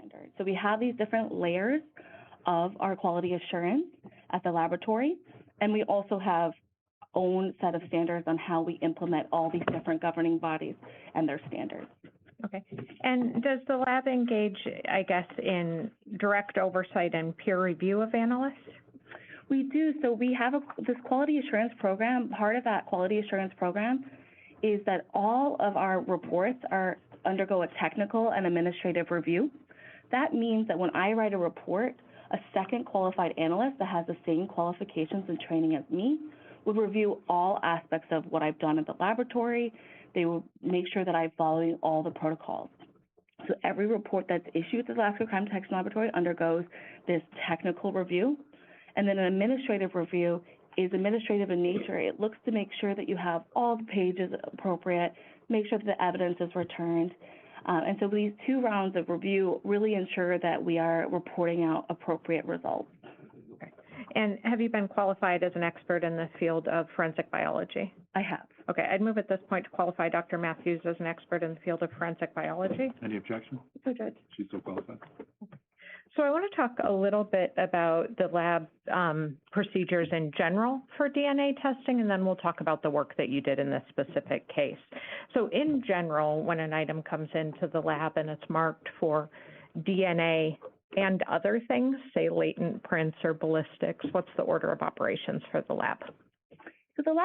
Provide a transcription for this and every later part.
standards. So we have these different layers of our quality assurance at the laboratory, and we also have own set of standards on how we implement all these different governing bodies and their standards. Okay. And does the lab engage, I guess, in direct oversight and peer review of analysts? We do. So we have this quality assurance program. Part of that quality assurance program is that all of our reports undergo a technical and administrative review. That means that when I write a report, a second qualified analyst that has the same qualifications and training as me would review all aspects of what I've done at the laboratory. They will make sure that I'm following all the protocols. So every report that's issued to the Alaska Crime Detection Laboratory undergoes this technical review. And then an administrative review is administrative in nature. It looks to make sure that you have all the pages appropriate, make sure that the evidence is returned. And so these two rounds of review really ensure that we are reporting out appropriate results. Okay. And have you been qualified as an expert in the field of forensic biology? I have. Okay, I'd move at this point to qualify Dr. Matthews as an expert in the field of forensic biology. Any objection? So, Judge. She's so qualified. So I want to talk a little bit about the lab procedures in general for DNA testing, and then we'll talk about the work that you did in this specific case. So in general, when an item comes into the lab and it's marked for DNA and other things, say latent prints or ballistics, what's the order of operations for the lab? So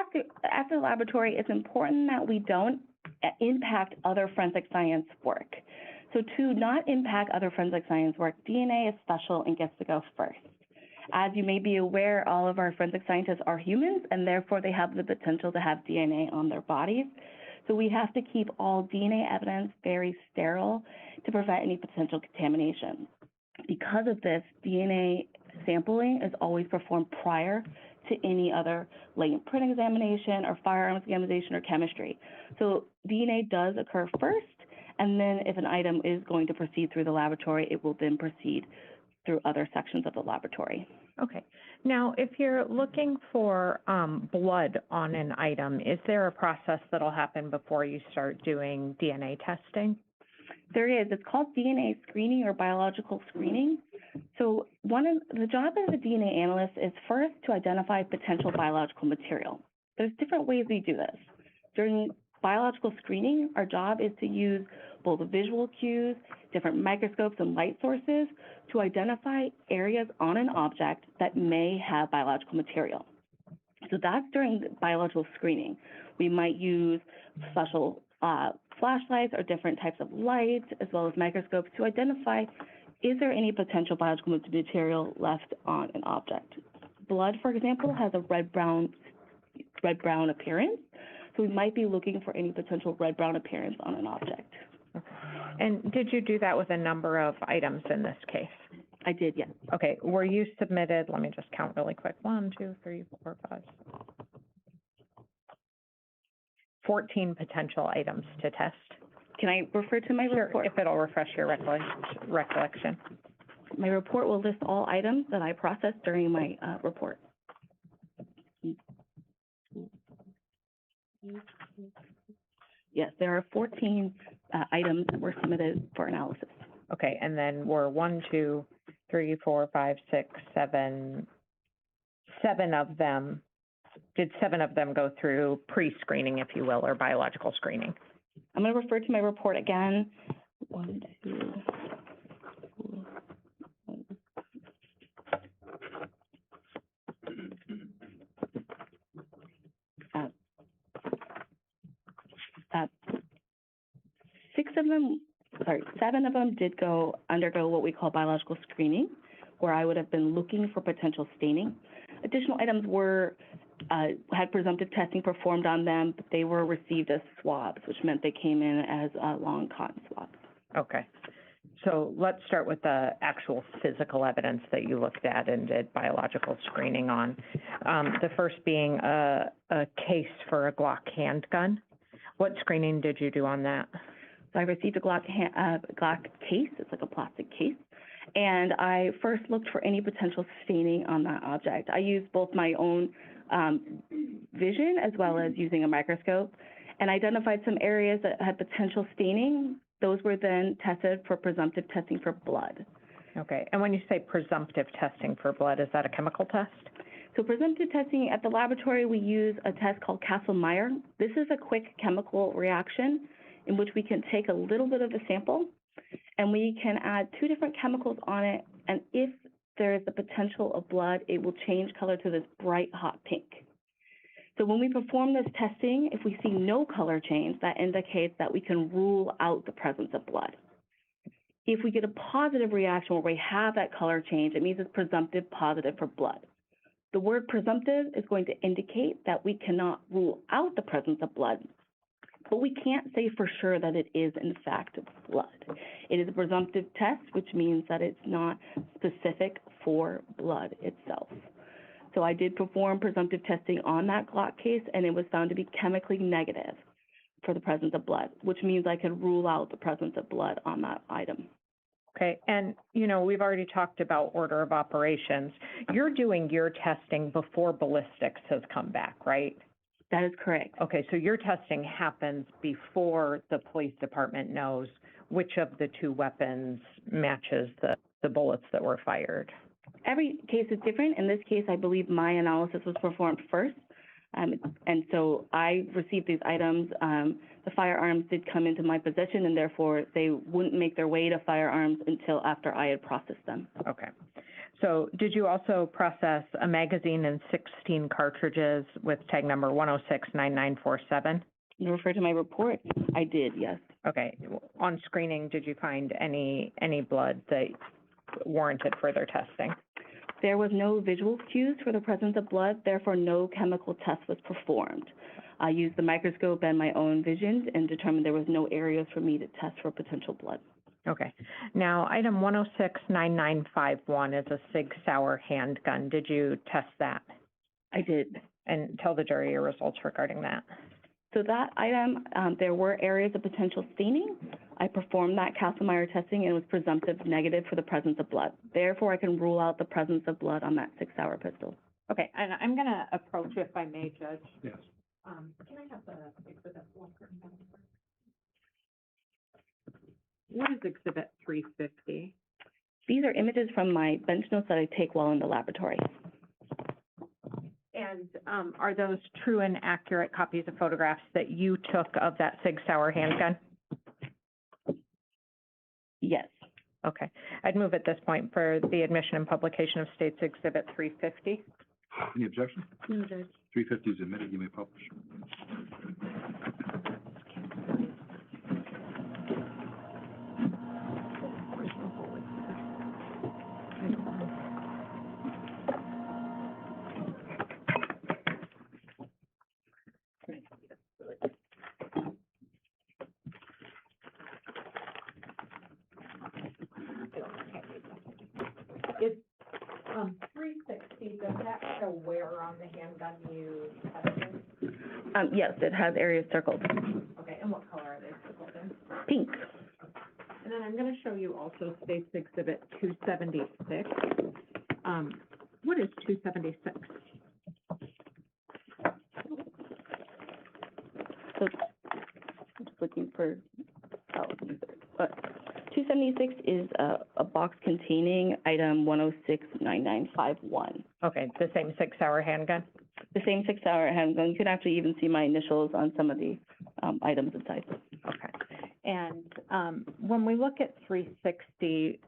at the laboratory, it's important that we don't impact other forensic science work. So to not impact other forensic science work, DNA is special and gets to go first. As you may be aware, all of our forensic scientists are humans, and therefore they have the potential to have DNA on their bodies. So we have to keep all DNA evidence very sterile to prevent any potential contamination. Because of this, DNA sampling is always performed prior to any other latent print examination or firearms examination or chemistry. So DNA does occur first, and then if an item is going to proceed through the laboratory, it will then proceed through other sections of the laboratory. Okay. Now, if you're looking for blood on an item, is there a process that'll happen before you start doing DNA testing? There is. It's called DNA screening or biological screening. So the job of the DNA analyst is first to identify potential biological material. There's different ways we do this. During biological screening, our job is to use both visual cues, different microscopes and light sources to identify areas on an object that may have biological material. So that's during biological screening. We might use special flashlights or different types of lights, as well as microscopes, to identify, is there any potential biological material left on an object? Blood, for example, has a red-brown appearance, so we might be looking for any potential red-brown appearance on an object. Okay. And did you do that with a number of items in this case? I did, yes. Okay, were you submitted, let me just count really quick, 1, 2, 3, 4, 5, 14 potential items to test. Can I refer to my report? If it'll refresh your recollection. My report will list all items that I processed during my report. Yes, there are 14 items that were submitted for analysis. Okay, and then were 1, 2, 3, 4, 5, 6, 7 of them, did 7 of them go through pre-screening, if you will, or biological screening? I'm going to refer to my report again. 1, 2, 7 of them did undergo what we call biological screening, where I would have been looking for potential staining. Additional items had presumptive testing performed on them, but they were received as swabs, which meant they came in as long cotton swabs. Okay. So let's start with the actual physical evidence that you looked at and did biological screening on. The first being a case for a Glock handgun. What screening did you do on that? So I received a Glock case. It's like a plastic case. And I first looked for any potential staining on that object. I used both my own vision as well as using a microscope, and identified some areas that had potential staining Those were then tested for presumptive testing for blood. Okay, and when you say presumptive testing for blood, is that a chemical test? So presumptive testing at the laboratory, we use a test called Kastle-Meyer. This is a quick chemical reaction in which we can take a little bit of the sample and we can add 2 different chemicals on it, and if there is the potential of blood, it will change color to this bright hot pink. So when we perform this testing, if we see no color change, that indicates that we can rule out the presence of blood. If we get a positive reaction where we have that color change, it means it's presumptive positive for blood. The word presumptive is going to indicate that we cannot rule out the presence of blood, but we can't say for sure that it is in fact blood. It is a presumptive test, which means that it's not specific for blood itself. So I did perform presumptive testing on that Glock case, and it was found to be chemically negative for the presence of blood, which means I could rule out the presence of blood on that item. Okay, and, you know, we've already talked about order of operations. You're doing your testing before ballistics has come back, right? That is correct. Okay, so your testing happens before the police department knows which of the 2 weapons matches the bullets that were fired. Every case is different. In this case, I believe my analysis was performed first. And so I received these items. The firearms did come into my possession, and therefore they wouldn't make their way to firearms until after I had processed them. Okay. So did you also process a magazine and 16 cartridges with tag number 1069947? You refer to my report? I did, yes. Okay. On screening, did you find any blood that warranted further testing? There was no visual cues for the presence of blood, therefore no chemical test was performed. I used the microscope and my own vision and determined there was no areas for me to test for potential blood. Okay. Now, item 1069951 is a Sig Sauer handgun. Did you test that? I did. And tell the jury your results regarding that. So that item, there were areas of potential staining. I performed that Kastle-Meyer testing and it was presumptive negative for the presence of blood. Therefore, I can rule out the presence of blood on that Sig Sauer pistol. Okay, and I'm going to approach, if I may, Judge. Yes. Can I have the exhibit 1? What is exhibit 350? These are images from my bench notes that I take while in the laboratory. And are those true and accurate copies of photographs that you took of that Sig Sauer handgun? Yes. Okay. I'd move at this point for the admission and publication of State's Exhibit 350. Any objection? No, Judge. 350 is admitted, you may publish. Is 360, does that show where on the handgun you tested? Yes, it has areas circled. Okay, and what color are they circled in? Pink. And then I'm going to show you also State's Exhibit 276. What is 276? So, I'm just looking for, 276 is a box containing item 1069951. Okay, the same Sig Sauer handgun? The same 6 hour handgun. You can actually even see my initials on some of the items inside. Okay. And when we look at 360,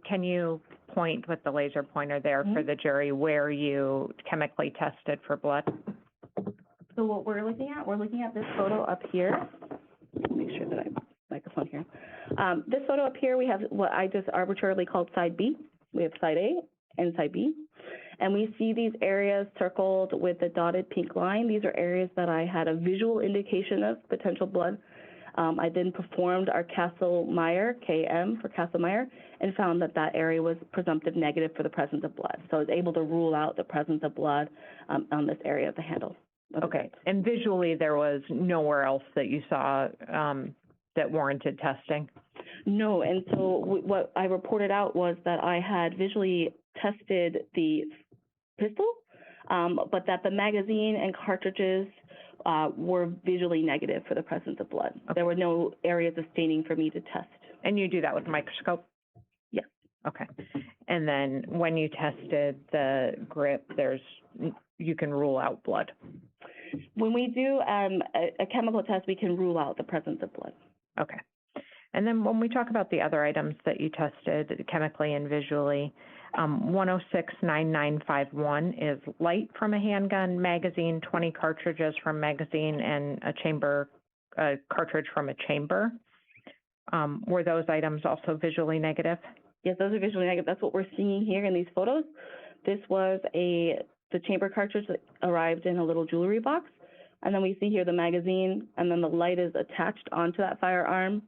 can you point with the laser pointer there for the jury where you chemically tested for blood? So what we're looking at this photo up here. Make sure that I have microphone here. This photo up here, we have what I just arbitrarily called side B. We have side A and side B. And we see these areas circled with the dotted pink line. These are areas that I had a visual indication of potential blood. I then performed our Kastle-Meyer, KM for Kastle-Meyer, and found that that area was presumptive negative for the presence of blood. So I was able to rule out the presence of blood on this area of the handle. Okay, and visually there was nowhere else that you saw that warranted testing? No, and so what I reported out was that I had visually tested the pistol, but that the magazine and cartridges were visually negative for the presence of blood. There were no areas of staining for me to test. And you do that with a microscope? Yes. Okay. And then when you tested the grip, you can rule out blood? When we do a chemical test, we can rule out the presence of blood. Okay. And then when we talk about the other items that you tested chemically and visually, 1069951 is light from a handgun, magazine, 20 cartridges from magazine, and a cartridge from a chamber. Were those items also visually negative? Yes, those are visually negative. That's what we're seeing here in these photos. This was the chamber cartridge that arrived in a little jewelry box. And then we see here the magazine, and then the light is attached onto that firearm.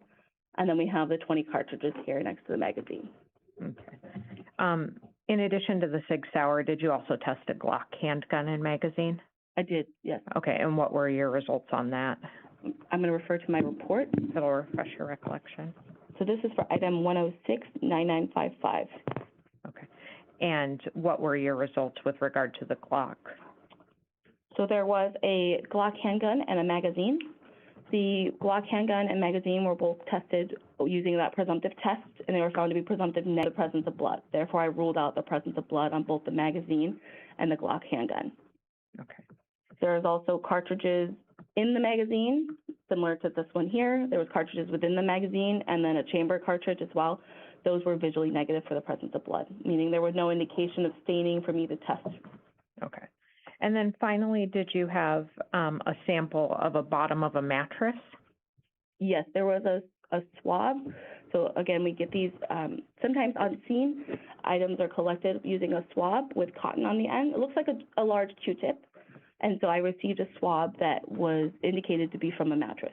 And then we have the 20 cartridges here next to the magazine. Okay. In addition to the Sig Sauer, did you also test a Glock handgun and magazine? I did, yes. Okay, and what were your results on that? I'm going to refer to my report. It'll refresh your recollection. So this is for item 1069955. Okay. And what were your results with regard to the Glock? So there was a Glock handgun and a magazine. The Glock handgun and magazine were both tested using that presumptive test, and they were found to be presumptive negative the presence of blood. Therefore, I ruled out the presence of blood on both the magazine and the Glock handgun. Okay. There is also cartridges in the magazine, similar to this one here. There was cartridges within the magazine and then a chamber cartridge as well. Those were visually negative for the presence of blood, meaning there was no indication of staining for me to test. Okay. And then finally, did you have a sample of a bottom of a mattress? Yes, there was a swab. So again, we get these, sometimes on scene, items are collected using a swab with cotton on the end. It looks like a large Q-tip. And so I received a swab that was indicated to be from a mattress.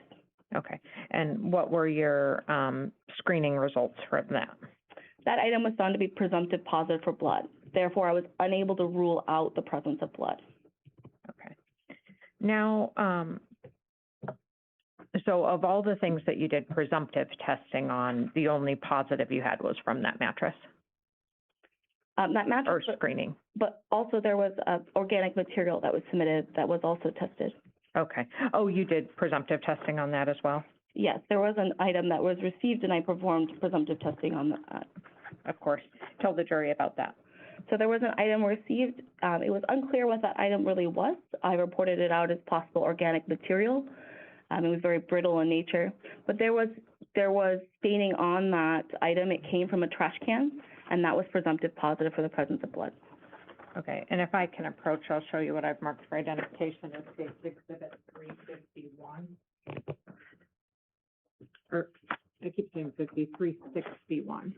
Okay. And what were your screening results from that? That item was found to be presumptive positive for blood. Therefore, I was unable to rule out the presence of blood. Okay. Now, so of all the things that you did presumptive testing on, the only positive you had was from that mattress? That mattress, or screening? But also there was organic material that was submitted that was also tested. Okay. Oh, you did presumptive testing on that as well? Yes, there was an item that was received and I performed presumptive testing on that. Of course. Tell the jury about that. So there was an item received. It was unclear what that item really was. I reported it out as possible organic material. It was very brittle in nature, but there was staining on that item. It came from a trash can, and that was presumptive positive for the presence of blood. Okay, and if I can approach, I'll show you what I've marked for identification as case exhibit 351. Or, I keep saying 361.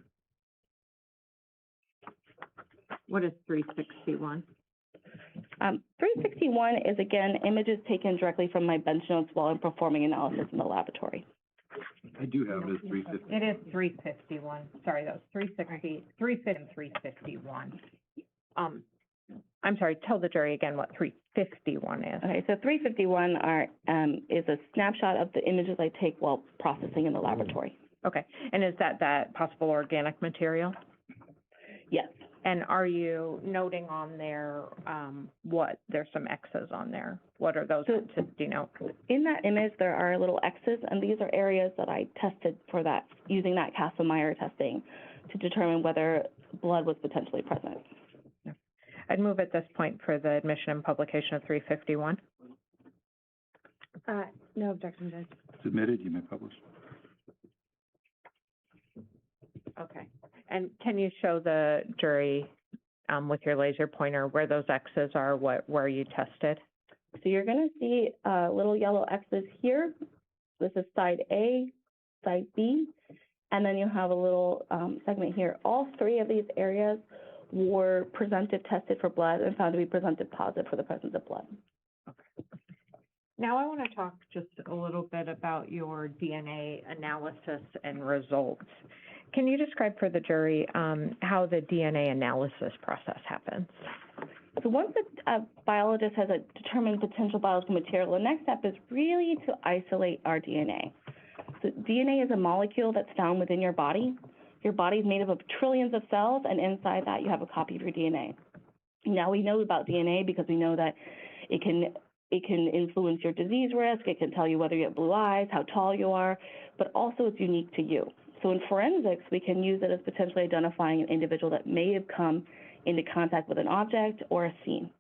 What is 361? 361 is, again, images taken directly from my bench notes while I'm performing analysis in the laboratory. I do have it as 350. It is 351. Sorry, that was 360, 350 and 351. I'm sorry, tell the jury again what 351 is. Okay, so 351 is a snapshot of the images I take while processing in the laboratory. Okay, and is that possible organic material? Yes. And are you noting on there there's some X's on there? What are those to denote? In that image, there are little X's, and these are areas that I tested for that, using that Kastle-Meyer testing to determine whether blood was potentially present. I'd move at this point for the admission and publication of 351. No objection, Judge. Submitted, you may publish. Okay. And can you show the jury with your laser pointer where those X's are, where you tested? So you're going to see little yellow X's here. This is side A, side B, and then you have a little segment here. All three of these areas were presumptive tested for blood and found to be presumptive positive for the presence of blood. Okay. Now I want to talk just a little bit about your DNA analysis and results. Can you describe for the jury how the DNA analysis process happens? So once a biologist has determined potential biological material, the next step is really to isolate our DNA. So DNA is a molecule that's found within your body. Your body is made up of trillions of cells, and inside that you have a copy of your DNA. Now we know about DNA because we know that it can it can influence your disease risk, it can tell you whether you have blue eyes, how tall you are, but also it's unique to you. So in forensics, we can use it as potentially identifying an individual that may have come into contact with an object or a scene.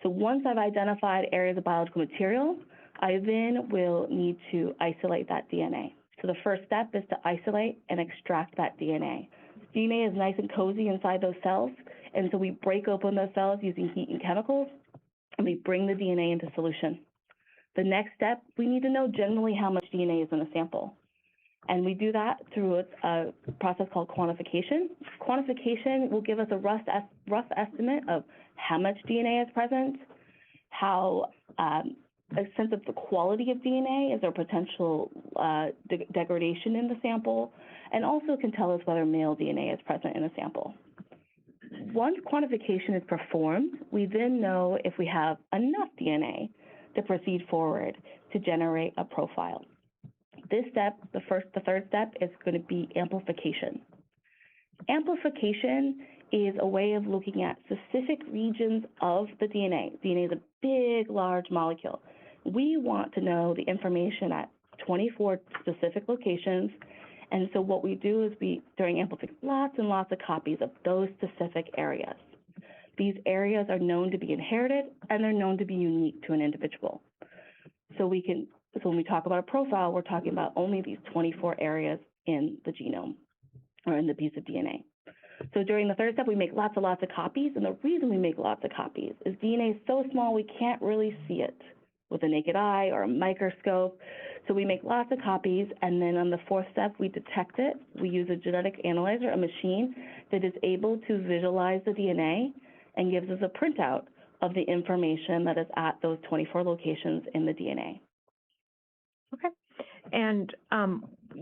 So once I've identified areas of biological material, I then will need to isolate that DNA. So the first step is to isolate and extract that DNA. DNA is nice and cozy inside those cells, and so we break open those cells using heat and chemicals, and we bring the DNA into solution. The next step, we need to know generally how much DNA is in a sample. And we do that through a process called quantification. Quantification will give us a rough estimate of how much DNA is present, how a sense of the quality of DNA, is there potential degradation in the sample, and also can tell us whether male DNA is present in a sample. Once quantification is performed, we then know if we have enough DNA to proceed forward to generate a profile. This step, the third step, is going to be amplification. Amplification is a way of looking at specific regions of the DNA. DNA is a big, large molecule. We want to know the information at 24 specific locations, and so what we do is during amplification, lots and lots of copies of those specific areas. These areas are known to be inherited, and they're known to be unique to an individual. So when we talk about a profile, we're talking about only these 24 areas in the genome or in the piece of DNA. So during the third step, we make lots and lots of copies, and the reason we make lots of copies is DNA is so small we can't really see it with a naked eye or a microscope. So we make lots of copies, and then on the fourth step, we detect it. We use a genetic analyzer, a machine that is able to visualize the DNA and gives us a printout of the information that is at those 24 locations in the DNA. Okay. And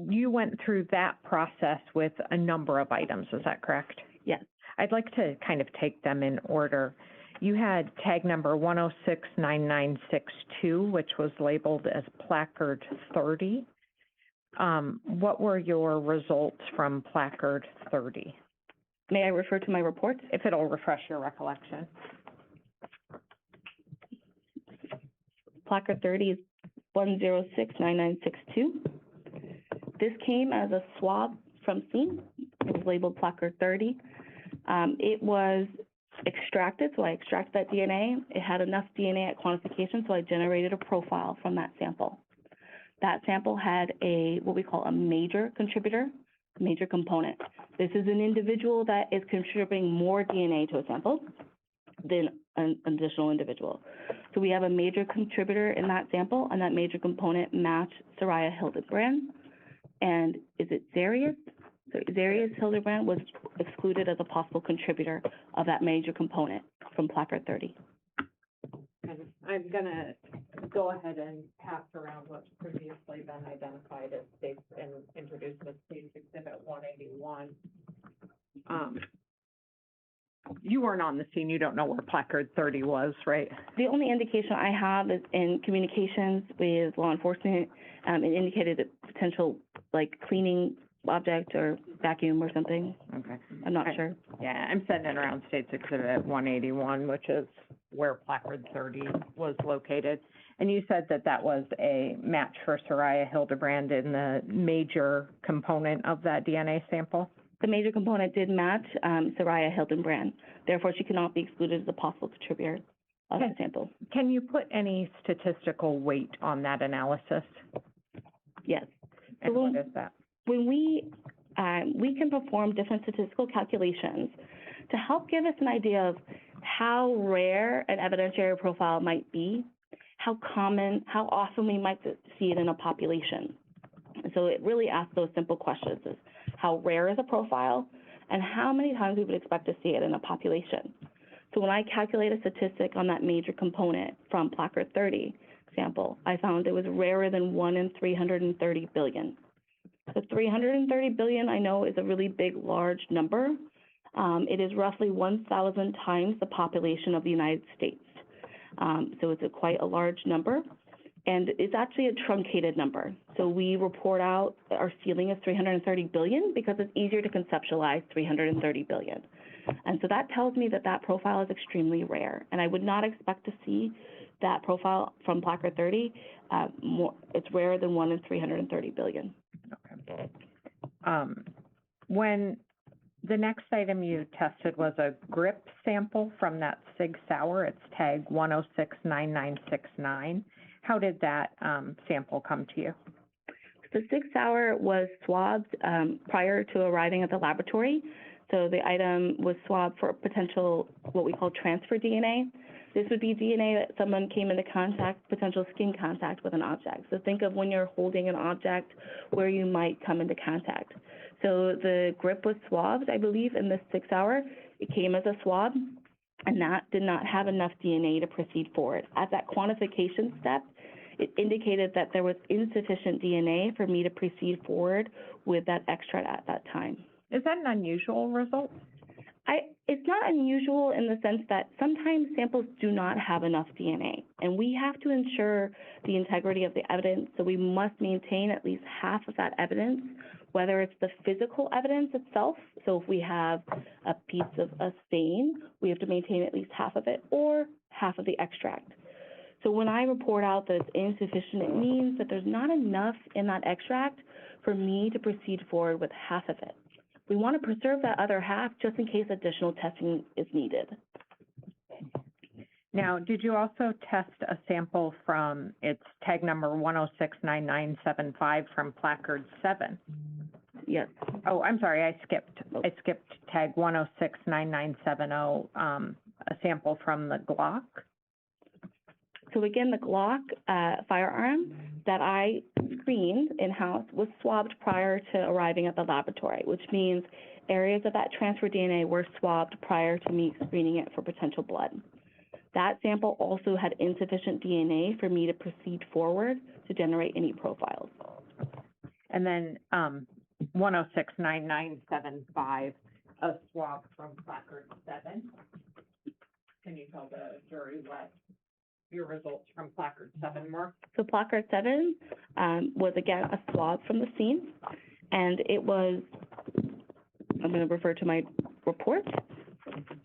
you went through that process with a number of items, is that correct? Yes. I'd like to kind of take them in order. You had tag number 1069962, which was labeled as placard 30. What were your results from placard 30? May I refer to my report? If it'll refresh your recollection. Placard 30 is 1069962. This came as a swab from scene. It was labeled placard 30. It was extracted, so I extracted that DNA. It had enough DNA at quantification, so I generated a profile from that sample. That sample had what we call a major contributor, major component. This is an individual that is contributing more DNA to a sample than an additional individual. So we have a major contributor in that sample, and that major component matched Saria Hildabrand. And is it Zarrius? So Zarrius Hildabrand was excluded as a possible contributor of that major component from placard 30. And I'm going to go ahead and pass around what's previously been identified as states and introduced as States Exhibit 181. You weren't on the scene. You don't know where placard 30 was, right? The only indication I have is in communications with law enforcement. It indicated a potential like cleaning object or vacuum or something. Okay. I'm not sure. Yeah, I'm sending around States Exhibit 181, which is where placard 30 was located. And you said that that was a match for Saria Hildabrand in the major component of that DNA sample? The major component did match Saria Hildabrand. Therefore, she cannot be excluded as a possible contributor of the sample. Can you put any statistical weight on that analysis? Yes. And So what is that? When we can perform different statistical calculations to help give us an idea of how rare an evidentiary profile might be, how common, how often we might see it in a population. So it really asks those simple questions: is how rare is a profile, and how many times we would expect to see it in a population. So when I calculate a statistic on that major component from placard 30 sample, I found it was rarer than 1 in 330 billion. So 330 billion, I know, is a really big, large number. It is roughly 1,000 times the population of the United States. So it's quite a large number. And it's actually a truncated number. So we report out our ceiling is 330 billion because it's easier to conceptualize 330 billion. And so that tells me that that profile is extremely rare. And I would not expect to see that profile from placard 30, it's rarer than 1 in 330 billion. Okay. When the next item you tested was a grip sample from that Sig Sauer, it's tag 1069969. How did that sample come to you? The Sig Sauer was swabbed prior to arriving at the laboratory. So the item was swabbed for potential, what we call transfer DNA. This would be DNA that someone came into contact, potential skin contact with an object. So think of when you're holding an object where you might come into contact. So the grip was swabbed, I believe, in this 6 hour. It came as a swab, and that did not have enough DNA to proceed forward. At that quantification step, it indicated that there was insufficient DNA for me to proceed forward with that extract at that time. Is that an unusual result? It's not unusual in the sense that sometimes samples do not have enough DNA, and we have to ensure the integrity of the evidence, so we must maintain at least half of that evidence, whether it's the physical evidence itself, so if we have a piece of a stain, we have to maintain at least half of it, or half of the extract. So when I report out that it's insufficient, it means that there's not enough in that extract for me to proceed forward with half of it. We want to preserve that other half just in case additional testing is needed. Now, did you also test a sample from its tag number 1069975 from placard 7? Yes. Oh, I'm sorry, I skipped tag 1069970, a sample from the Glock. So again, the Glock firearm that I screened in-house was swabbed prior to arriving at the laboratory, which means areas of that transfer DNA were swabbed prior to me screening it for potential blood. That sample also had insufficient DNA for me to proceed forward to generate any profiles. And then 1069975, a swab from placard 7. Can you tell the jury what your results from placard 7 were? So placard 7 was, again, a swab from the scene, and it was, I'm going to refer to my report,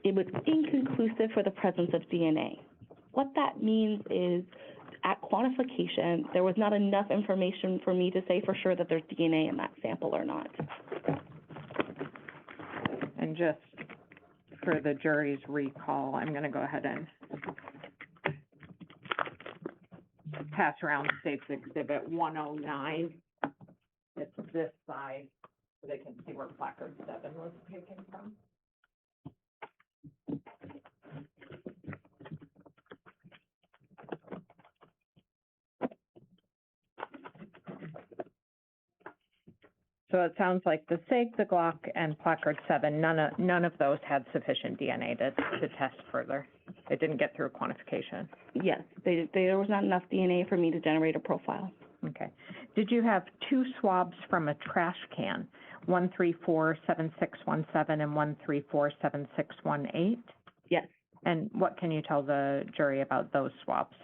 it was inconclusive for the presence of DNA. What that means is, at quantification, there was not enough information for me to say for sure that there's DNA in that sample or not. And just for the jury's recall, I'm going to go ahead and pass around State's Exhibit 109. It's this side, so they can see where placard 7 was taken from. So it sounds like the SIG, the Glock, and placard 7, none of those had sufficient DNA to test further. It didn't get through quantification. Yes, there was not enough DNA for me to generate a profile. Okay. Did you have 2 swabs from a trash can, 1347617 and 1347618? Yes. And what can you tell the jury about those swabs?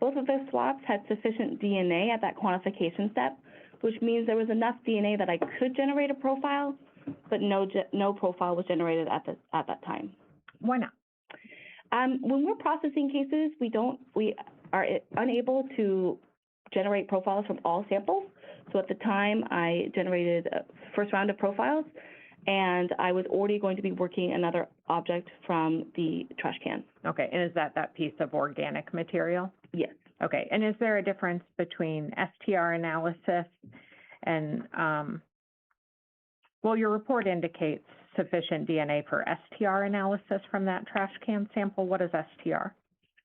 Both of those swabs had sufficient DNA at that quantification step, which means there was enough DNA that I could generate a profile, but no profile was generated at that time. Why not? When we're processing cases, we are unable to generate profiles from all samples. So at the time, I generated a first round of profiles, and I was already going to be working another object from the trash can. Okay, and is that piece of organic material? Yes. Okay, and is there a difference between STR analysis and, well, your report indicates sufficient DNA for STR analysis from that trash can sample. What is STR?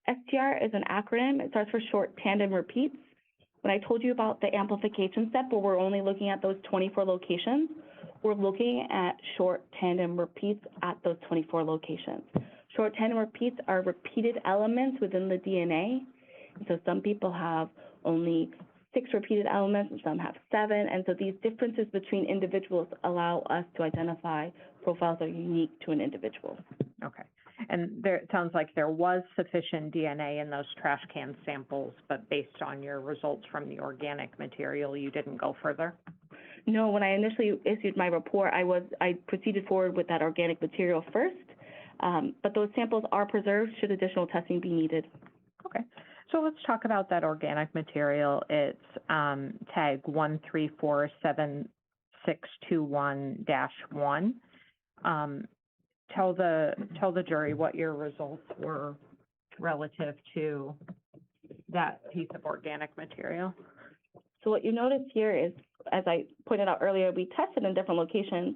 STR is an acronym. It starts for short tandem repeats. When I told you about the amplification step where we're only looking at those 24 locations, we're looking at short tandem repeats at those 24 locations. Short tandem repeats are repeated elements within the DNA. So some people have only 6 repeated elements and some have 7. And so these differences between individuals allow us to identify profiles that are unique to an individual. Okay. And it sounds like there was sufficient DNA in those trash can samples, but based on your results from the organic material, you didn't go further? No, when I initially issued my report, I proceeded forward with that organic material first, but those samples are preserved should additional testing be needed. Okay. So let's talk about that organic material. It's tag 1347621-1. Tell the jury what your results were relative to that piece of organic material. So what you notice here is, as I pointed out earlier, we tested in different locations,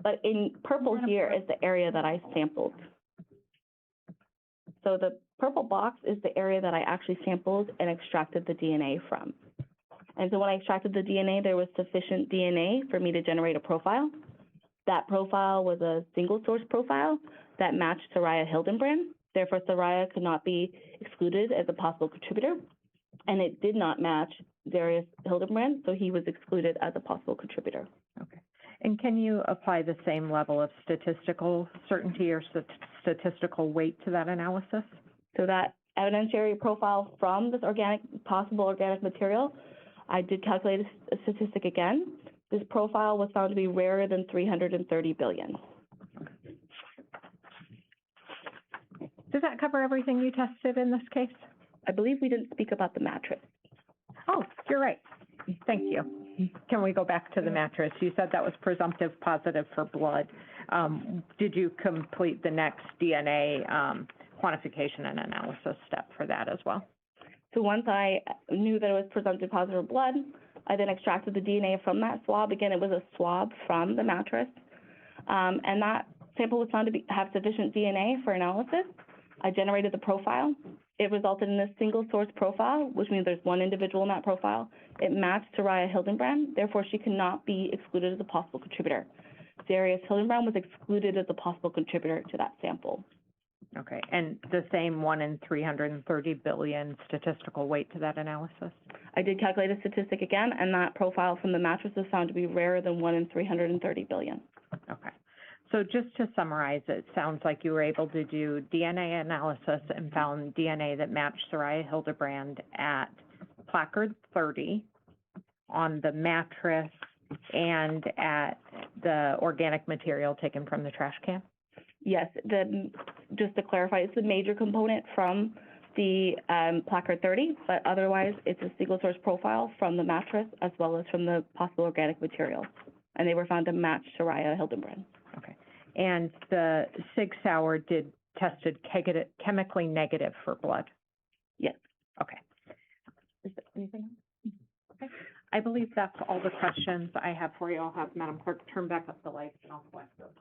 but in purple here is the area that I sampled. So the purple box is the area that I actually sampled and extracted the DNA from. And so when I extracted the DNA, there was sufficient DNA for me to generate a profile. That profile was a single source profile that matched Saria Hildabrand. Therefore, Saria could not be excluded as a possible contributor, and it did not match Zarrius Hildabrand, so he was excluded as a possible contributor. Okay. And can you apply the same level of statistical certainty or statistical weight to that analysis? So that evidentiary profile from this possible organic material, I did calculate a statistic again. This profile was found to be rarer than 330 billion. Does that cover everything you tested in this case? I believe we didn't speak about the mattress. Oh, you're right. Thank you. Can we go back to the mattress? You said that was presumptive positive for blood. Did you complete the next DNA quantification and analysis step for that as well? So once I knew that it was presumptive positive for blood, I then extracted the DNA from that swab. Again, it was a swab from the mattress. And that sample was found to have sufficient DNA for analysis. I generated the profile. It resulted in a single source profile, which means there's one individual in that profile. It matched Saria Hildabrand, therefore she cannot be excluded as a possible contributor. Zarrius Hildabrand was excluded as a possible contributor to that sample. Okay, and the same 1 in 330 billion statistical weight to that analysis? I did calculate a statistic again, and that profile from the mattress was found to be rarer than 1 in 330 billion. Okay. So just to summarize, it sounds like you were able to do DNA analysis and found DNA that matched Saria Hildabrand at placard 30 on the mattress and at the organic material taken from the trash can? Yes, just to clarify, it's the major component from the placard 30, but otherwise it's a single source profile from the mattress as well as from the possible organic material. And they were found to match Saria Hildabrand. Okay. And the Sig Sauer tested chemically negative for blood? Yes. Okay. Is there anything else? Okay. I believe that's all the questions I have for you. I'll have Madam Clerk turn back up the lights and I'll collect those.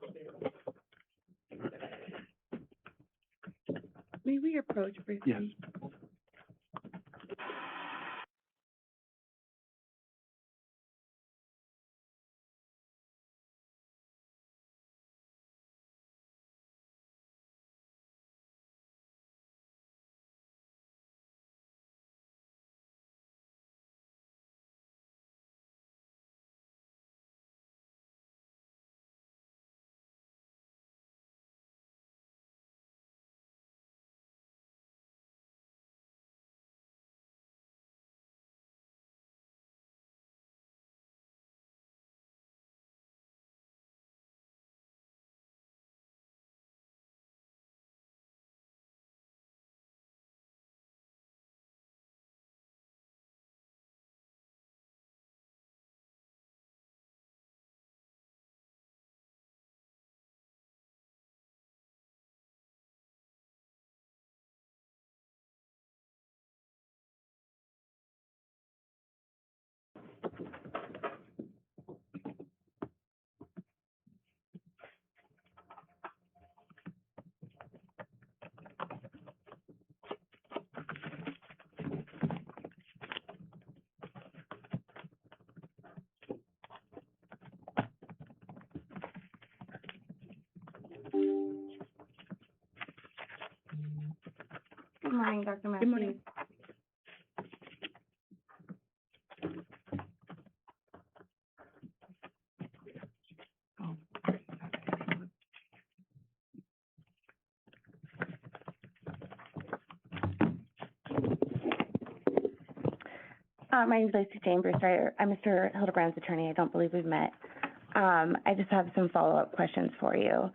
May we approach briefly? Yes. Good morning, Dr. Matthews. Good morning. My name is Lacey Chambers. I'm Mr. Hildebrand's attorney. I don't believe we've met. I just have some follow-up questions for you.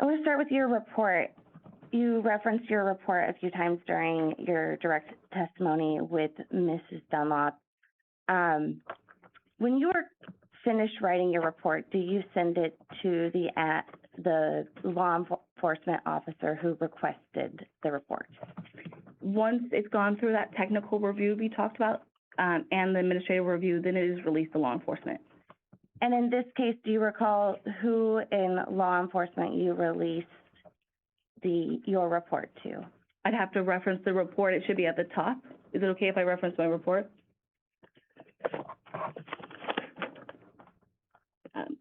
I want to start with your report. you referenced your report a few times during your direct testimony with Mrs. Dunlop. When you were finished writing your report, do you send it to the law enforcement officer who requested the report? Once it's gone through that technical review we talked about, and the administrative review, then it is released to law enforcement. And in this case, do you recall who in law enforcement you released your report to? I'd have to reference the report. It should be at the top. Is it okay if I reference my report?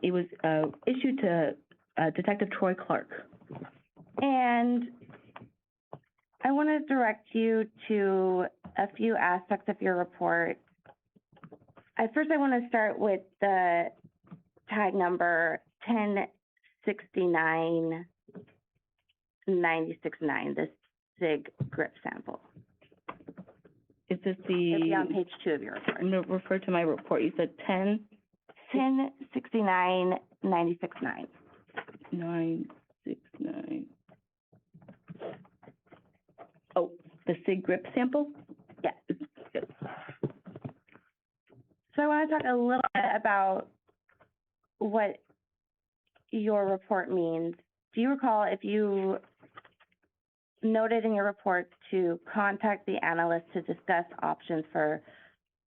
It was issued to Detective Troy Clark. And I want to direct you to a few aspects of your report. First, I want to start with the tag number 1069-969, the SIG grip sample. Is this the? It'll be on page 2 of your report. I'm going to refer to my report. You said 1069-969. 969. Oh, the SIG grip sample? Yes. So I want to talk a little bit about what your report means. Do you recall if you noted in your report to contact the analyst to discuss options for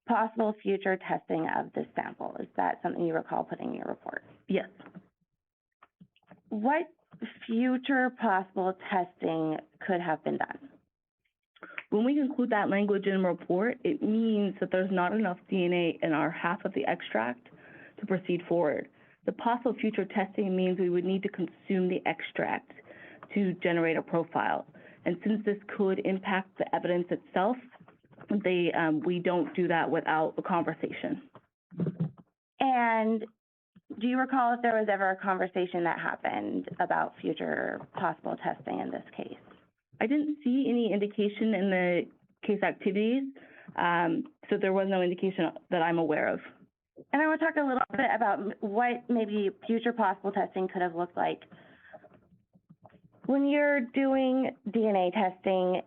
possible future testing of this sample? Is that something you recall putting in your report? Yes. What future possible testing could have been done? When we include that language in the report, it means that there's not enough DNA in our half of the extract to proceed forward. The possible future testing means we would need to consume the extract to generate a profile. And since this could impact the evidence itself, we don't do that without a conversation. And do you recall if there was ever a conversation that happened about future possible testing in this case? I didn't see any indication in the case activities, so there was no indication that I'm aware of. And I want to talk a little bit about what maybe future possible testing could have looked like. When you're doing DNA testing,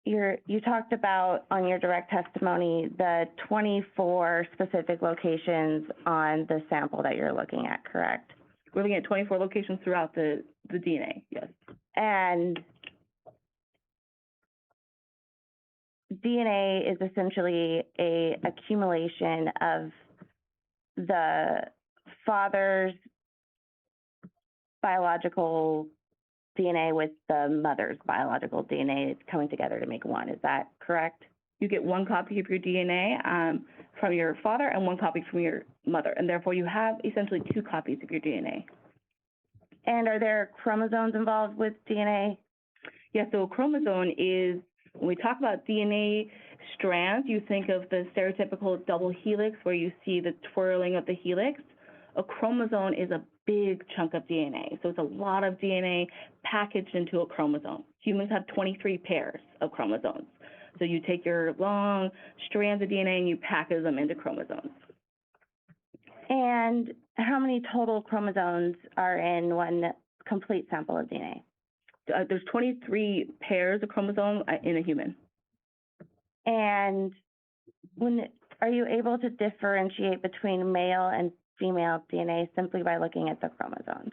you talked about on your direct testimony the 24 specific locations on the sample that you're looking at, correct? We're looking at 24 locations throughout the DNA, yes. And DNA is essentially a accumulation of the father's biological DNA with the mother's biological DNA coming together to make one. Is that correct? You get one copy of your DNA from your father and one copy from your mother, and therefore you have essentially 2 copies of your DNA. And are there chromosomes involved with DNA? Yeah, so a chromosome is, when we talk about DNA strands, you think of the stereotypical double helix where you see the twirling of the helix. A chromosome is a big chunk of DNA. So it's a lot of DNA packaged into a chromosome. Humans have 23 pairs of chromosomes. So you take your long strands of DNA and you package them into chromosomes. And how many total chromosomes are in one complete sample of DNA? There's 23 pairs of chromosomes in a human. And are you able to differentiate between male and female DNA simply by looking at the chromosomes?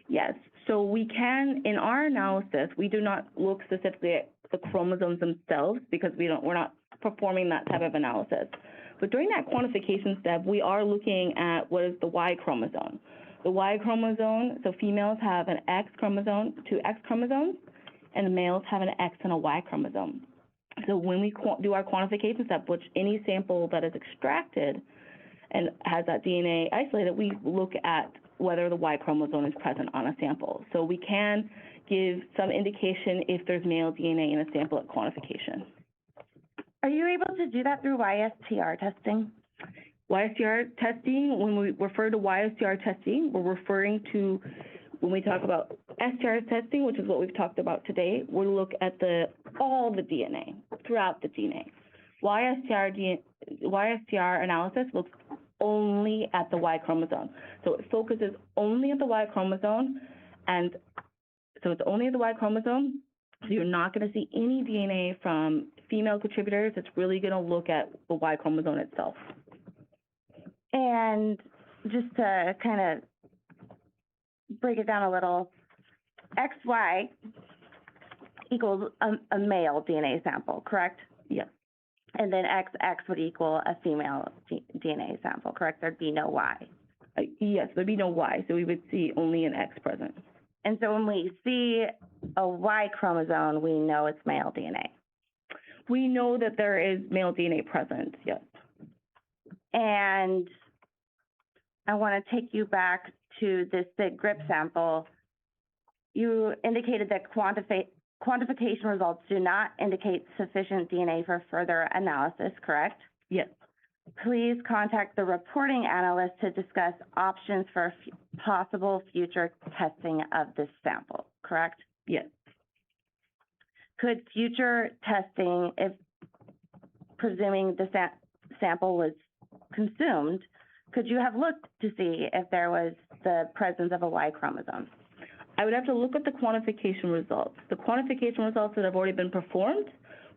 Yes. So we can, in our analysis, we do not look specifically at the chromosomes themselves because we're not performing that type of analysis. But during that quantification step, we are looking at what is the Y chromosome. The Y chromosome, so females have an X chromosome, 2 X chromosomes, and the males have an X and a Y chromosome. So when we do our quantification step, which any sample that is extracted and has that DNA isolated, we look at whether the Y chromosome is present on a sample. So we can give some indication if there's male DNA in a sample at quantification. Are you able to do that through YSTR testing? YSTR testing, when we refer to YSTR testing, we're referring to, when we talk about STR testing, which is what we've talked about today, we'll look at all the DNA, throughout the DNA. YSTR analysis looks only at the Y chromosome. So it focuses only at the Y chromosome, and So it's only the Y chromosome. So you're not going to see any DNA from female contributors. It's really going to look at the Y chromosome itself. And just to kind of break it down a little, XY equals a male DNA sample, correct? Yes. And then XX would equal a female DNA sample, correct? There'd be no Y. Yes, there'd be no Y, so we would see only an X present. And so when we see a Y chromosome, we know it's male DNA. We know that there is male DNA present, yes. And I want to take you back to the SIG grip sample. You indicated that quantification results do not indicate sufficient DNA for further analysis, correct? Yes. Please contact the reporting analyst to discuss options for possible future testing of this sample, correct? Yes. Could future testing, if presuming the sample was consumed, could you have looked to see if there was the presence of a Y chromosome? I would have to look at the quantification results. The quantification results that have already been performed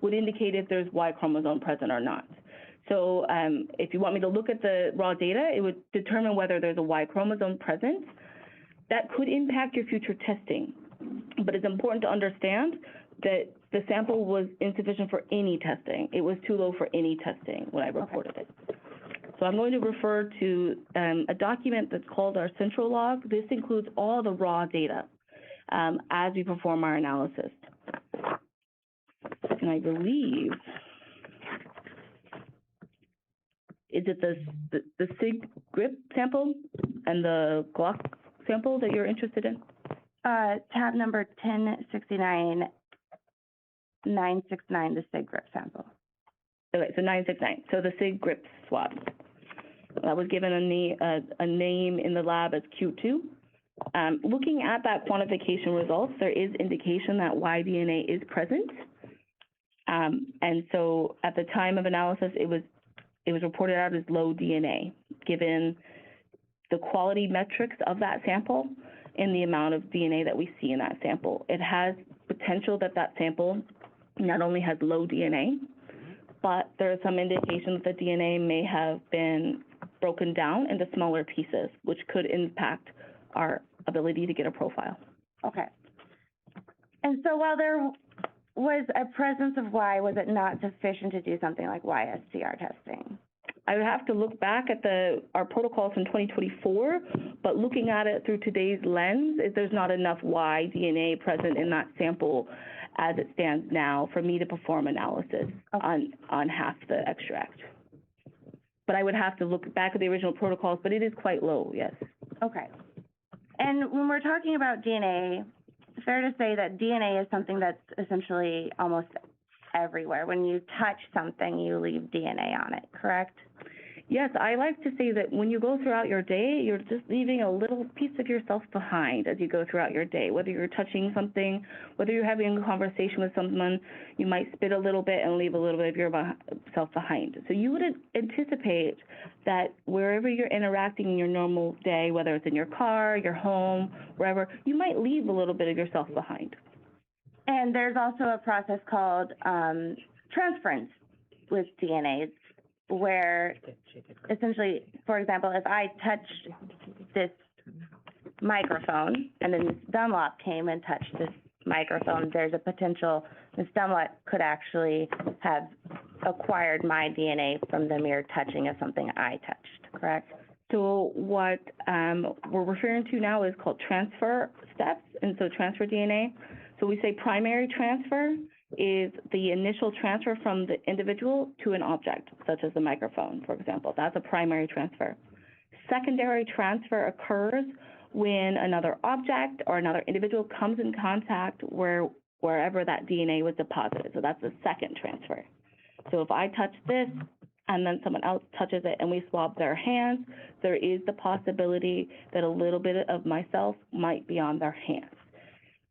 would indicate if there's Y chromosome present or not. So if you want me to look at the raw data, it would determine whether there's a Y chromosome present. That could impact your future testing. But it's important to understand that the sample was insufficient for any testing. It was too low for any testing when I reported it. So I'm going to refer to a document that's called our central log. This includes all the raw data as we perform our analysis. And I believe, is it the SIG grip sample and the Glock sample that you're interested in? Tab number 1069, 969, the SIG grip sample. Okay, so 969. So the SIG grip swab. That was given a name in the lab as Q2. Looking at that quantification results, there is indication that Y DNA is present. And so at the time of analysis, it was reported out as low DNA, given the quality metrics of that sample and the amount of DNA that we see in that sample. It has potential that that sample not only has low DNA, but there is some indication that the DNA may have been broken down into smaller pieces, which could impact our ability to get a profile. Okay. And so while there was a presence of Y, was it not sufficient to do something like YSCR testing? I would have to look back at our protocols from 2024, but looking at it through today's lens, there's not enough Y DNA present in that sample as it stands now for me to perform analysis on half the extract. But I would have to look back at the original protocols, but it is quite low, yes. Okay. And when we're talking about DNA, it's fair to say that DNA is something that's essentially almost everywhere. When you touch something, you leave DNA on it, correct? Yes, I like to say that when you go throughout your day, you're just leaving a little piece of yourself behind as you go throughout your day. Whether you're touching something, whether you're having a conversation with someone, you might spit a little bit and leave a little bit of yourself behind. So you would anticipate that wherever you're interacting in your normal day, whether it's in your car, your home, wherever, you might leave a little bit of yourself behind. And there's also a process called transference with DNA, where essentially, for example, if I touched this microphone and then Ms. Dunlop came and touched this microphone, there's a potential Ms. Dunlop could actually have acquired my DNA from the mere touching of something I touched, correct? So what we're referring to now is called transfer steps, and so transfer DNA. So we say primary transfer is the initial transfer from the individual to an object, such as the microphone, for example. That's a primary transfer. Secondary transfer occurs when another object or another individual comes in contact wherever that DNA was deposited. So that's the second transfer. So if I touch this and then someone else touches it and we swab their hands, there is the possibility that a little bit of myself might be on their hands.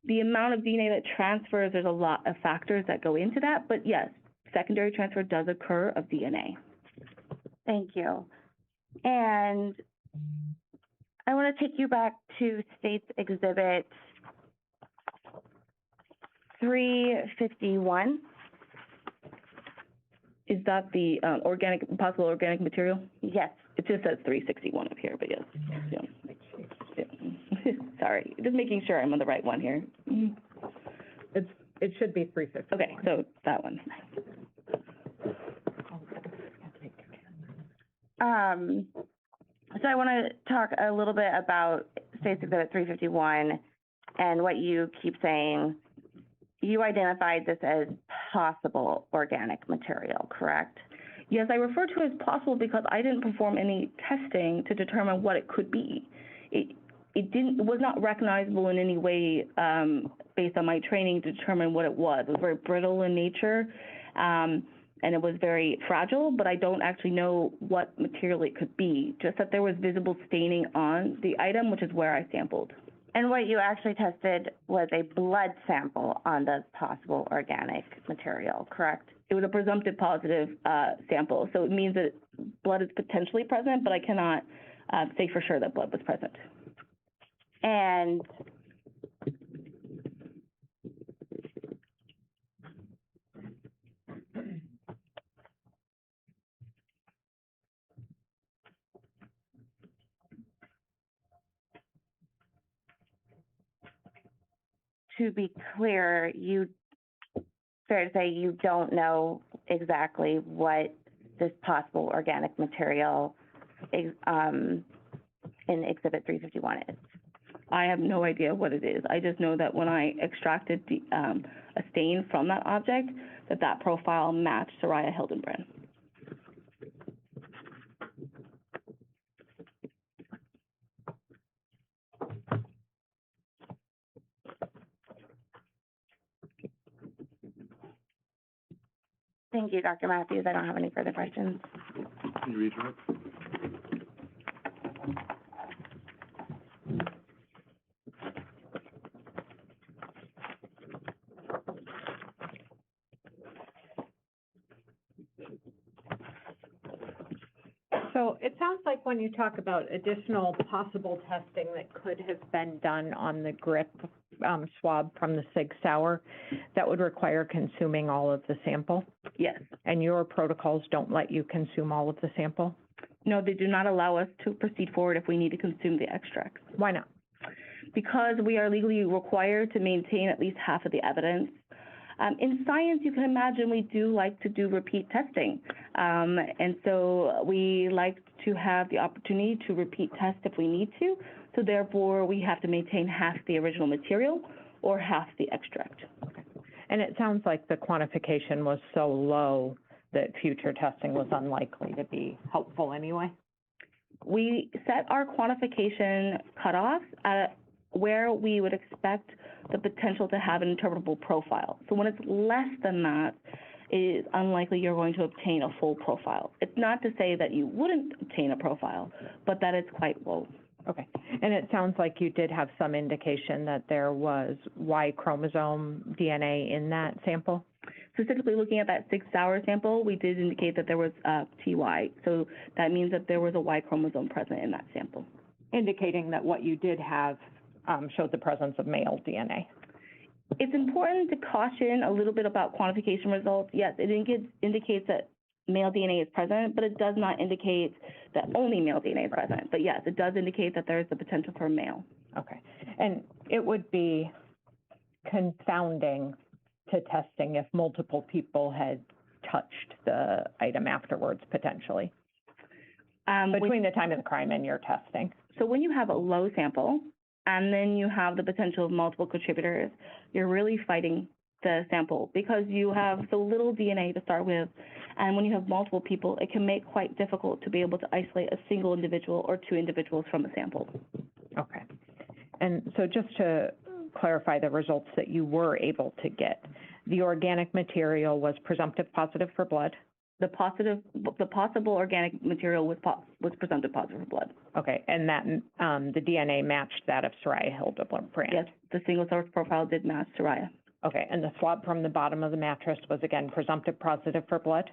The amount of DNA that transfers, there's a lot of factors that go into that, but yes, secondary transfer does occur of DNA. Thank you. And I want to take you back to State's Exhibit 351, Is that the possible organic material? yes. It just says 361 up here, but yes. Yeah. Yeah. Sorry, just making sure I'm on the right one here. It should be 350. Okay, so that one. So I want to talk a little bit about State's Exhibit 351 and what you keep saying. You identified this as possible organic material, correct? Yes, I refer to it as possible because I didn't perform any testing to determine what it could be. It was not recognizable in any way based on my training to determine what it was. It was very brittle in nature, and it was very fragile, but I don't actually know what material it could be, just that there was visible staining on the item, which is where I sampled. And what you actually tested was a blood sample on the possible organic material, correct? It was a presumptive positive sample, so it means that blood is potentially present, but I cannot say for sure that blood was present. And to be clear, fair to say you don't know exactly what this possible organic material in Exhibit 351 is. I have no idea what it is. I just know that when I extracted a stain from that object, that profile matched Saria Hildabrand. Thank you, Dr. Matthews. I don't have any further questions. Can you read from it? So it sounds like when you talk about additional possible testing that could have been done on the grip swab from the Sig Sauer, that would require consuming all of the sample? Yes. And your protocols don't let you consume all of the sample? No, they do not allow us to proceed forward if we need to consume the extracts. Why not? Because we are legally required to maintain at least half of the evidence. In science, you can imagine we do like to do repeat testing. And so we like to have the opportunity to repeat test if we need to. So therefore, we have to maintain half the original material or half the extract. Okay. And it sounds like the quantification was so low that future testing was unlikely to be helpful anyway? We set our quantification cutoff at where we would expect the potential to have an interpretable profile. So when it's less than that, it is unlikely you're going to obtain a full profile. It's not to say that you wouldn't obtain a profile, but that it's quite low. Okay. And it sounds like you did have some indication that there was Y chromosome DNA in that sample? Specifically looking at that Sig Sauer sample, we did indicate that there was TY. So that means that there was a Y chromosome present in that sample. Indicating that what you did have showed the presence of male DNA. It's important to caution a little bit about quantification results. Yes, it indicates that male DNA is present, but it does not indicate that only male DNA is present. But yes, it does indicate that there is the potential for male. Okay. And it would be confounding to testing if multiple people had touched the item afterwards, potentially, between the time of the crime and your testing. So when you have a low sample, and then you have the potential of multiple contributors, you're really fighting the sample because you have so little DNA to start with. And when you have multiple people, it can make quite difficult to be able to isolate a single individual or two individuals from a sample. Okay. And so just to clarify the results that you were able to get, the organic material was presumptive positive for blood? The possible organic material was presumptive positive for blood. Okay, and that the DNA matched that of Saria Hildabrand? Yes, the single source profile did match Saria. Okay, and the swab from the bottom of the mattress was again presumptive positive for blood?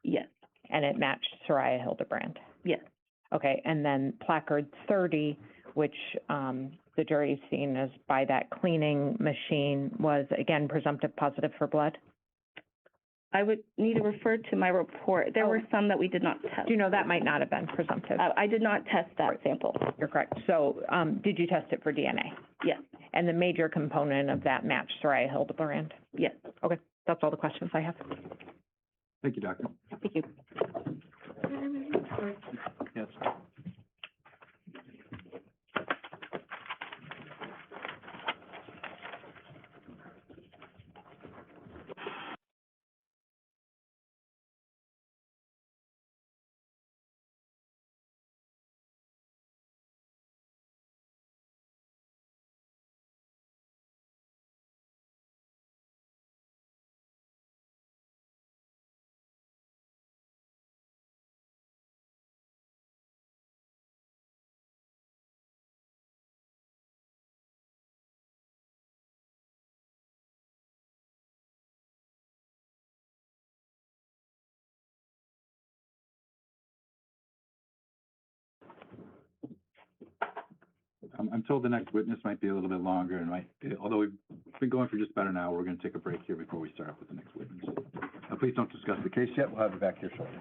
Yes. And it matched Saria Hildabrand? Yes. Okay, and then placard 30, which the jury's seen as by that cleaning machine was, again, presumptive positive for blood? I would need to refer to my report. There were some that we did not test. Do you know that might not have been presumptive? I did not test that sample. You're correct. So, did you test it for DNA? Yes, And the major component of that matched Saria Hildabrand? yes. Okay, that's all the questions I have. Thank you, Doctor. Thank you. Yes. I'm told the next witness might be a little bit longer and although we've been going for just about an hour, we're going to take a break here before we start up with the next witness. Please don't discuss the case yet. We'll have you back here shortly.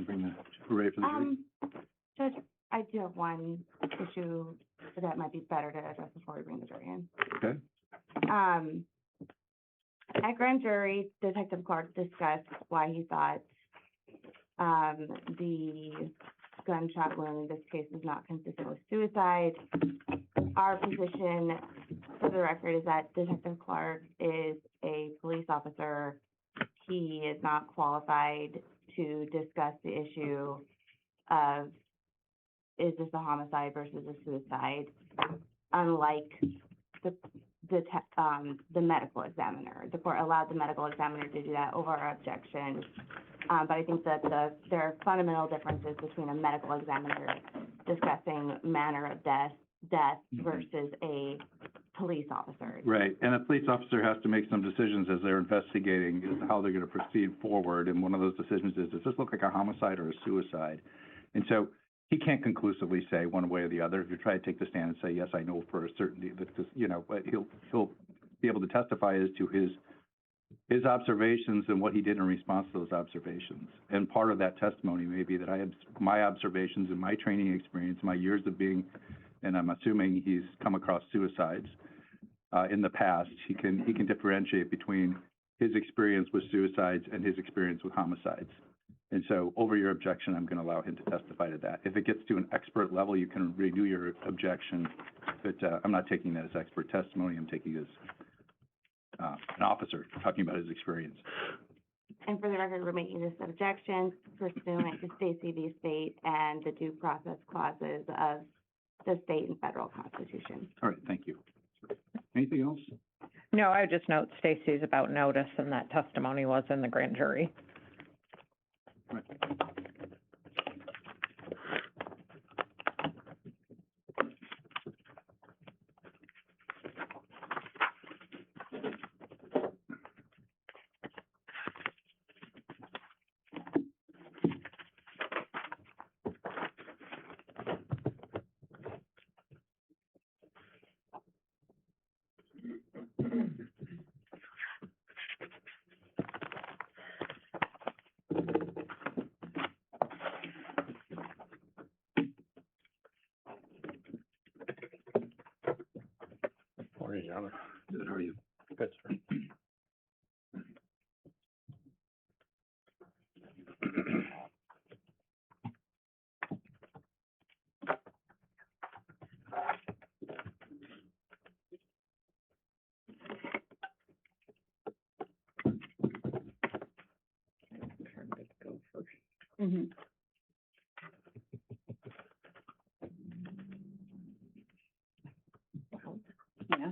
want to bring the array for the jury? Judge, I do have one issue that might be better to address before we bring the jury in. Okay, At grand jury, Detective Clark discussed why he thought the gunshot wound in this case is not consistent with suicide. Our position, for the record, is that Detective Clark is a police officer. He is not qualified to discuss the issue of, is this a homicide versus a suicide, unlike the medical examiner. The court allowed the medical examiner to do that over our objection. But I think that there are fundamental differences between a medical examiner discussing manner of death versus a police officer. right, and a police officer has to make some decisions as they're investigating is how they're going to proceed forward, and one of those decisions is, does this look like a homicide or a suicide? And so he can't conclusively say one way or the other. If you try to take the stand and say, yes, I know for a certainty that this, you know, but he'll be able to testify as to his observations and what he did in response to those observations. And part of that testimony may be that I have my observations and my training experience, my years of being, and I'm assuming he's come across suicides in the past. He can differentiate between his experience with suicides and his experience with homicides. And so over your objection, I'm going to allow him to testify to that. If it gets to an expert level, you can renew your objection, but I'm not taking that as expert testimony. I'm taking it as an officer talking about his experience. And for the record, we're making this objection pursuant to Stacy v. State and the due process clauses of the state and federal constitution. All right, thank you. Anything else? No, I would just note Stacy's about notice, and that testimony was in the grand jury. Right. Morning, Your Honor. Good, how are you? Good, sir. Mm-hmm. Yeah.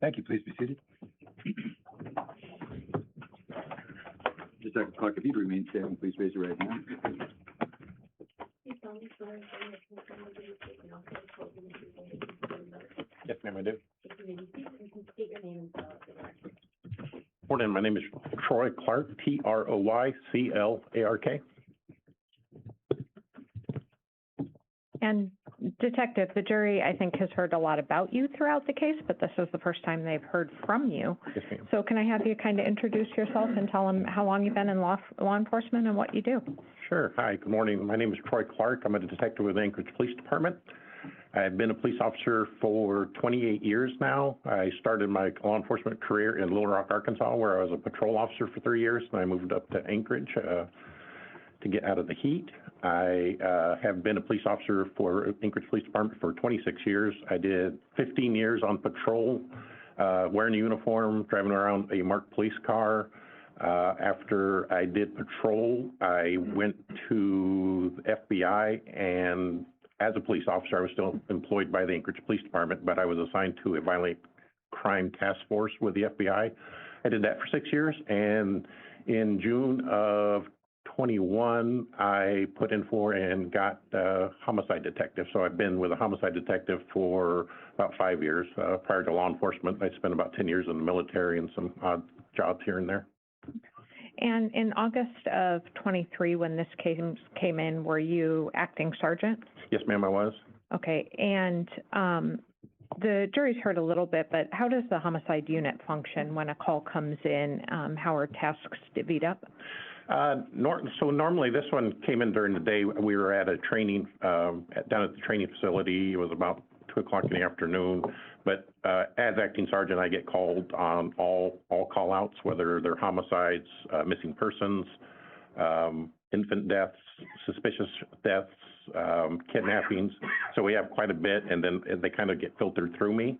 Thank you. Please be seated. Detective Clark, if you'd remain standing, please raise your right hand. Yes, ma'am, I do. Morning, my name is Troy Clark, Troyclark. And Detective, the jury, I think, has heard a lot about you throughout the case, but this is the first time they've heard from you. Yes, ma'am. So can I have you kind of introduce yourself and tell them how long you've been in law enforcement and what you do? Sure. Hi, good morning. My name is Troy Clark. I'm a detective with the Anchorage Police Department. I've been a police officer for 28 years now. I started my law enforcement career in Little Rock, Arkansas, where I was a patrol officer for 3 years, and I moved up to Anchorage to get out of the heat. I have been a police officer for Anchorage Police Department for 26 years. I did 15 years on patrol, wearing a uniform, driving around a marked police car. After I did patrol, I went to the FBI, and as a police officer, I was still employed by the Anchorage Police Department, but I was assigned to a violent crime task force with the FBI. I did that for 6 years, and in June of 21, I put in for and got a homicide detective. So I've been with a homicide detective for about 5 years. Prior to law enforcement, I spent about 10 years in the military and some odd jobs here and there. And in August of 23, when this case came in, were you acting sergeant? Yes, ma'am, I was. Okay, and the jury's heard a little bit, but how does the homicide unit function when a call comes in? How are tasks divvied up? So normally this one came in during the day. We were at a training, down at the training facility. It was about 2 o'clock in the afternoon. But as acting sergeant, I get called on all call outs, whether they're homicides, missing persons, infant deaths, suspicious deaths, kidnappings. So we have quite a bit, and then they kind of get filtered through me.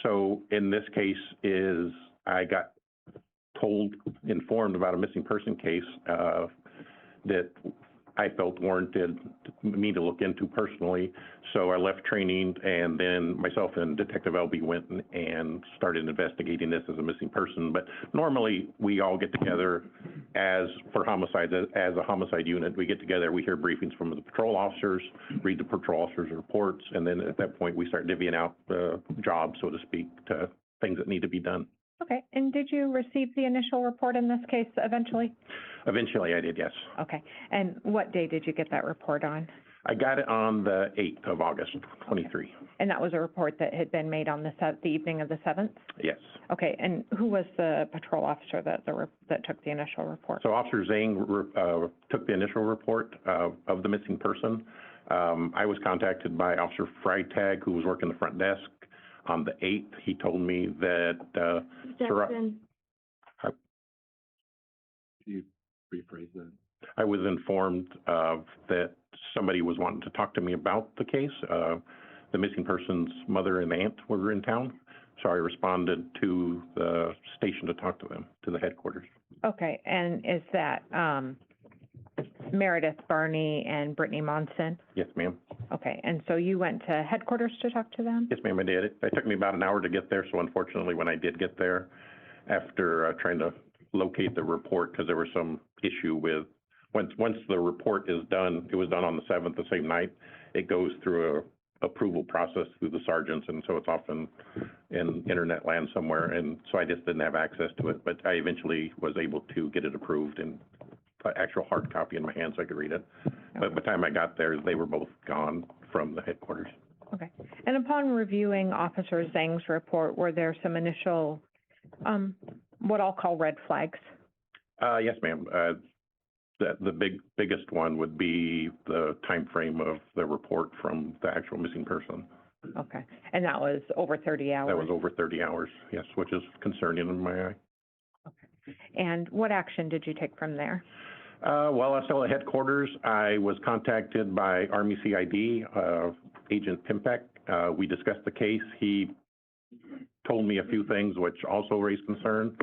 So in this case I got informed about a missing person case that I felt warranted me to look into personally. So I left training, and then myself and Detective LB went and started investigating this as a missing person. But normally we all get together as for homicides, as a homicide unit. We get together, we hear briefings from the patrol officers, read the patrol officers' reports, and then at that point we start divvying out jobs, so to speak, to things that need to be done. Okay, and did you receive the initial report in this case eventually? Eventually I did, yes. Okay, and what day did you get that report on? I got it on the 8th of August, 23. Okay. And that was a report that had been made on the evening of the 7th? Yes. Okay, and who was the patrol officer that took the initial report? So Officer Zhang took the initial report of the missing person. I was contacted by Officer Freitag, who was working the front desk. On the 8th, he told me that Jackson. Can you rephrase that? I was informed that somebody was wanting to talk to me about the case. The missing person's mother and aunt were in town, so I responded to the station to talk to them, to the headquarters. Okay, and is that Meredith Barney and Brittany Monson? Yes, ma'am. Okay, and so you went to headquarters to talk to them? Yes, ma'am, I did. It took me about an hour to get there, so unfortunately, when I did get there, after trying to locate the report, because there was some issue with, once the report is done, it was done on the 7th, the same night, it goes through a approval process through the sergeants, and so it's often in internet land somewhere, and so I just didn't have access to it, but I eventually was able to get it approved and actual hard copy in my hand so I could read it. Okay. But by the time I got there, they were both gone from the headquarters. Okay. And upon reviewing Officer Zhang's report, were there some initial, what I'll call red flags? Yes, ma'am. The biggest one would be the time frame of the report from the actual missing person. Okay. And that was over 30 hours? That was over 30 hours, yes, which is concerning in my eye. Okay. And what action did you take from there? While I was still at headquarters, I was contacted by Army CID, Agent Pimpek. We discussed the case. He told me a few things which also raised concern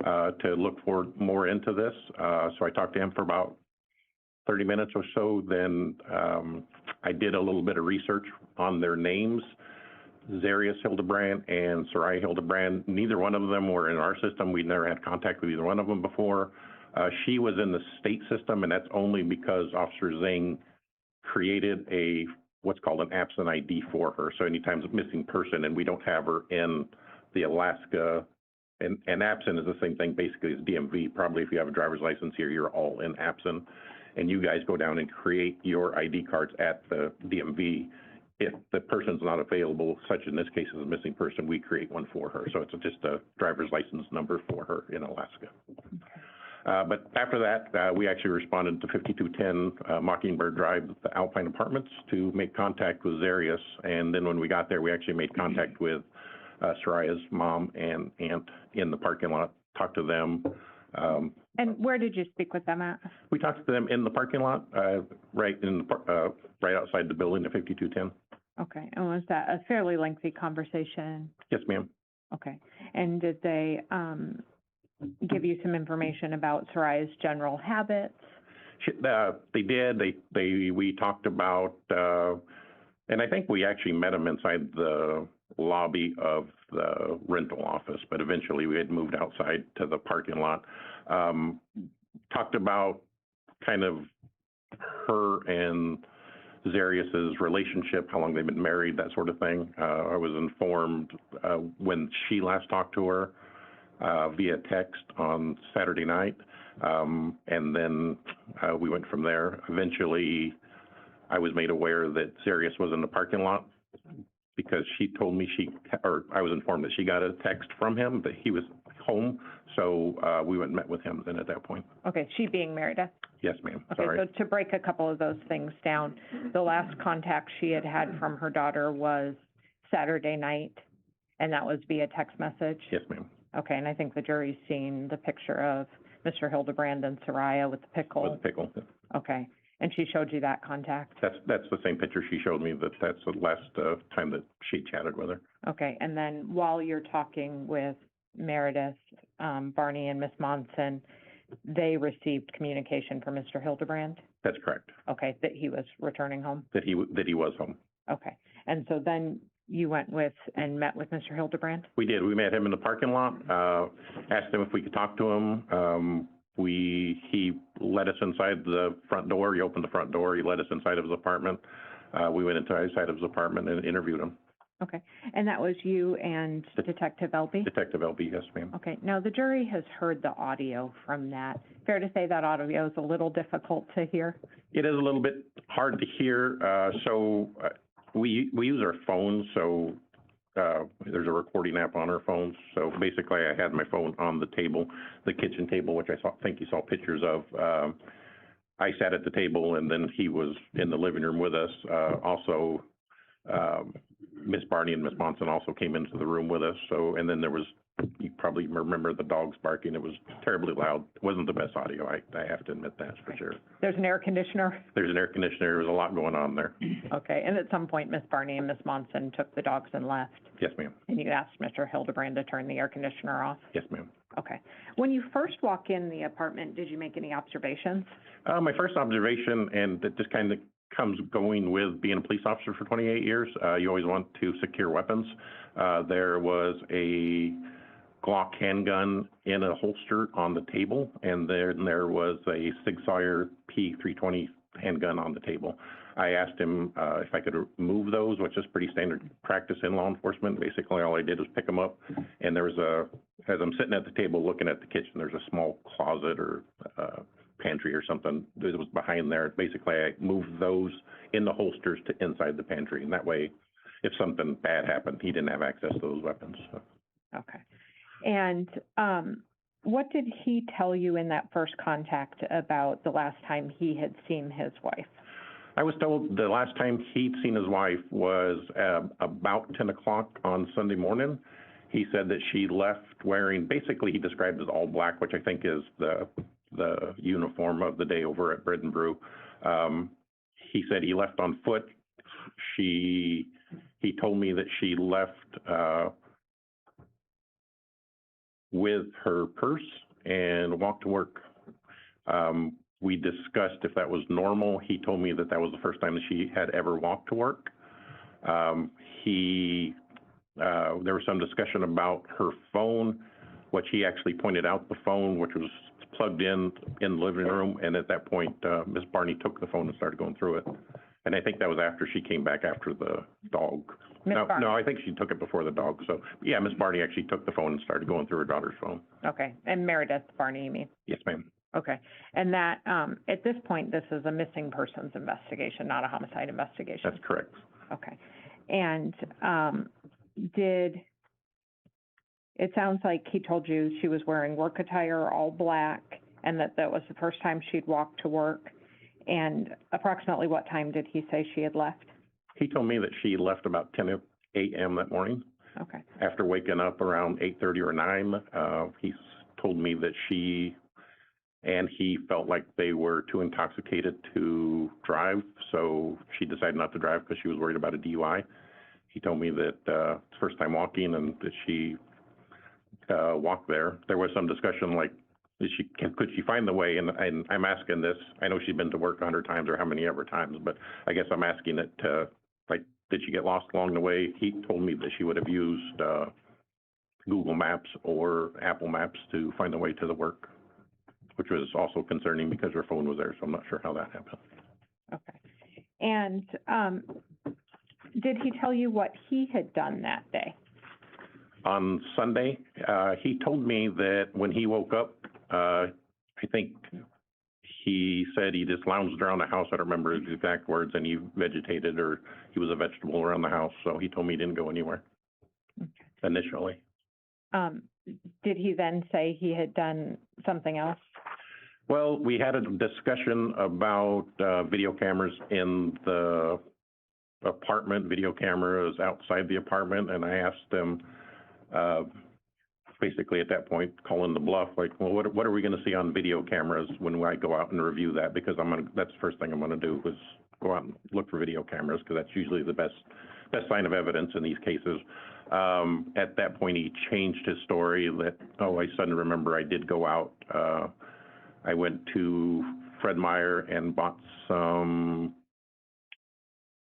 to look for more into this. So I talked to him for about 30 minutes or so. Then I did a little bit of research on their names, Zarrius Hildabrand and Saria Hildabrand. Neither one of them were in our system. We never had contact with either one of them before. She was in the state system, and that's only because Officer Zhang created what's called an absent ID for her. So anytime it's a missing person and we don't have her in the Alaska and absent is the same thing basically as DMV. Probably if you have a driver's license here, you're all in absent. And you guys go down and create your ID cards at the DMV. If the person's not available, such in this case is a missing person, we create one for her. So it's just a driver's license number for her in Alaska. But after that, we actually responded to 5210 Mockingbird Drive, the Alpine Apartments, to make contact with Zarrius. And then when we got there, we actually made contact with Saria's mom and aunt in the parking lot, talked to them. And where did you speak with them at? We talked to them in the parking lot, right outside the building at 5210. Okay, and was that a fairly lengthy conversation? Yes, ma'am. Okay, and did they give you some information about Saria's general habits? They did. We talked about, and I think we actually met them inside the lobby of the rental office, but eventually we had moved outside to the parking lot. Talked about kind of her and Zarrius's relationship, how long they've been married, that sort of thing. I was informed when she last talked to her via text on Saturday night, and then we went from there. Eventually, I was made aware that Zarrius was in the parking lot because she told me I was informed that she got a text from him that he was home, so we went and met with him then at that point. Okay, she being Meredith? Yes, ma'am. Okay, Sorry. so to break a couple of those things down, the last contact she had from her daughter was Saturday night, and that was via text message? Yes, ma'am. Okay, and I think the jury's seen the picture of Mr. Hildabrand and Saria with the pickle? With the pickle. Okay, and she showed you that contact? That's the same picture she showed me, that's the last time that she chatted with her. Okay, and then while you're talking with Meredith, Barney, and Miss Monson, they received communication from Mr. Hildabrand? That's correct. Okay, that he was returning home? That he was home. Okay, and so then you went with and met with Mr. Hildabrand? We did. We met him in the parking lot, asked him if we could talk to him. He led us inside the front door. He opened the front door. He led us inside of his apartment. We went inside of his apartment and interviewed him. Okay, and that was you and Detective Elby? Detective Elby, yes, ma'am. Okay, now the jury has heard the audio from that. Fair to say that audio is a little difficult to hear? It is a little bit hard to hear. We use our phones, so there's a recording app on our phones. So basically, I had my phone on the table, the kitchen table, which I think you saw pictures of. I sat at the table, and then he was in the living room with us. Also, Miss Barney and Miss Monson also came into the room with us. So, and then there was, you probably remember the dogs barking. It was terribly loud. It wasn't the best audio. I have to admit that for sure. There's an air conditioner? There's an air conditioner. There was a lot going on there. Okay, and at some point, Miss Barney and Miss Monson took the dogs and left? Yes, ma'am. And you asked Mr. Hildabrand to turn the air conditioner off? Yes, ma'am. Okay. When you first walk in the apartment, did you make any observations? My first observation, and it just kind of comes going with being a police officer for 28 years, you always want to secure weapons. There was a Glock handgun in a holster on the table, and then there was a Sig Sauer P320 handgun on the table. I asked him if I could move those, which is pretty standard practice in law enforcement. Basically, all I did was pick them up, and there was as I'm sitting at the table looking at the kitchen, there's a small closet or pantry or something that was behind there. Basically, I moved those in the holsters to inside the pantry, and that way, if something bad happened, he didn't have access to those weapons. So. Okay. And what did he tell you in that first contact about the last time he had seen his wife? I was told the last time he'd seen his wife was about 10 o'clock on Sunday morning. He said that she left wearing, basically he described as all black, which I think is the uniform of the day over at Bread and Brew. He said he left on foot. He told me that she left with her purse and walked to work. We discussed if that was normal. He told me that that was the first time that she had ever walked to work. There was some discussion about her phone, which he actually pointed out the phone, which was plugged in the living room. And at that point, Ms. Barney took the phone and started going through it. And I think that was after she came back after the dog Ms. No, Barney? no, I think she took it before the dog, so, yeah, Miss Barney actually took the phone and started going through her daughter's phone. Okay, and Meredith Barney, you mean? Yes, ma'am. Okay, and that, at this point, this is a missing persons investigation, not a homicide investigation? That's correct. Okay, and, it sounds like he told you she was wearing work attire, all black, and that was the first time she'd walked to work, and approximately what time did he say she had left? He told me that she left about 10 a.m. that morning. Okay, After waking up around 8:30 or 9, he told me that she and he felt like they were too intoxicated to drive, so she decided not to drive because she was worried about a DUI. He told me that it's first time walking and that she walked there. There was some discussion like, could she find the way? And I'm asking this. I know she's been to work 100 times or how many ever times, but I guess I'm asking it to, like, did she get lost along the way? He told me that she would have used Google Maps or Apple Maps to find the way to the work, which was also concerning because her phone was there, so I'm not sure how that happened. okay. And, did he tell you what he had done that day? On Sunday, he told me that when he woke up, I think he said he just lounged around the house. I don't remember his exact words, and he vegetated, or he was a vegetable around the house. So he told me he didn't go anywhere initially. Did he then say he had done something else? Well, we had a discussion about video cameras in the apartment, video cameras outside the apartment, and I asked him, basically at that point, calling the bluff, like, well, what are we going to see on video cameras when I go out and review that? Because that's the first thing I'm going to do is go out and look for video cameras, because that's usually the best sign of evidence in these cases. At that point, he changed his story that, I suddenly remember I did go out. I went to Fred Meyer and bought some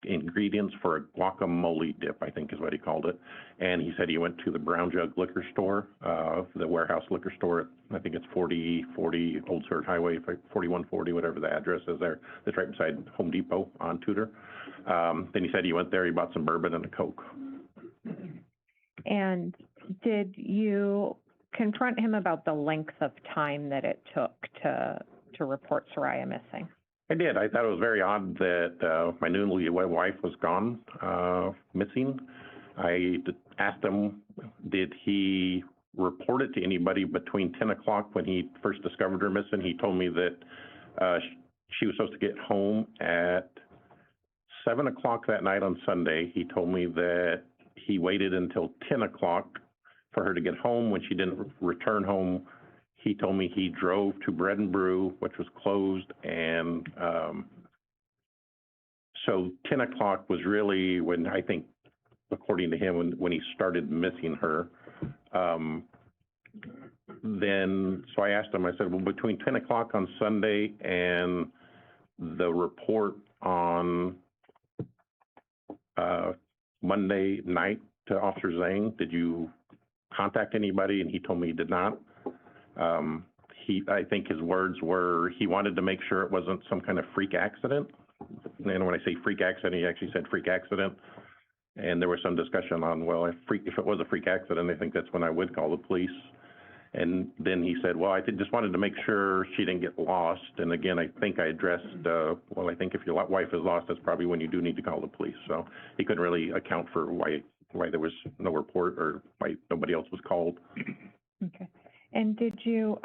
ingredients for a guacamole dip, I think is what he called it. And he said he went to the Brown Jug liquor store, the warehouse liquor store. I think it's 4040 Old Seward Highway, 4140, whatever the address is there. That's right beside Home Depot on Tudor. Then he said he went there, he bought some bourbon and a Coke. And did you confront him about the length of time that it took to report Saria missing? I did. I thought it was very odd that my newlywed wife was gone, missing. I asked him, did he report it to anybody between 10 o'clock when he first discovered her missing? He told me that she was supposed to get home at 7 o'clock that night on Sunday. He told me that he waited until 10 o'clock for her to get home. When she didn't return home, he told me he drove to Bread and Brew, which was closed, and so 10 o'clock was really when, I think, according to him, when he started missing her. So I asked him, I said, well, between 10 o'clock on Sunday and the report on Monday night to Officer Zhang, did you contact anybody? And he told me he did not. I think his words were, he wanted to make sure it wasn't some kind of freak accident. And when I say freak accident, he actually said freak accident. And there was some discussion on, well, if it was a freak accident, I think that's when I would call the police. And then he said, well, I just wanted to make sure she didn't get lost. And again, I think I addressed, well, I think if your wife is lost, that's probably when you do need to call the police. So he couldn't really account for why there was no report or why nobody else was called. Okay. And did you,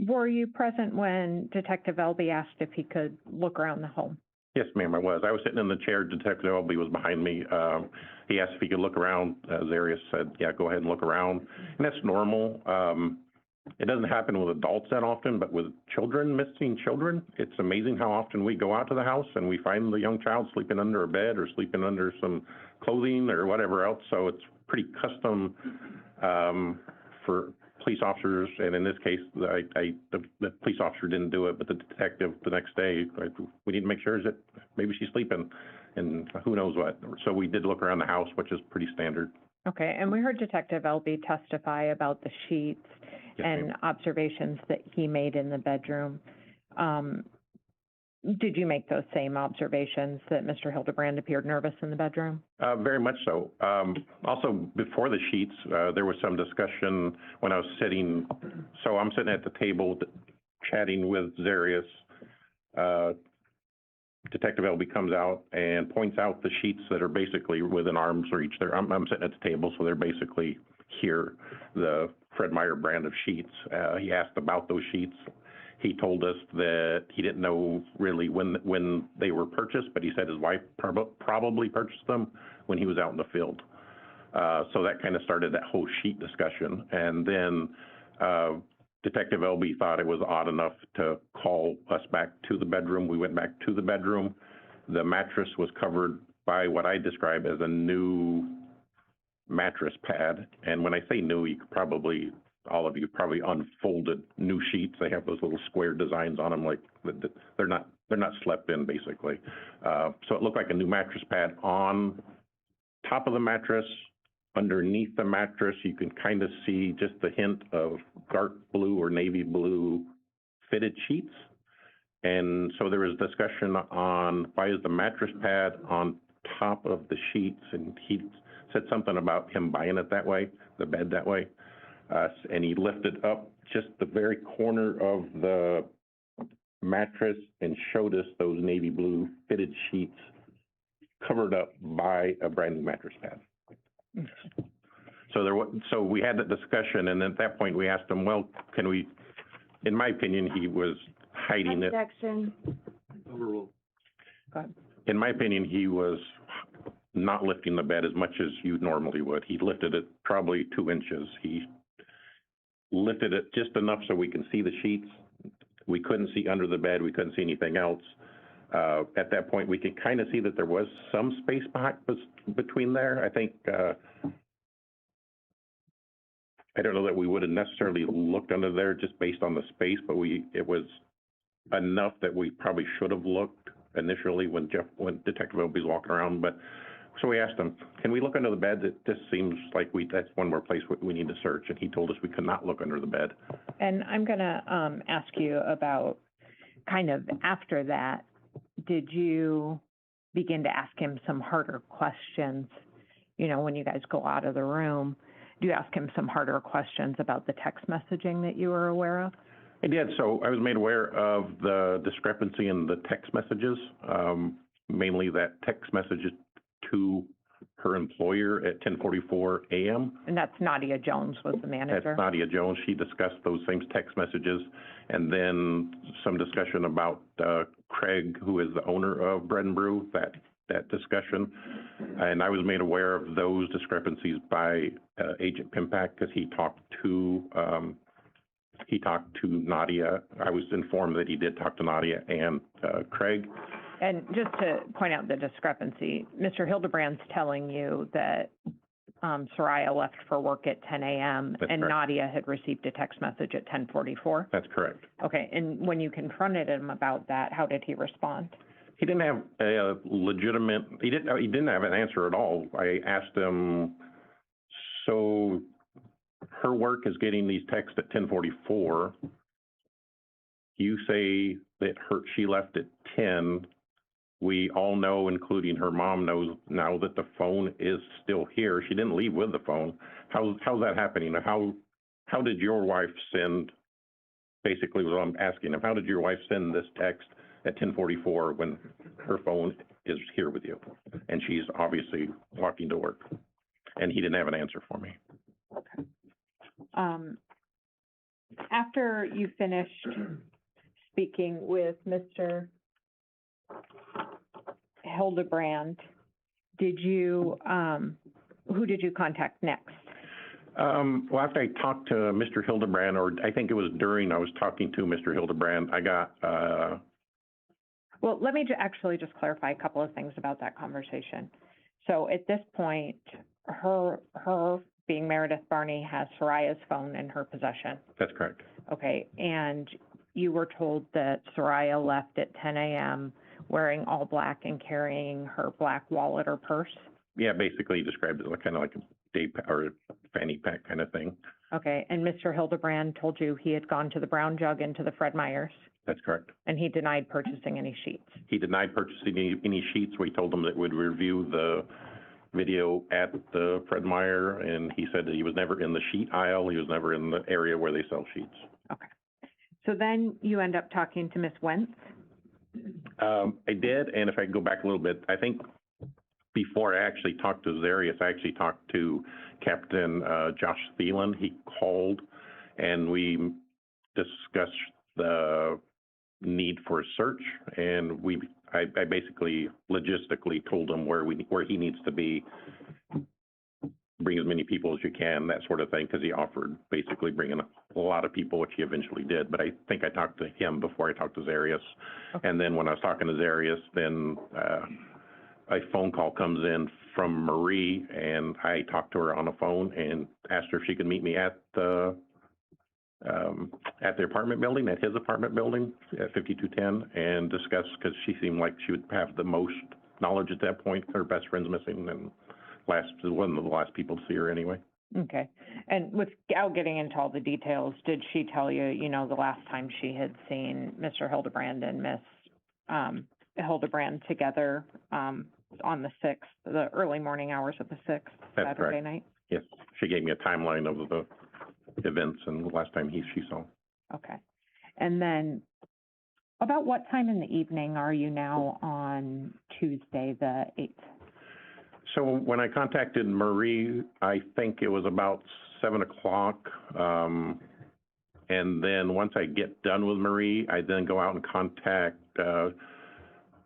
were you present when Detective Elby asked if he could look around the home? Yes, ma'am, I was. I was sitting in the chair. Detective Elby was behind me. He asked if he could look around. Zarrius said, yeah, go ahead and look around. And that's normal. It doesn't happen with adults that often, but with children, missing children, it's amazing how often we go out to the house and we find the young child sleeping under a bed or sleeping under some clothing or whatever else. So it's pretty custom for police officers, and in this case, the police officer didn't do it, but the detective the next day, we need to make sure that maybe she's sleeping, and who knows what. So we did look around the house, which is pretty standard. Okay, and we heard Detective Elby testify about the sheets Yes, and observations that he made in the bedroom. Did you make those same observations that Mr. Hildebrand appeared nervous in the bedroom? Very much so. Also, before the sheets, there was some discussion when I was sitting, so I'm sitting at the table chatting with Zarrius. Detective Elby comes out and points out the sheets that are basically within arm's reach. I'm sitting at the table, so they're basically here, the Fred Meyer brand of sheets. He asked about those sheets. He told us that he didn't know really when they were purchased, but he said his wife probably purchased them when he was out in the field. So that kind of started that whole sheet discussion. And then Detective Elby thought it was odd enough to call us back to the bedroom. We went back to the bedroom. The mattress was covered by what I describe as a new mattress pad. And when I say new, you could probably, all of you probably unfolded new sheets. They have those little square designs on them, like they're not slept in, basically. So it looked like a new mattress pad on top of the mattress. Underneath the mattress, you can kind of see just the hint of dark blue or navy blue fitted sheets. And so there was discussion on why is the mattress pad on top of the sheets, and he said something about him buying it that way, the bed that way. And he lifted up just the very corner of the mattress and showed us those navy blue fitted sheets covered up by a brand new mattress pad. So we had that discussion, and at that point we asked him, well, can we, in my opinion, he was hiding it. Objection. Go ahead. In my opinion, he was not lifting the bed as much as you normally would. He lifted it probably 2 inches. He lifted it just enough so we can see the sheets. We couldn't see under the bed. We couldn't see anything else. At that point, we could kind of see that there was some space between there. I think, I don't know that we would have necessarily looked under there just based on the space, but it was enough that we probably should have looked initially when Detective Elby was walking around. But so we asked him, can we look under the bed? It just seems like that's one more place we need to search. And he told us we could not look under the bed. And I'm going to ask you about kind of after that, did you begin to ask him some harder questions? You know, when you guys go out of the room, do you ask him some harder questions about the text messaging that you were aware of? I did. So I was made aware of the discrepancy in the text messages, mainly that text messages to her employer at 10:44 a.m. And that's Nadia Jones was the manager? That's Nadia Jones. She discussed those same text messages. And then some discussion about Craig, who is the owner of Bread and Brew, that discussion. And I was made aware of those discrepancies by Agent Pimpak because he talked to Nadia. I was informed that he did talk to Nadia and Craig. And just to point out the discrepancy, Mr. Hildebrand's telling you that Saria left for work at 10 a.m. and correct. Nadia had received a text message at 10:44? That's correct. Okay, and when you confronted him about that, how did he respond? He didn't have a legitimate, he didn't have an answer at all. I asked him, so her work is getting these texts at 10:44. You say that she left at 10. We all know, including her mom, knows now that the phone is still here. She didn't leave with the phone. How's that happening? How did your wife send, basically what I'm asking him, how did your wife send this text at 10:44 when her phone is here with you? And she's obviously walking to work. And he didn't have an answer for me. Okay. After you finished speaking with Mr. Hildebrand, who did you contact next? Well, after I talked to Mr. Hildebrand, or I think it was during I was talking to Mr. Hildebrand, I got... Well, let me actually just clarify a couple of things about that conversation. So at this point, her being Meredith Barney has Saria's phone in her possession. That's correct. Okay, and you were told that Saria left at 10 a.m. wearing all black and carrying her black wallet or purse? Yeah, basically described it kind of like a day pack or a fanny pack kind of thing. Okay, and Mr. Hildebrand told you he had gone to the Brown Jug and to the Fred Meyers, That's correct. and he denied purchasing any sheets. He denied purchasing any sheets. We told him that we'd review the video at the Fred Meyer, and he said that he was never in the sheet aisle. He was never in the area where they sell sheets. Okay. So then you end up talking to Ms. Wentz? I did, and if I go back a little bit, I think before I actually talked to Zarrius, I actually talked to Captain Josh Thielen. He called, and we discussed the need for a search, and I basically logistically told him where he needs to be, bring as many people as you can, that sort of thing, because he offered basically bringing a lot of people, which he eventually did. But I think I talked to him before I talked to Zarrius. Okay. And then when I was talking to Zarrius, then a phone call comes in from Marie, and I talked to her on the phone and asked her if she could meet me at the apartment building, at his apartment building at 5210, and discuss, because she seemed like she would have the most knowledge at that point. Her best friend's missing, and one of the last people to see her anyway. Okay. And without getting into all the details, did she tell you, the last time she had seen Mr. Hildebrand and Miss Hildebrand together on the 6th, the early morning hours of the 6th, That's Saturday correct. night? Yes. She gave me a timeline of the events and the last time she saw. Okay. And then about what time in the evening are you now on Tuesday, the 8th? So when I contacted Marie, I think it was about 7 o'clock. And then once I get done with Marie, I then go out and contact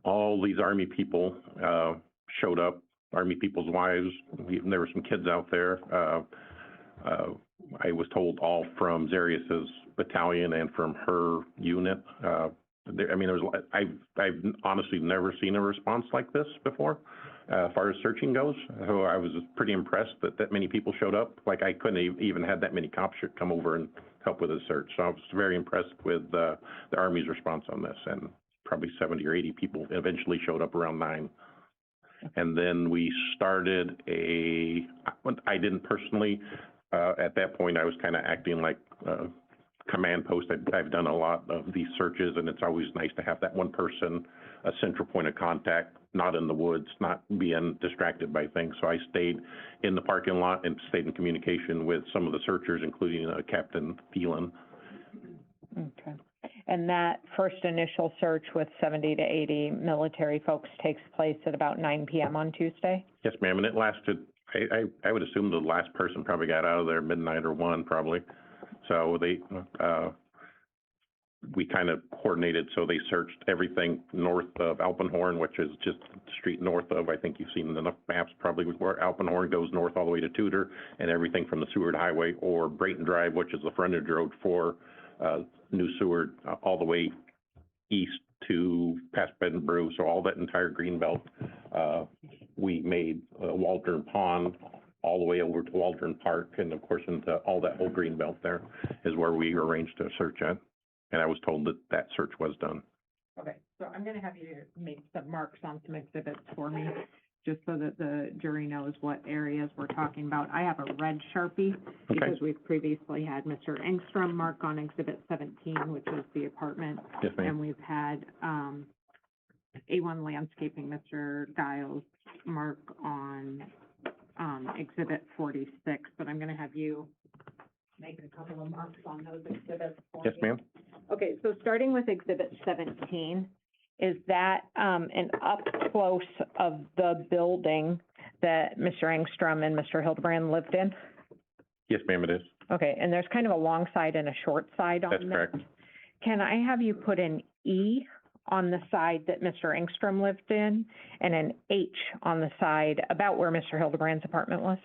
all these Army people showed up, Army people's wives. There were some kids out there. I was told all from Zarrius's battalion and from her unit. I've honestly never seen a response like this before, as far as searching goes. So I was pretty impressed that many people showed up. Like, I couldn't even had that many cops should come over and help with the search. So I was very impressed with the Army's response on this, and probably 70 or 80 people eventually showed up around 9. And then we started I didn't personally, at that point, I was kind of acting like command post. I've done a lot of these searches, and it's always nice to have that one person, a central point of contact, not in the woods, not being distracted by things. So I stayed in the parking lot and stayed in communication with some of the searchers, including Captain Thielen. Okay. And that first initial search with 70 to 80 military folks takes place at about 9 p.m. on Tuesday? Yes, ma'am, and it lasted, I would assume the last person probably got out of there midnight or 1 probably. So we kind of coordinated, so they searched everything north of Alpenhorn, which is just the street north of, I think you've seen enough maps probably, where Alpenhorn goes north all the way to Tudor, and everything from the Seward Highway or Brayton Drive, which is the frontage road for New Seward, all the way east to past Bed and Brew. So all that entire green belt, we made Waldron Pond all the way over to Waldron Park, and of course into all that whole green belt there is where we arranged a search at. And I was told that search was done. Okay, so I'm going to have you make some marks on some exhibits for me, just so that the jury knows what areas we're talking about. I have a red Sharpie because we've previously had Mr. Engstrom mark on Exhibit 17, which is the apartment. Yes, ma'am. And we've had A1 Landscaping, Mr. Giles, mark on Exhibit 46, but I'm going to have you make a couple of marks on those exhibits for Yes, me. ma'am. Okay, so starting with Exhibit 17, is that an up close of the building that Mr. Engstrom and Mr. Hildebrand lived in? Yes, ma'am, it is. Okay, and there's kind of a long side and a short side on that? That's correct. Can I have you put an E on the side that Mr. Engstrom lived in and an H on the side about where Mr. Hildebrand's apartment was?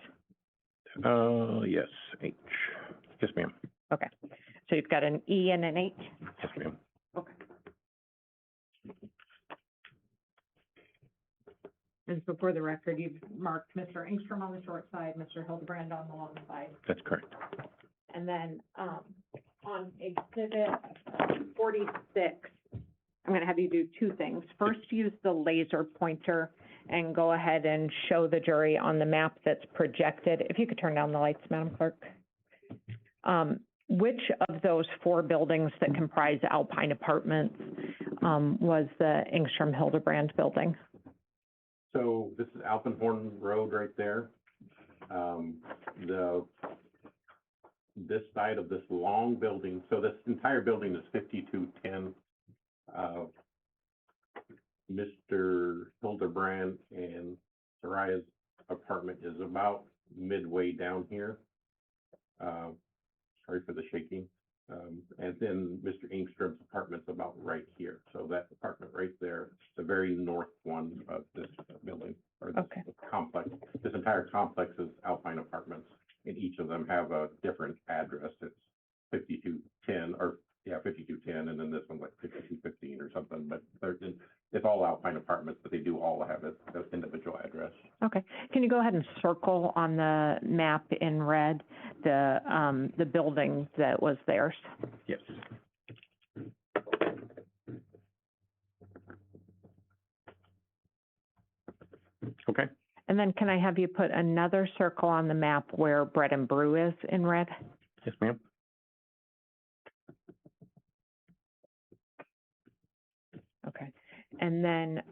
Yes, H. Yes, ma'am. Okay, so you've got an E and an H? Yes, ma'am. Okay. And so for the record, you've marked Mr. Engstrom on the short side, Mr. Hildebrand on the long side. That's correct. And then, on Exhibit 46, I'm gonna have you do two things. First, use the laser pointer and go ahead and show the jury on the map that's projected. If you could turn down the lights, Madam Clerk. Which of those 4 buildings that comprise Alpine Apartments was the Engstrom Hildabrand building? So this is Alpenhorn Road right there. This side of this long building, so this entire building is 5210. Mr. Hildabrand and Saria's apartment is about midway down here. Sorry for the shaking. And then Mr. Engstrom's apartment's about right here. So that apartment right there, the very north one of this building, or this complex. This entire complex is Alpine Apartments, and each of them have a different address. It's 5210, or 5210, and then this one's like 5215 or something, but it's all Alpine Apartments, but they do all have an individual address. Okay. Can you go ahead and circle on the map in red the building that was theirs? Yes. Okay. And then can I have you put another circle on the map where Bread and Brew is in red? Yes, ma'am. Okay. And then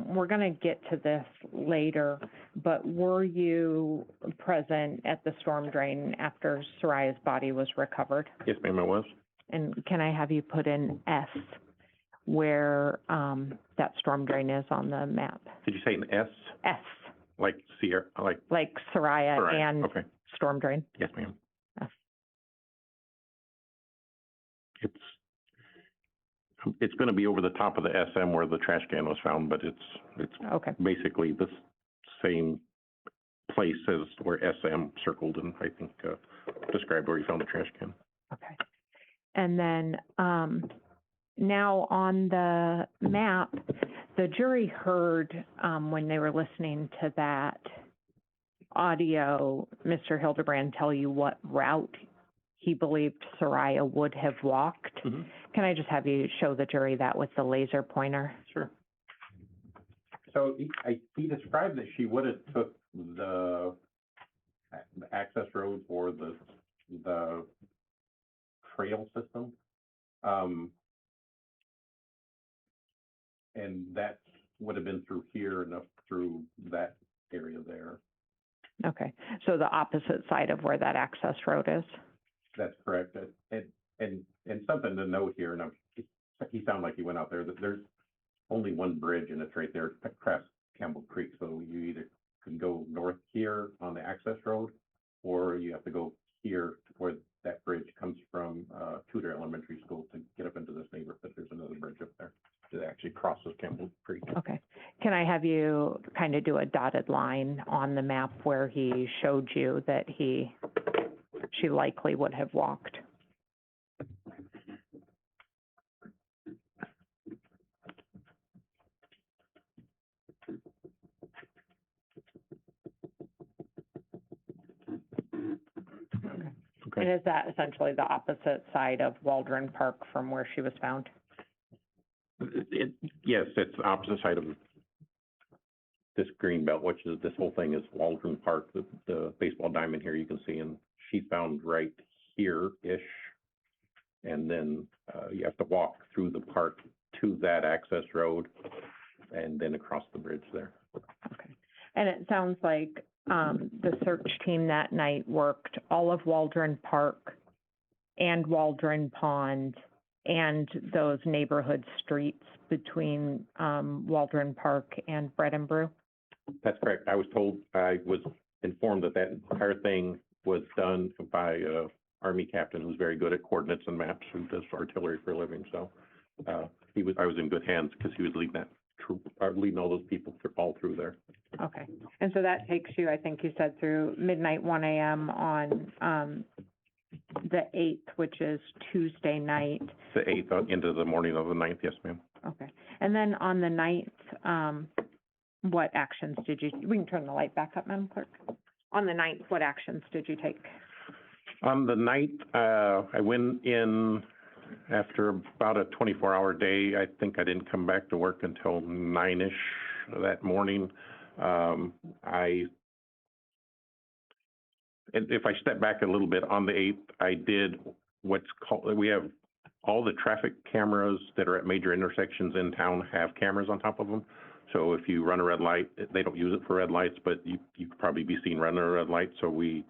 we're going to get to this later, but were you present at the storm drain after Saria's body was recovered? Yes, ma'am, I was. And can I have you put in S where that storm drain is on the map? Did you say an S? S. Like Sierra, Like Saria and okay. storm drain? Yes, ma'am. S. It's going to be over the top of the SM where the trash can was found, but it's Okay. basically the same place as where SM circled and I think described where you found the trash can. Okay. And then now on the map, the jury heard when they were listening to that audio, Mr. Hildabrand tell you what route he believed Saria would have walked. Mm-hmm. Can I just have you show the jury that with the laser pointer? Sure. So he described that she would have took the access road or the trail system. And that would have been through here and up through that area there. Okay, so the opposite side of where that access road is? That's correct. And something to note here, and he sounded like he went out there, that there's only one bridge and it's right there across Campbell Creek. So you either can go north here on the access road, or you have to go here to where that bridge comes from Tudor Elementary School to get up into this neighborhood. There's another bridge up there that actually crosses Campbell Creek. Okay. Can I have you kind of do a dotted line on the map where he showed you that she likely would have walked? Okay. And is that essentially the opposite side of Waldron Park from where she was found? Yes, it's the opposite side of this green belt, which is, this whole thing is Waldron Park, the baseball diamond here you can see, and she found right here-ish. And then you have to walk through the park to that access road and then across the bridge there. Okay. And it sounds like the search team that night worked all of Waldron Park and Waldron Pond and those neighborhood streets between Waldron Park and Bread and Brew? That's correct. I was informed that entire thing was done by an Army captain who's very good at coordinates and maps, who does artillery for a living. So I was in good hands because he was leading that troop, leading all those people all through there. Okay. And so that takes you, I think you said, through midnight, 1 a.m. on the 8th, which is Tuesday night. The 8th into the morning of the 9th, yes, ma'am. Okay. And then on the 9th, what actions did you, we can turn the light back up, Madam Clerk. On the 9th, what actions did you take? On the 9th, I went in after about a 24-hour day. I think I didn't come back to work until 9-ish that morning. I And if I step back a little bit, on the 8th, I did what's called, we have all the traffic cameras that are at major intersections in town have cameras on top of them. So if you run a red light, they don't use it for red lights, but you could probably be seen running a red light. So we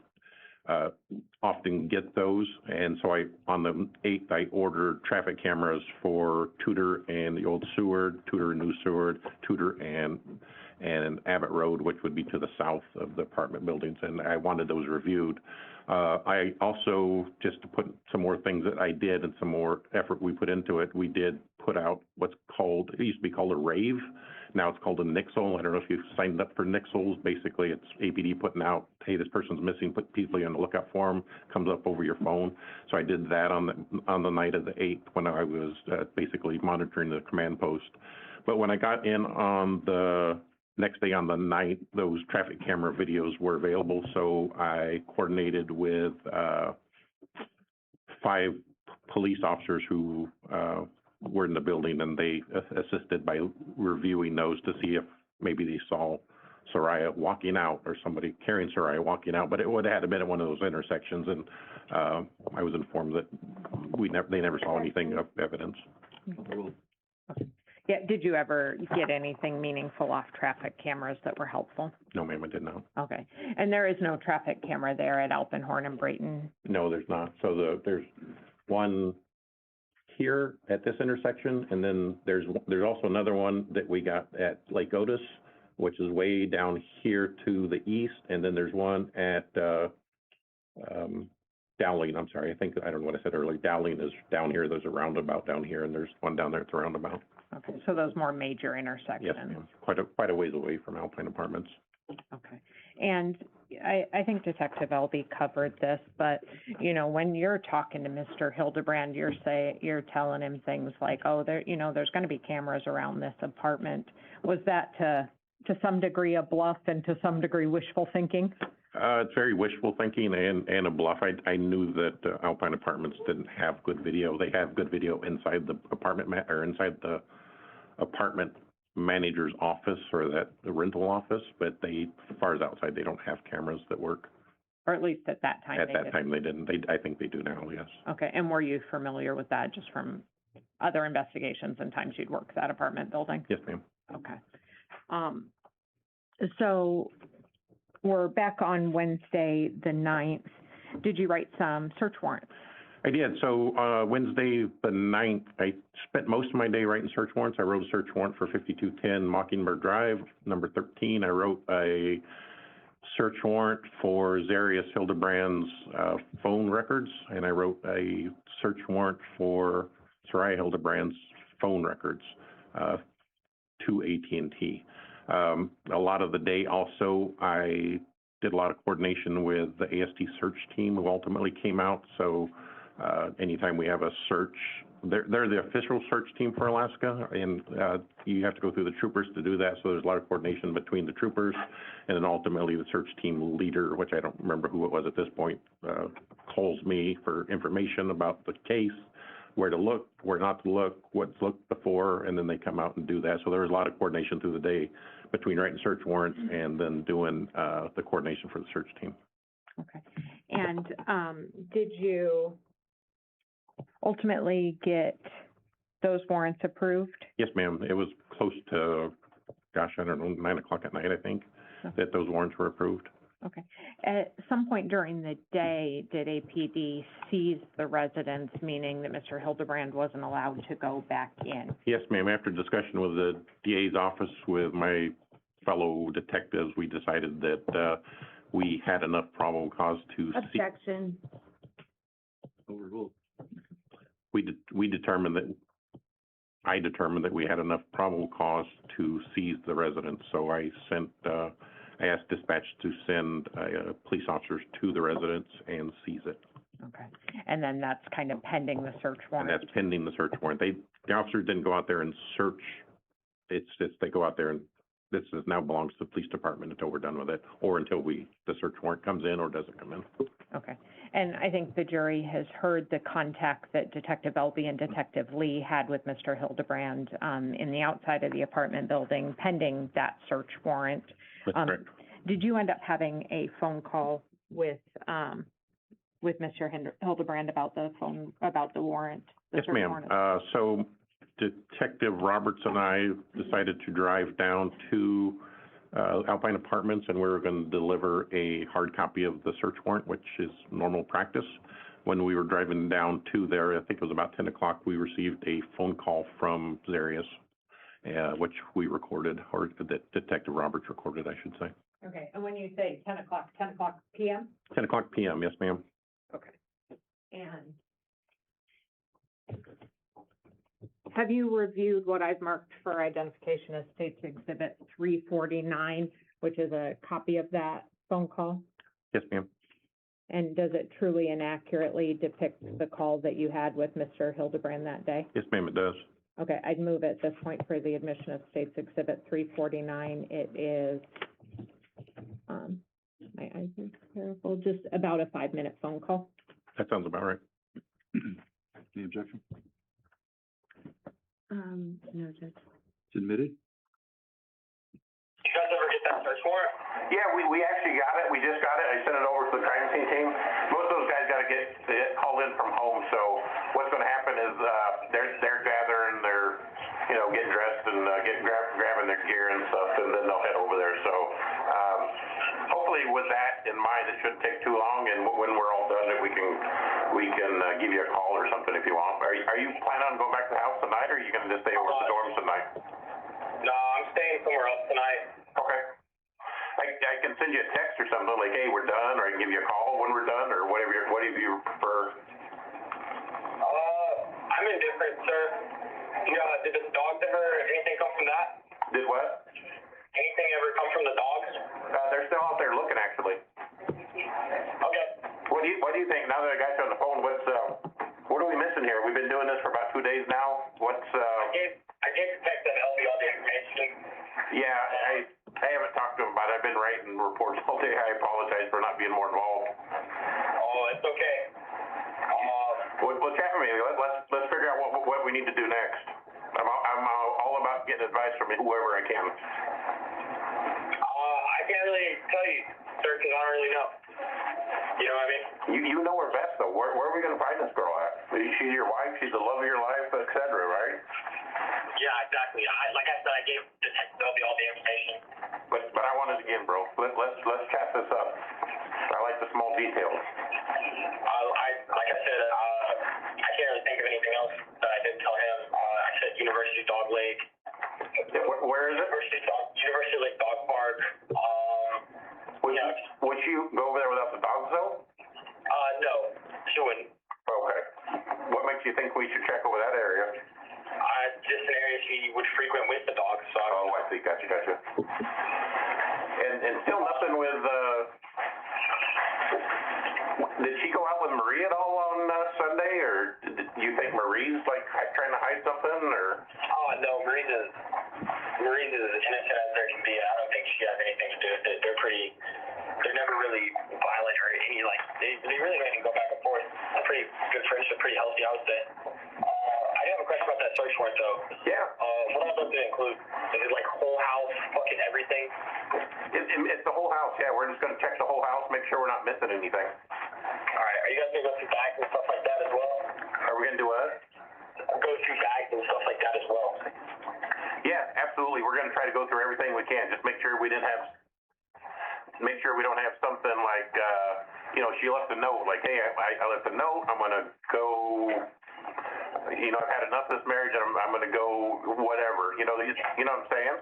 often get those. And so on the 8th, I ordered traffic cameras for Tudor and the old Seward, Tudor and New Seward, Tudor and Abbott Road, which would be to the south of the apartment buildings, and I wanted those reviewed. I also, just to put some more things that I did and some more effort we put into it, we did put out what's called, it used to be called a rave. Now it's called a nixle. I don't know if you've signed up for nixles. Basically, it's APD putting out, hey, this person's missing, put people on the lookout for them, comes up over your phone. So I did that on the night of the 8th when I was basically monitoring the command post. But when I got in on the next day on the 9th, those traffic camera videos were available, so I coordinated with 5 police officers who were in the building, and they assisted by reviewing those to see if maybe they saw Saria walking out or somebody carrying Saria walking out, but it would have had to been at one of those intersections, and I was informed that they never saw anything of evidence. Yeah, did you ever get anything meaningful off traffic cameras that were helpful? No, ma'am, I did not. Okay, and there is no traffic camera there at Alpenhorn and Brayton? No, there's not. So there's one here at this intersection, and then there's also another one that we got at Lake Otis, which is way down here to the east, and then there's one at Dowling. I'm sorry, I don't know what I said earlier. Dowling is down here. There's a roundabout down here, and there's one down there at the roundabout. Okay, so those more major intersections. Yes, ma'am. Quite a ways away from Alpine Apartments. Okay, and I think Detective Elby covered this, but, you know, when you're talking to Mr. Hildabrand, you're telling him things like, oh, there's gonna be cameras around this apartment. Was that to some degree a bluff and to some degree wishful thinking? It's very wishful thinking and a bluff. I knew that Alpine Apartments didn't have good video. They have good video inside the inside the apartment manager's office or the rental office, but as far as outside, they don't have cameras that work. Or at least at that time At that time, they didn't. I think they do now, yes. Okay, and were you familiar with that just from other investigations and times you'd worked that apartment building? Yes, ma'am. Okay. So we're back on Wednesday, the 9th. Did you write some search warrants? I did. So Wednesday, the 9th, I spent most of my day writing search warrants. I wrote a search warrant for 5210 Mockingbird Drive, number 13. I wrote a search warrant for Zarrius Hildabrand's phone records, and I wrote a search warrant for Saria Hildabrand's phone records to AT&T. A lot of the day also, I did a lot of coordination with the AST search team who ultimately came out. So anytime we have a search, they're the official search team for Alaska, and you have to go through the troopers to do that. So there's a lot of coordination between the troopers, and then ultimately the search team leader, which I don't remember who it was at this point, calls me for information about the case, where to look, where not to look, what's looked before, and then they come out and do that. So there was a lot of coordination through the day between writing search warrants and then doing the coordination for the search team. Okay. And did you ultimately get those warrants approved? Yes, ma'am. It was close to, gosh, I don't know, 9 o'clock at night, I think, that those warrants were approved. Okay. At some point during the day, did APD seize the residence, meaning that Mr. Hildabrand wasn't allowed to go back in? Yes, ma'am. After discussion with the DA's office, with my fellow detectives, we decided that we had enough probable cause to Objection. Overruled. We determined that, I determined that we had enough probable cause to seize the residence. So I asked dispatch to send police officers to the residence and seize it. Okay. And then that's kind of pending the search warrant? And that's pending the search warrant. The officers didn't go out there and search. It's just they go out there and this now belongs to the police department until we're done with it, or until the search warrant comes in or doesn't come in. Okay. And I think the jury has heard the contact that Detective Elby and Detective Lee had with Mr. Hildabrand in the outside of the apartment building pending that search warrant. That's correct. Did you end up having a phone call with Mr. Hildebrand about the warrant. the Yes, search ma'am. warrant. So Detective Roberts and I decided to drive down to Alpine Apartments, and we were going to deliver a hard copy of the search warrant, which is normal practice. When we were driving down to there, I think it was about 10 o'clock, we received a phone call from Zarrius, which we recorded, or that Detective Roberts recorded, I should say. Okay, and when you say 10 o'clock PM? 10 o'clock PM, yes, ma'am. Okay. And have you reviewed what I've marked for identification as State's Exhibit 349, which is a copy of that phone call? Yes, ma'am. And does it truly and accurately depict the call that you had with Mr. Hildebrand that day? Yes, ma'am, it does. Okay, I'd move at this point for the admission of State's Exhibit 349. It is, my eyes are terrible, just about a 5-minute phone call. That sounds about right. Any objection? No, Judge. It's admitted? You guys ever get that search warrant? Yeah, we actually got it. We just got it. I sent it over to the crime scene team. Most of those guys got to get called in from home. So what's going to happen is they're gathering, they're getting dressed and grabbing their gear and stuff, and then they'll head over there. So hopefully, with that in mind, it shouldn't take too long. And when we're all done, we can give you a call or something if you want. Are you planning on going back to the house tonight, or are you going to just stay over at the dorms tonight? No, I'm staying somewhere else tonight. Okay. I can send you a text or something like, hey, we're done, or I can give you a call when we're done, or whatever you prefer. I'm indifferent, sir. Did the dogs anything come from that? Did what? Anything ever come from the dogs? They're still out there looking, actually. Okay. What do you think, now that I got you on the phone, what are we missing here? We've been doing this for about 2 days now. I gave Detective Elby all the information. Yeah, I haven't talked to him about it. I've been writing reports all day. I apologize for not being more involved. Oh, it's okay. Well, chat with me. Let's figure out what we need to do next. I'm all about getting advice from whoever I can. I can't really tell you, sir, because I don't really know. You know what I mean? You know her best, though. Where are we going to find this girl at? She's your wife. She's the love of your life, et cetera, right? Yeah, exactly. Like I said, I gave Detective Elby all the information. But I want it again, bro. Let's chat this up. I like the small details. Like I said, I can't really think of anything else that I didn't tell him. I said University Dog Lake. Where is it? University Lake Dog Park. Would you go over there without the dogs, though? No, she wouldn't. Okay. What makes you think we should check over that area? Just an area she would frequent with the dogs. So I see. Gotcha. And still nothing with, did she go out with Marie at all on Sunday, or do you think Marie's like trying to hide something, or? Oh, no, Marie's as innocent as there can be. I don't think she has anything to do with it. They're never really violent or any, they really don't even go back and forth. They're pretty good friendship, pretty healthy, I would say. I do have a question about that search warrant, though. Yeah. What all does it include? Is it like whole house, fucking everything? It's the whole house, yeah. We're just going to check the whole house, make sure we're not missing anything. All right. Are you guys going to go through bags and stuff like that as well? Are we going to do what? Go through bags and stuff like that as well. Yeah, absolutely. We're going to try to go through everything we can. Just make sure we don't have something like, she left a note, like, hey, I left a note. I'm going to go, I've had enough of this marriage, and I'm going to go whatever. You know what I'm saying?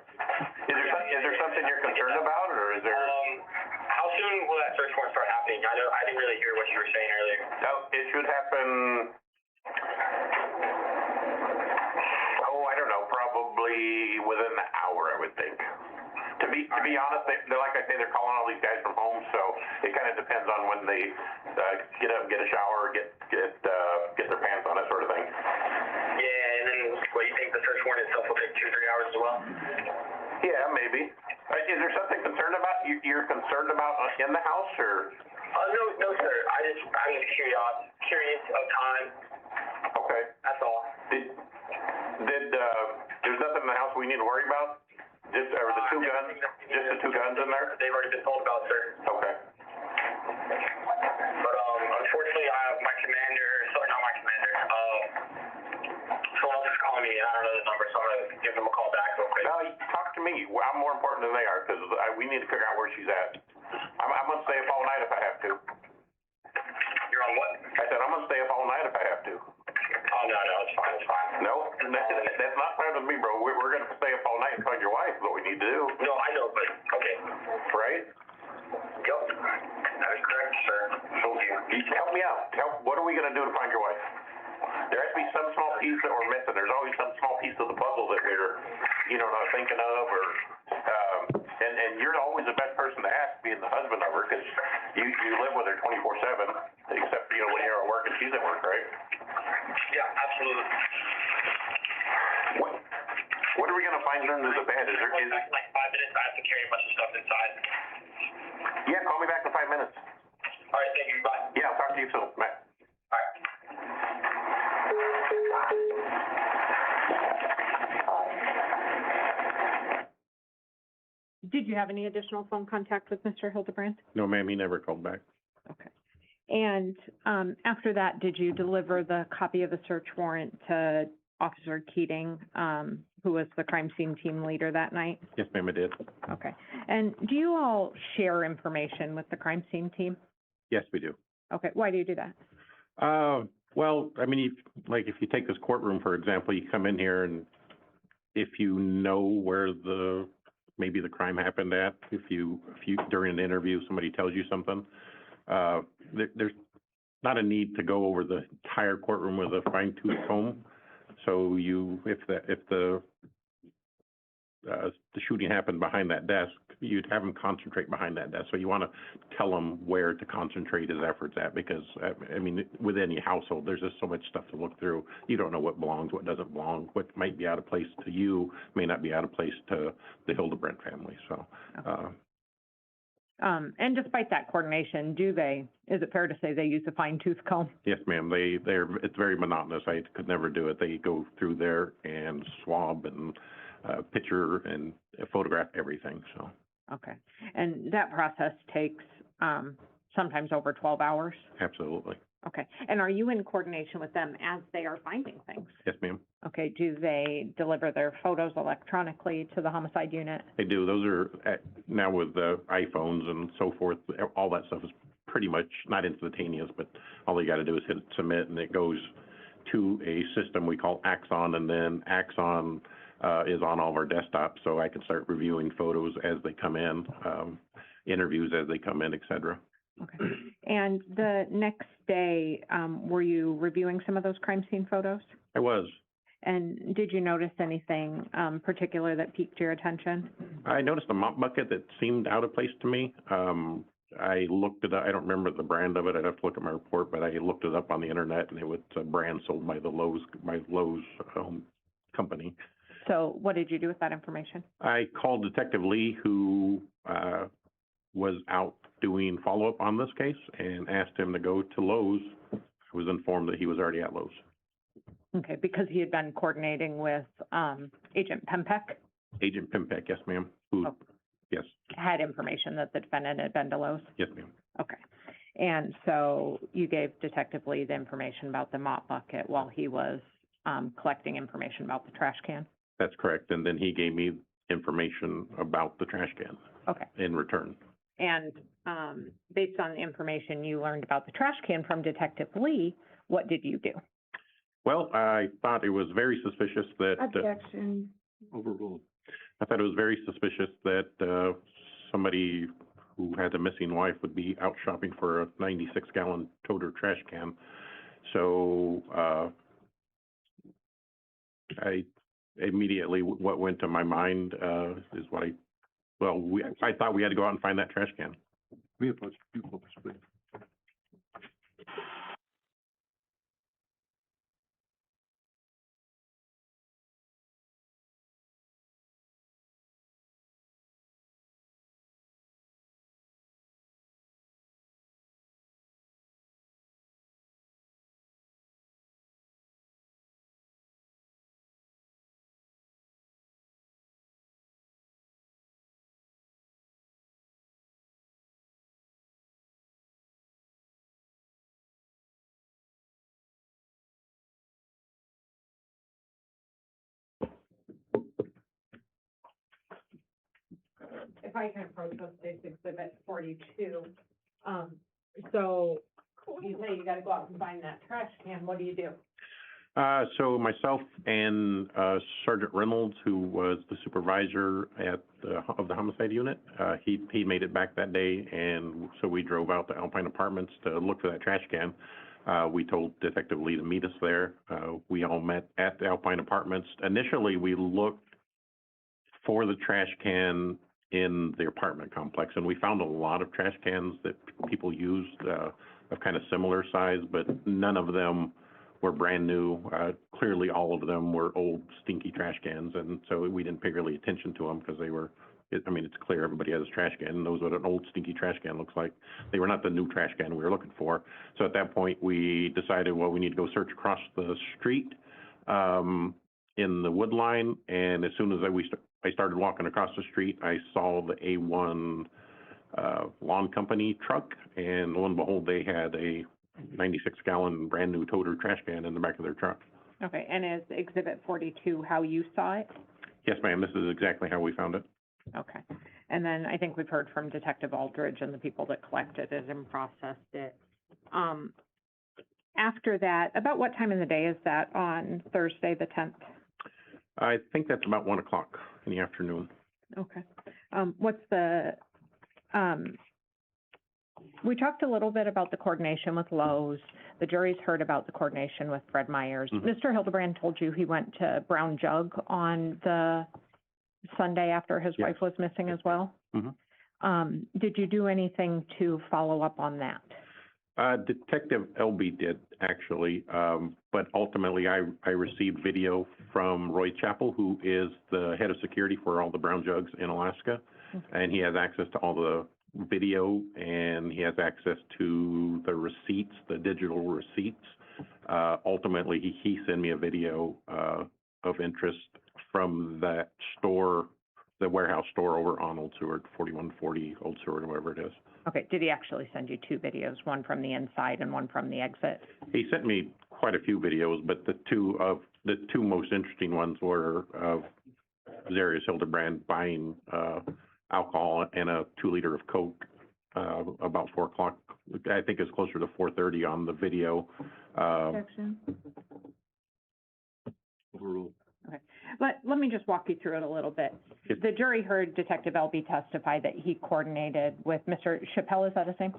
Is there something you're concerned about, or is there? How soon will that search warrant start happening? I didn't really hear what you were saying earlier. No, it should happen. I don't know, probably within an hour, I would think. To be honest, they're like I say, they're calling all these guys from home, so it kind of depends on when they get up, get a shower, get their pants on, that sort of thing. Yeah, and then what, you think the search warrant itself will take 2-3 hours as well? Yeah, maybe. Is there something you're concerned about in the house, or? No, sir. I'm just curious of time. Okay. That's all. There's nothing in the house we need to worry about? Just the two guns in there? They've already been told about, sir. Okay. Yep, that is correct, sir. So you help me out. What are we gonna do to find your wife? There has to be some small piece that we're missing. There's always some small piece of the puzzle that we're, not thinking of, or, and you're always the best person to ask, being the husband of her, because you live with her 24/7, except, when you're at work and she's at work, right? Yeah, absolutely. What are we gonna find under the bed? Is there, in like 5 minutes, I have to carry a bunch of stuff inside. Yeah, call me back in 5 minutes. All right, thank you, bye. Yeah, I'll talk to you soon, Matt. All right. Did you have any additional phone contact with Mr. Hildabrand? No, ma'am, he never called back. Okay. And after that, did you deliver the copy of the search warrant to Officer Keating, who was the crime scene team leader that night? Yes, ma'am, I did. Okay. And do you all share information with the crime scene team? Yes, we do. Okay. Why do you do that? Well, I mean, if you take this courtroom, for example, you come in here and if you know where maybe the crime happened at, if you during an interview, somebody tells you something, there's not a need to go over the entire courtroom with a fine-tooth comb. So if the shooting happened behind that desk, you'd have him concentrate behind that desk. So you want to tell him where to concentrate his efforts at, because, I mean, with any household, there's just so much stuff to look through. You don't know what belongs, what doesn't belong, what might be out of place to you, may not be out of place to the Hildabrand family, so. And despite that coordination, is it fair to say they use a fine-tooth comb? Yes, ma'am, it's very monotonous. I could never do it. They go through there and swab and picture and photograph everything, so. Okay. And that process takes sometimes over 12 hours? Absolutely. Okay. And are you in coordination with them as they are finding things? Yes, ma'am. Okay. Do they deliver their photos electronically to the homicide unit? They do. Those are, now with the iPhones and so forth, all that stuff is pretty much not instantaneous, but all you got to do is hit submit, and it goes to a system we call Axon, and then Axon is on all of our desktops, so I can start reviewing photos as they come in, interviews as they come in, et cetera. Okay. And the next day, were you reviewing some of those crime scene photos? I was. And did you notice anything particular that piqued your attention? I noticed a mop bucket that seemed out of place to me. I looked it up. I don't remember the brand of it. I'd have to look at my report, but I looked it up on the internet, and it was a brand sold by the Lowe's company. So what did you do with that information? I called Detective Lee, who was out doing follow-up on this case, and asked him to go to Lowe's. I was informed that he was already at Lowe's. Okay, because he had been coordinating with Agent Pempek? Agent Pempek, yes, ma'am. Yes. Had information that the defendant had been to Lowe's? Yes, ma'am. Okay. And so you gave Detective Lee the information about the mop bucket while he was collecting information about the trash can? That's correct. And then he gave me information about the trash can. Okay. In return. And based on the information you learned about the trash can from Detective Lee, what did you do? Well, I thought it was very suspicious that... Objection. Overruled. I thought it was very suspicious that somebody who had a missing wife would be out shopping for a 96-gallon toter trash can. So I immediately, what went to my mind is what I thought we had to go out and find that trash can. You focus, please. If I can approach those states exhibit 42, so you say you gotta go out and find that trash can, what do you do? So myself and Sergeant Reynolds, who was the supervisor of the homicide unit, he made it back that day, and so we drove out to Alpine Apartments to look for that trash can. We told Detective Lee to meet us there. We all met at the Alpine Apartments. Initially, we looked for the trash can in the apartment complex, and we found a lot of trash cans that people used of kind of similar size, but none of them were brand new. Clearly, all of them were old, stinky trash cans, and so we didn't pay really attention to them because they were, I mean, it's clear everybody has a trash can and knows what an old, stinky trash can looks like. They were not the new trash can we were looking for. So at that point, we decided, well, we need to go search across the street in the wood line, and as soon as I started walking across the street, I saw the A1 lawn company truck, and lo and behold, they had a 96-gallon brand new toter trash can in the back of their truck. Okay, and is Exhibit 42 how you saw it? Yes, ma'am, this is exactly how we found it. Okay. And then I think we've heard from Detective Aldridge and the people that collected it and processed it. After that, about what time in the day is that on Thursday, the 10th? I think that's about 1 o'clock in the afternoon. Okay. What's the, we talked a little bit about the coordination with Lowe's. The jury's heard about the coordination with Fred Meyers. Mhm. Mr. Hildebrand told you he went to Brown Jug on the Sunday after his Yes. wife was missing as well? Mhm. Did you do anything to follow up on that? Detective Elby did, actually, but ultimately I received video from Roy Chappell, who is the head of security for all the Brown Jugs in Alaska, and he has access to all the video, and he has access to the receipts, the digital receipts. Ultimately, he sent me a video of interest from that store, the warehouse store over on Old Seward, 4140 Old Seward, whatever it is. Okay, did he actually send you two videos, one from the inside and one from the exit? He sent me quite a few videos, but the two most interesting ones were of Zarrius Hildabrand buying alcohol and a 2-liter of Coke about 4 o'clock. I think it's closer to 4:30 on the video. Objection. Overruled. Okay, let me just walk you through it a little bit. Yes. The jury heard Detective Elby testify that he coordinated with Mr. Chappelle, is that his name?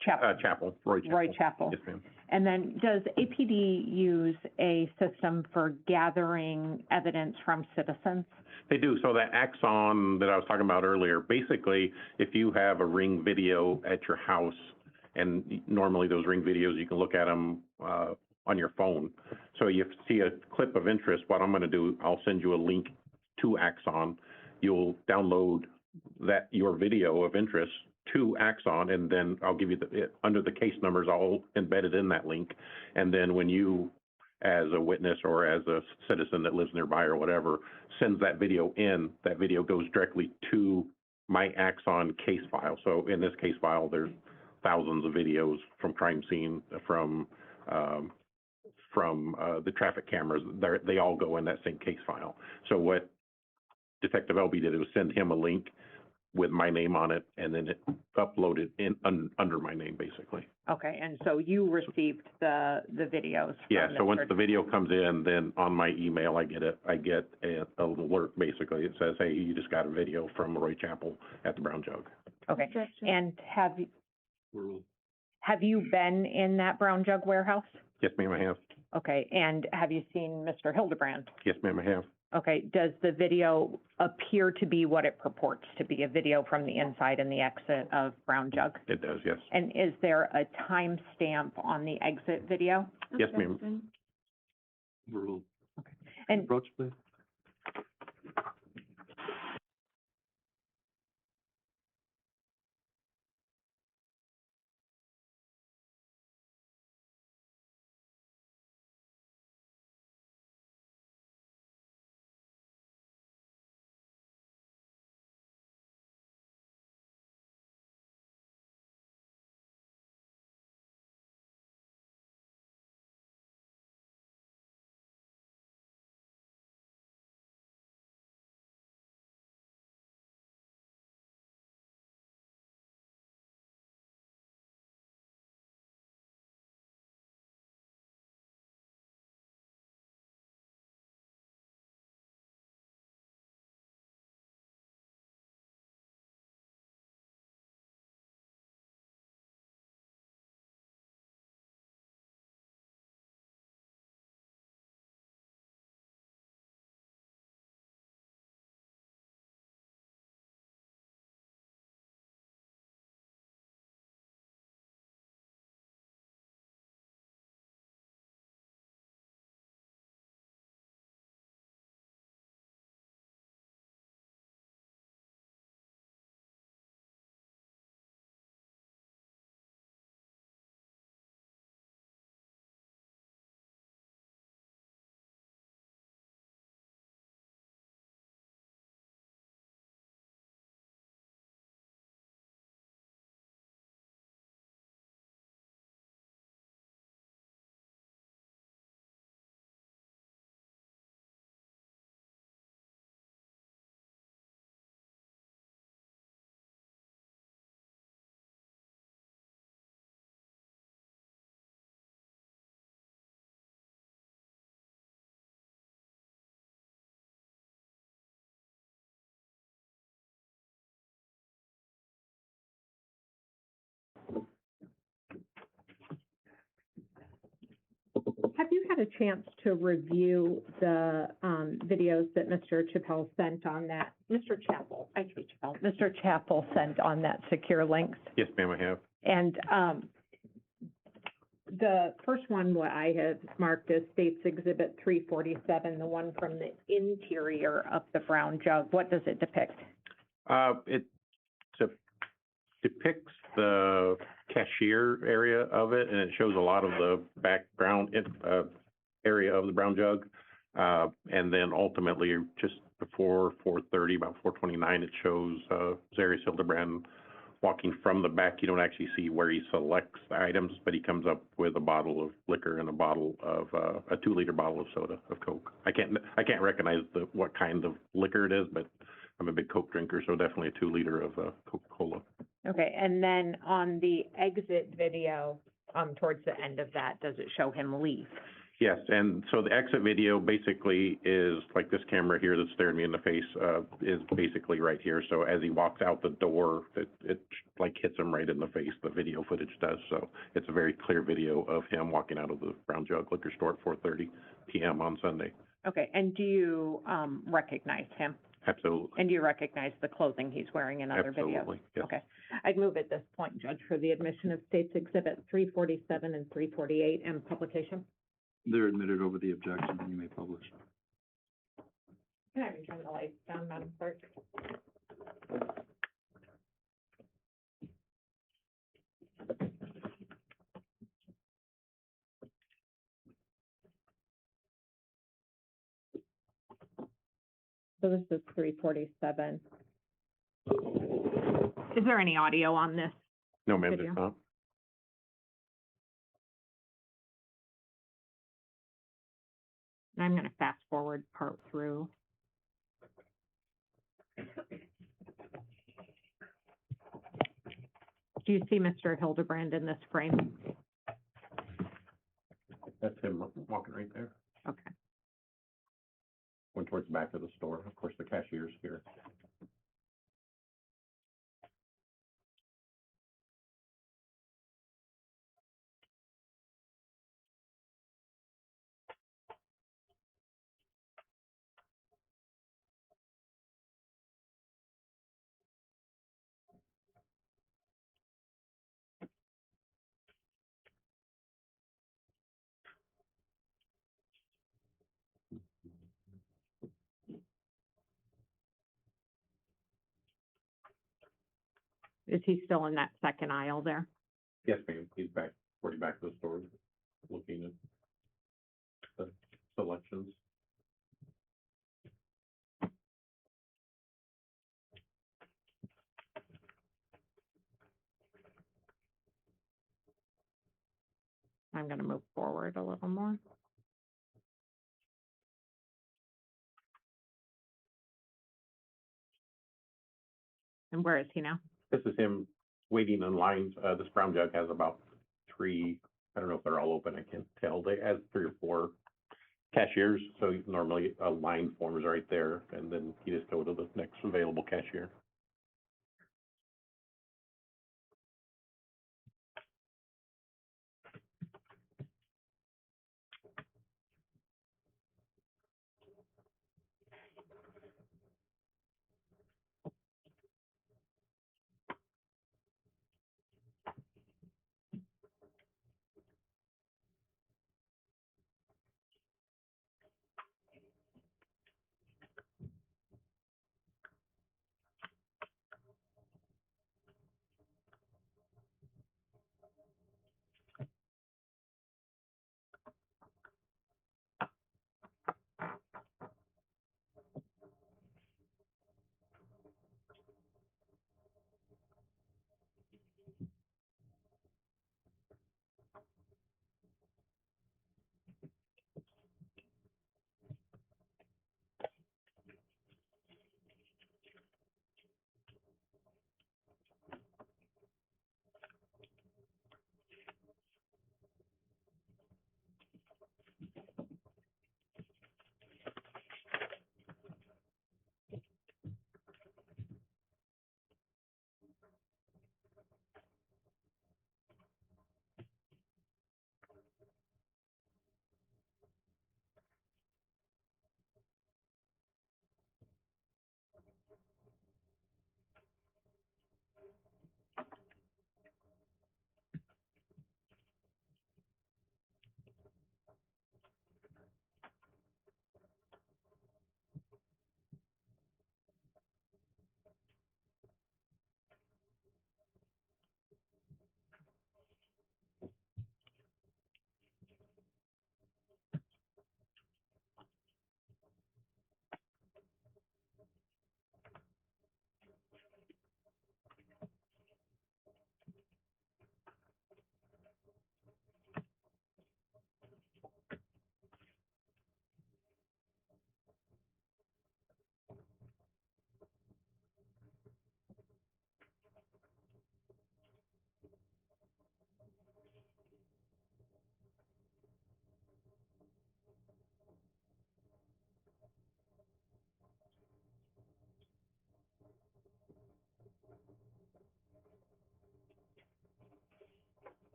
Chappell, Roy Chappell. Roy Chappell. Yes, ma'am. And then does APD use a system for gathering evidence from citizens? They do. So that Axon that I was talking about earlier, basically, if you have a Ring video at your house, and normally those Ring videos, you can look at them on your phone. So you see a clip of interest, what I'm going to do, I'll send you a link to Axon. You'll download your video of interest to Axon, and then I'll give you under the case numbers, I'll embed it in that link. And then when you, as a witness or as a citizen that lives nearby or whatever, sends that video in, that video goes directly to my Axon case file. So in this case file, there's thousands of videos from crime scene, from the traffic cameras. They all go in that same case file. So what Detective Elby did was send him a link with my name on it, and then it uploaded under my name, basically. Okay, and so you received the videos from Yeah, so once Mr. the video comes in, then on my email, I get a alert, basically. It says, hey, you just got a video from Roy Chappell at the Brown Jug. Okay, Objection. and Overruled. have you been in that Brown Jug warehouse? Yes, ma'am, I have. Okay, and have you seen Mr. Hildebrand? Yes, ma'am, I have. Okay, does the video appear to be what it purports to be, a video from the inside and the exit of Brown Jug? It does, yes. And is there a timestamp on the exit video? Yes, ma'am. Objection. Overruled. And Approach, please. had a chance to review the videos that Mr. Chappell sent on that, Mr. Chappell, I say Chappell, Mr. Chappell sent on that secure links. Yes, ma'am, I have. And the first one, what I have marked as States Exhibit 347, the one from the interior of the brown jug, what does it depict? It depicts the cashier area of it, and it shows a lot of the background area of the brown jug. And then ultimately, just before 4:30, about 4:29, it shows Zarrius Hildabrand walking from the back. You don't actually see where he selects the items, but he comes up with a bottle of liquor and a bottle of a 2-liter bottle of soda of Coke. I can't recognize what kind of liquor it is, but I'm a big Coke drinker, so definitely a 2-liter of Coca-Cola. Okay, and then on the exit video, towards the end of that, does it show him leave? Yes, and so the exit video basically is like this camera here that's staring me in the face, is basically right here. So as he walks out the door, it like hits him right in the face, the video footage does. So it's a very clear video of him walking out of the Brown Jug Liquor Store at 4:30 p.m. on Sunday. Okay, and do you recognize him? Absolutely. And do you recognize the clothing he's wearing in other videos? Absolutely, yes. Okay. I'd move at this point, Judge, for the admission of States Exhibit 347 and 348 and publication. They're admitted over the objection, and you may publish. Can I turn the lights down, Madam Clerk? So this is 347. Is there any audio on this? No, ma'am, Video. there's not. I'm going to fast forward part through. Do you see Mr. Hildabrand in this frame? That's him walking right there, Okay. going towards the back of the store. Of course, the cashier's here. Is he still in that second aisle there? Yes, ma'am, he's back, already back to the store, looking at the selections. I'm going to move forward a little more. And where is he now? This is him waiting in lines. This Brown Jug has about 3, I don't know if they're all open, I can't tell. They have 3 or 4 cashiers, so normally a line forms right there, and then you just go to the next available cashier.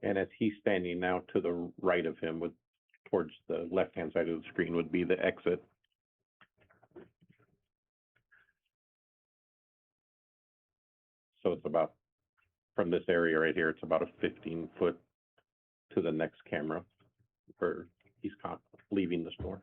And as he's standing now to the right of him, with towards the left-hand side of the screen would be the exit. So it's about, from this area right here, it's about a 15-foot to the next camera where he's caught leaving the store.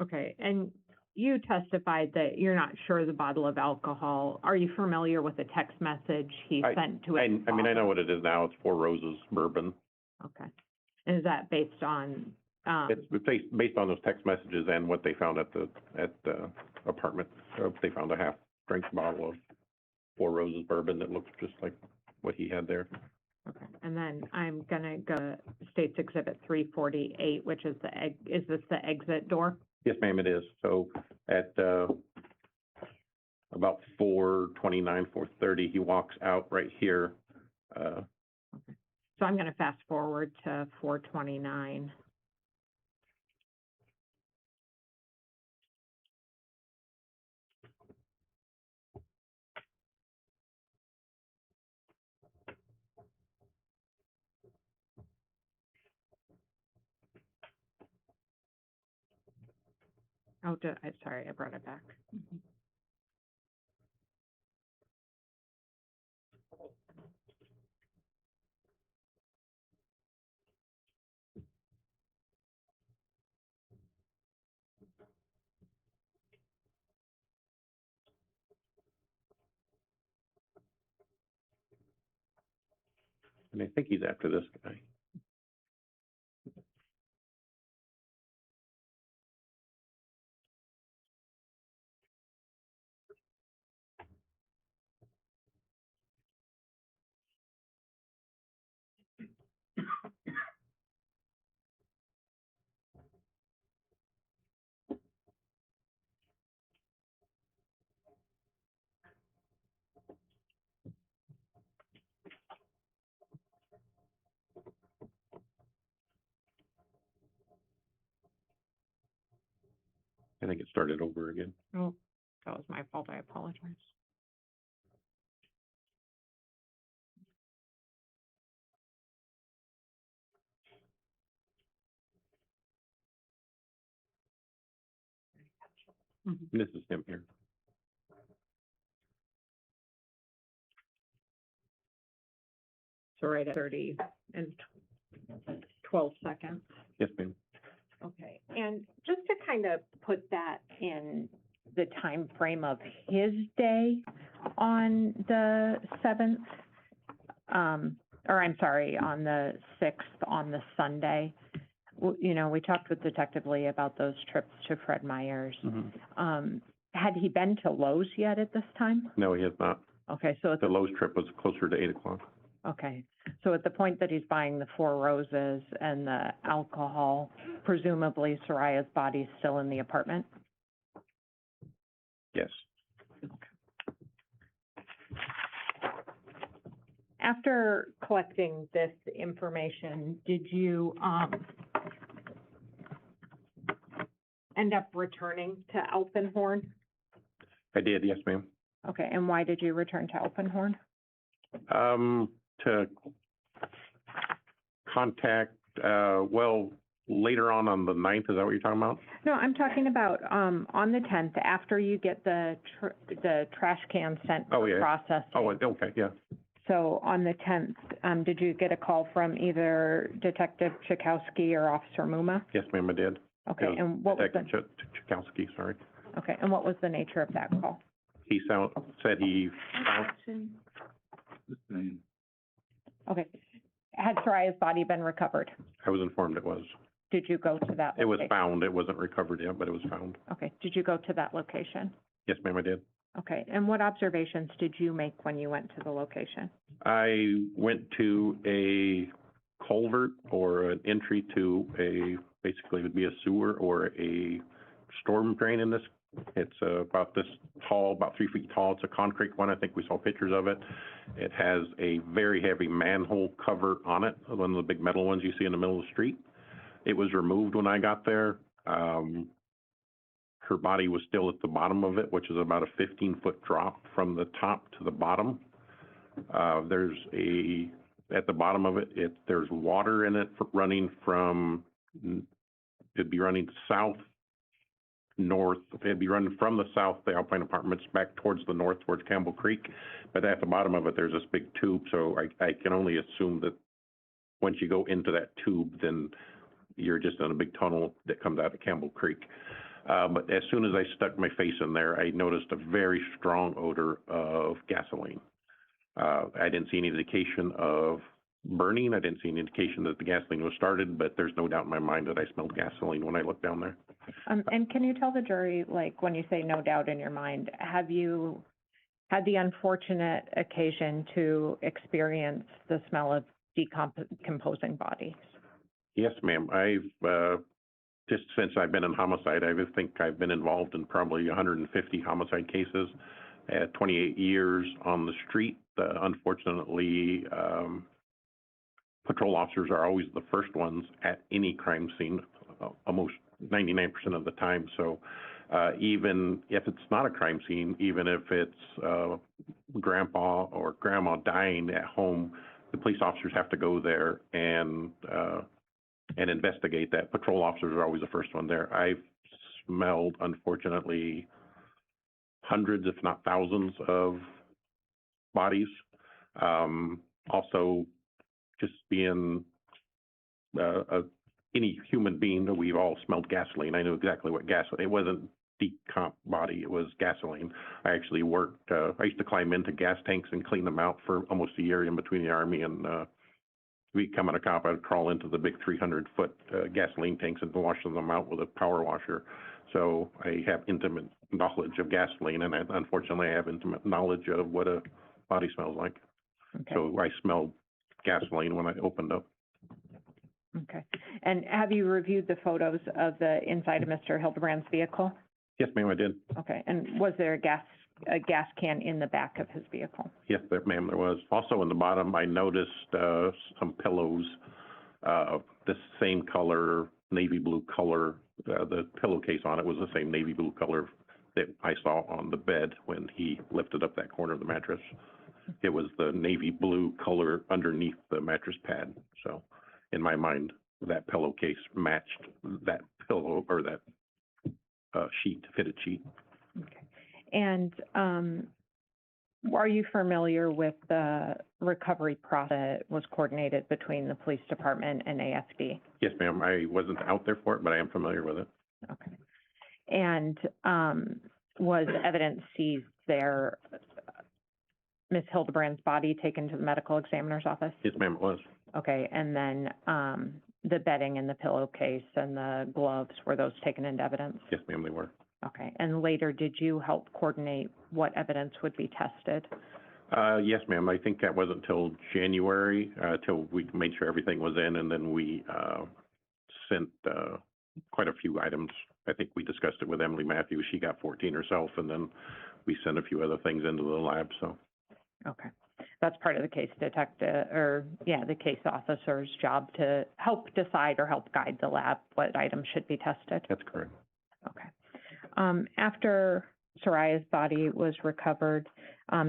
Okay, and you testified that you're not sure the bottle of alcohol. Are you familiar with the text message he sent to I his mean, I know father? what it is now. It's Four Roses Bourbon. Okay. And is that based on, It's based on those text messages and what they found at the apartment. They found a half-drink bottle of Four Roses Bourbon that looks just like what he had there. okay, and then I'm gonna go to State's Exhibit 348, which is is this the exit door? Yes, ma'am, it is. So at about 4:29, 4:30, he walks out right here. So I'm gonna fast forward to 4:29. Oh, sorry, I brought it back. And I think he's after this guy. I think it started over again. Oh, that was my fault, I apologize. Mhm. This is him here. So right at 30 and 12 seconds. Yes, ma'am. Okay, and just to kind of put that in the time frame of his day on the 7th, or I'm sorry, on the 6th, on the Sunday, you know, we talked with Detective Lee about those trips to Fred Meyer's. Had he been to Lowe's yet at this time? No, he has not. Okay, so The Lowe's trip was closer to 8 o'clock. okay, so at the point that he's buying the Four Roses and the alcohol, presumably Saria's body's still in the apartment? Yes. After collecting this information, did you, end up returning to Alpenhorn? I did, yes, ma'am. Okay, and why did you return to Alpenhorn? To contact, well, later on the 9th, is that what you're talking about? No, I'm talking about, on the 10th, after you get the trash can sent Oh, for yeah. processing. Oh, okay, yeah. So on the 10th, did you get a call from either Detective Chakowski or Officer Muma? Yes, ma'am, I did. Okay, It was and what was the, Detective Chakowski, sorry. okay, and what was the nature of that call? He said he found, Okay, had Saria's body been recovered? I was informed it was. Did you go to that It was location? found. It wasn't recovered yet, but it was found. Okay, did you go to that location? Yes, ma'am, I did. Okay, and what observations did you make when you went to the location? I went to a culvert or an entry to basically it would be a sewer or a storm drain in this. It's about this tall, about 3 feet tall. It's a concrete one. I think we saw pictures of it. It has a very heavy manhole cover on it, one of the big metal ones you see in the middle of the street. It was removed when I got there. Her body was still at the bottom of it, which is about a 15-foot drop from the top to the bottom. There's at the bottom of it, there's water in it running from, it'd be running north, it'd be running from the south, the Alpine Apartments, back towards the north, towards Campbell Creek. But at the bottom of it, there's this big tube, so I can only assume that once you go into that tube, then you're just in a big tunnel that comes out of Campbell Creek. But as soon as I stuck my face in there, I noticed a very strong odor of gasoline. I didn't see any indication of burning. I didn't see any indication that the gasoline was started, but there's no doubt in my mind that I smelled gasoline when I looked down there. And can you tell the jury, like, when you say no doubt in your mind, have you had the unfortunate occasion to experience the smell of decomposing bodies? Yes, ma'am. I've, just since I've been in homicide, I think I've been involved in probably 150 homicide cases. At 28 years on the street, unfortunately, patrol officers are always the first ones at any crime scene, almost 99% of the time. So even if it's not a crime scene, even if it's grandpa or grandma dying at home, the police officers have to go there and investigate that. Patrol officers are always the first one there. I've smelled, unfortunately, hundreds, if not thousands, of bodies. Also, just being any human being, we've all smelled gasoline. I knew exactly what gasoline. It wasn't decomp body, it was gasoline. I actually worked, I used to climb into gas tanks and clean them out for almost a year in between the Army and becoming a cop. I'd crawl into the big 300-foot gasoline tanks and wash them out with a power washer. So I have intimate knowledge of gasoline, and unfortunately I have intimate knowledge of what a body smells like. Okay. So I smelled gasoline when I opened up. Okay. And have you reviewed the photos of the inside of Mr. Hildabrand's vehicle? Yes, ma'am, I did. Okay. And was there a gas can in the back of his vehicle? Yes, ma'am, there was. Also in the bottom, I noticed some pillows, the same color, navy blue color. The pillowcase on it was the same navy blue color that I saw on the bed when he lifted up that corner of the mattress. It was the navy blue color underneath the mattress pad. So in my mind, that pillowcase matched that pillow or that fitted sheet. Okay. And are you familiar with the recovery process that was coordinated between the police department and AFD? Yes, ma'am. I wasn't out there for it, but I am familiar with it. Okay. And was evidence seized there, Ms. Hildabrand's body taken to the medical examiner's office? Yes, ma'am, it was. Okay. And then the bedding and the pillowcase and the gloves, were those taken into evidence? Yes, ma'am, they were. Okay. And later, did you help coordinate what evidence would be tested? Yes, ma'am. I think that wasn't until January, till we made sure everything was in, and then we sent quite a few items. I think we discussed it with Emily Matthews. She got 14 herself, and then we sent a few other things into the lab, so. Okay. That's part of the case detective, the case officer's job to help decide or help guide the lab what items should be tested? That's correct. Okay. After Saria's body was recovered,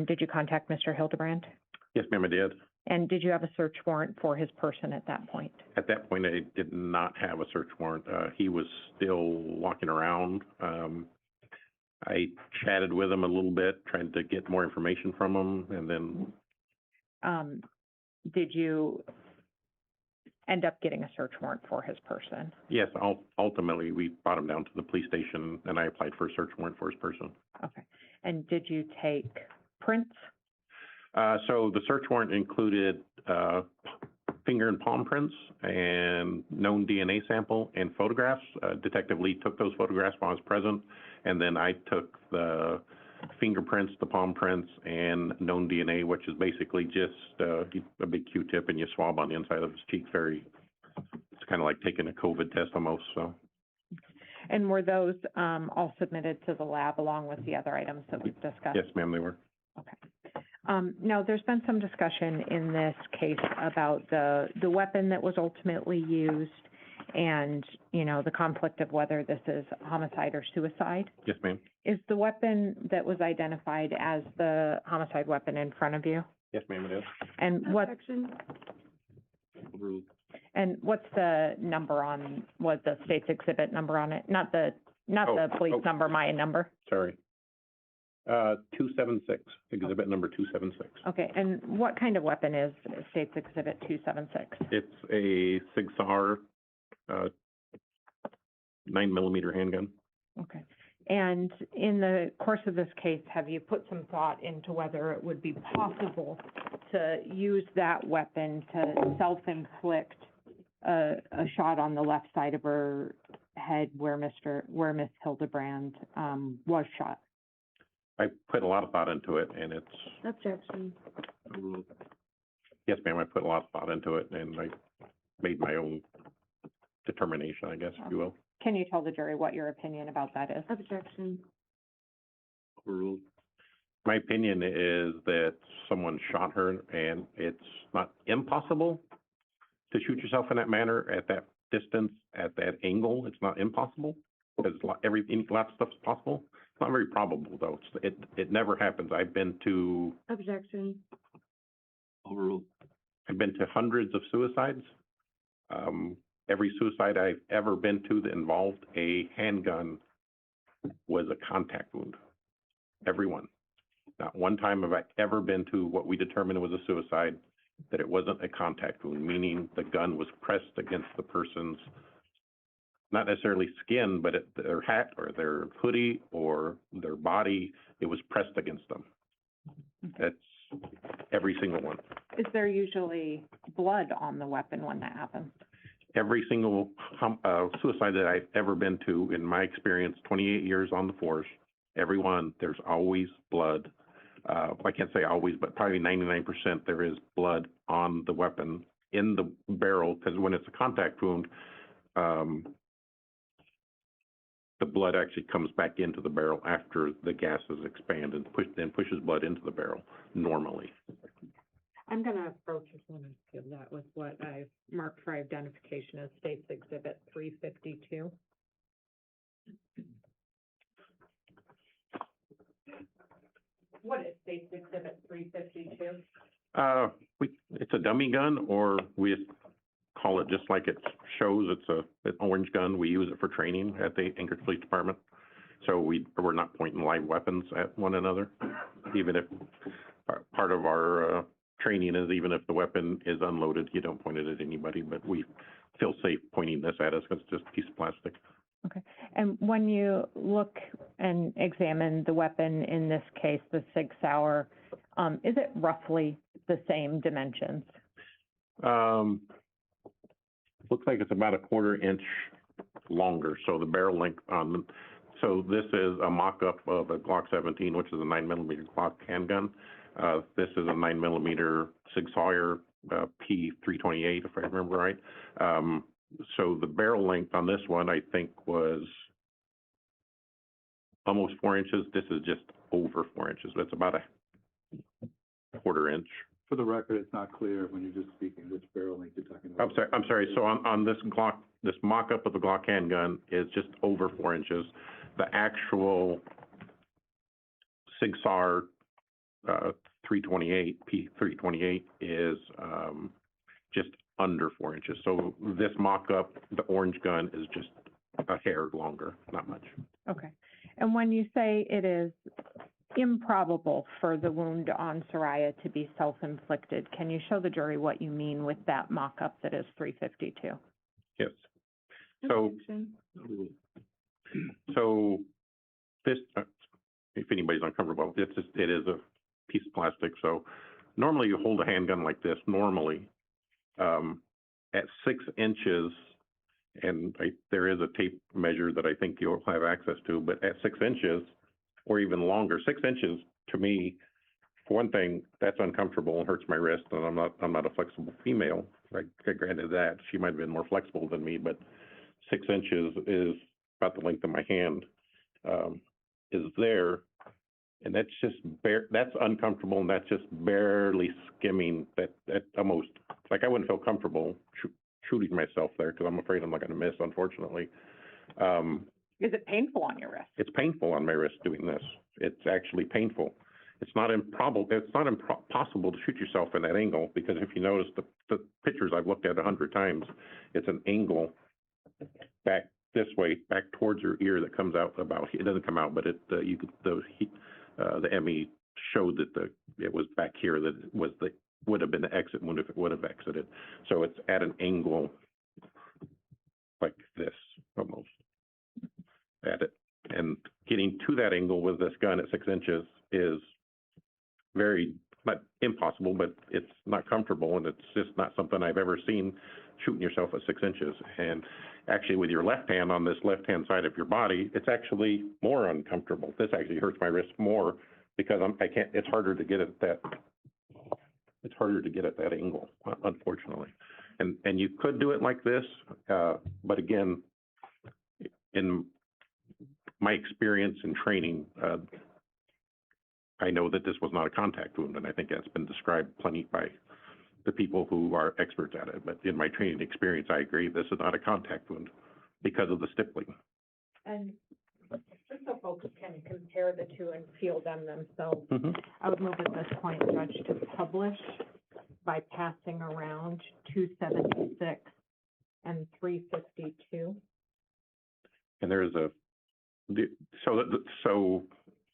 did you contact Mr. Hildabrand? Yes, ma'am, I did. And did you have a search warrant for his person at that point? At that point, I did not have a search warrant. He was still walking around. I chatted with him a little bit, trying to get more information from him, and then... did you end up getting a search warrant for his person? Yes, ultimately, we brought him down to the police station, and I applied for a search warrant for his person. Okay. And did you take prints? So the search warrant included finger and palm prints and known DNA sample and photographs. Detective Lee took those photographs while I was present, and then I took the fingerprints, the palm prints, and known DNA, which is basically just a big Q-tip and you swab on the inside of his cheek. It's kind of like taking a COVID test almost, so. And were those all submitted to the lab along with the other items that we've discussed? Yes, ma'am, they were. Okay. Now, there's been some discussion in this case about the weapon that was ultimately used and, the conflict of whether this is homicide or suicide. Yes, ma'am. Is the weapon that was identified as the homicide weapon in front of you? Yes, ma'am, it is. And what's what's the number on, what the state's exhibit number on it? Not the police number, my number. Sorry. 276, exhibit number 276. Okay, and what kind of weapon is state's exhibit 276? It's a Sig Sauer 9mm handgun. Okay. And in the course of this case, have you put some thought into whether it would be possible to use that weapon to self-inflict a shot on the left side of her head where Miss Hildabrand was shot? I put a lot of thought into it, and it's... Objection. Yes, ma'am, I put a lot of thought into it, and I made my own determination, I guess, if you will. Can you tell the jury what your opinion about that is? Objection. My opinion is that someone shot her, and it's not impossible to shoot yourself in that manner, at that distance, at that angle. It's not impossible, because a lot of stuff's possible. It's not very probable, though. It never happens. I've been to... Objection. Overruled. I've been to hundreds of suicides. Every suicide I've ever been to that involved a handgun was a contact wound. Every one. Not one time have I ever been to what we determined was a suicide that it wasn't a contact wound, meaning the gun was pressed against the person's, not necessarily skin, but their hat or their hoodie or their body. It was pressed against them. That's every single one. Is there usually blood on the weapon when that happens? Every single suicide that I've ever been to, in my experience, 28 years on the force, every one, there's always blood. I can't say always, but probably 99% there is blood on the weapon in the barrel, because when it's a contact wound, the blood actually comes back into the barrel after the gases expand and pushes blood into the barrel normally. I'm going to approach this one and give that with what I've marked for identification as State's Exhibit 352. What is State's Exhibit 352? It's a dummy gun, or we just call it just like it shows. It's an orange gun. We use it for training at the Anchorage Police Department. So we're not pointing live weapons at one another, even if part of our training is even if the weapon is unloaded, you don't point it at anybody, but we feel safe pointing this at us because it's just a piece of plastic. Okay. And when you look and examine the weapon in this case, the Sig Sauer, is it roughly the same dimensions? Looks like it's about a 1/4 inch longer. So the barrel length so this is a mock-up of a Glock 17, which is a 9mm Glock handgun. This is a 9mm Sig Sauer P328, if I remember right. So the barrel length on this one, I think, was almost 4 inches. This is just over 4 inches. That's about a 1/4 inch. For the record, it's not clear when you're just speaking which barrel length you're talking about. I'm sorry. So on this Glock, this mock-up of the Glock handgun is just over 4 inches. The actual Sig Sauer 328, P328 is just under 4 inches. So this mock-up, the orange gun, is just a hair longer, not much. Okay. And when you say it is improbable for the wound on Saria to be self-inflicted, can you show the jury what you mean with that mock-up that is 352? Yes. So this, if anybody's uncomfortable, it is a piece of plastic. So normally you hold a handgun like this, normally at 6 inches, and there is a tape measure that I think you'll have access to, but at 6 inches or even longer, 6 inches to me, for one thing, that's uncomfortable and hurts my wrist, and I'm not a flexible female. Granted that, she might have been more flexible than me, but 6 inches is about the length of my hand, is there, and that's just that's uncomfortable, and that's just barely skimming. That almost, like, I wouldn't feel comfortable shooting myself there because I'm afraid I'm not going to miss, unfortunately. Is it painful on your wrist? It's painful on my wrist doing this. It's actually painful. it's not impossible to shoot yourself in that angle, because if you notice the pictures I've looked at 100 times, it's an angle back this way, back towards your ear that comes out about, it doesn't come out, but the ME showed that it was back here, that it was would have been the exit wound if it would have exited. So it's at an angle like this, almost, at it. And getting to that angle with this gun at 6 inches is very, not impossible, but it's not comfortable, and it's just not something I've ever seen, shooting yourself at 6 inches. And actually with your left hand on this left-hand side of your body, it's actually more uncomfortable. This actually hurts my wrist more because it's harder to get at that, angle, unfortunately. And you could do it like this, but again, in my experience in training, I know that this was not a contact wound, and I think that's been described plenty by the people who are experts at it. But in my training experience, I agree, this is not a contact wound because of the stippling. And just so folks can compare the two and feel them themselves, Mm-hmm. I would move at this point, Judge, to publish by passing around 276 and 352. And there is so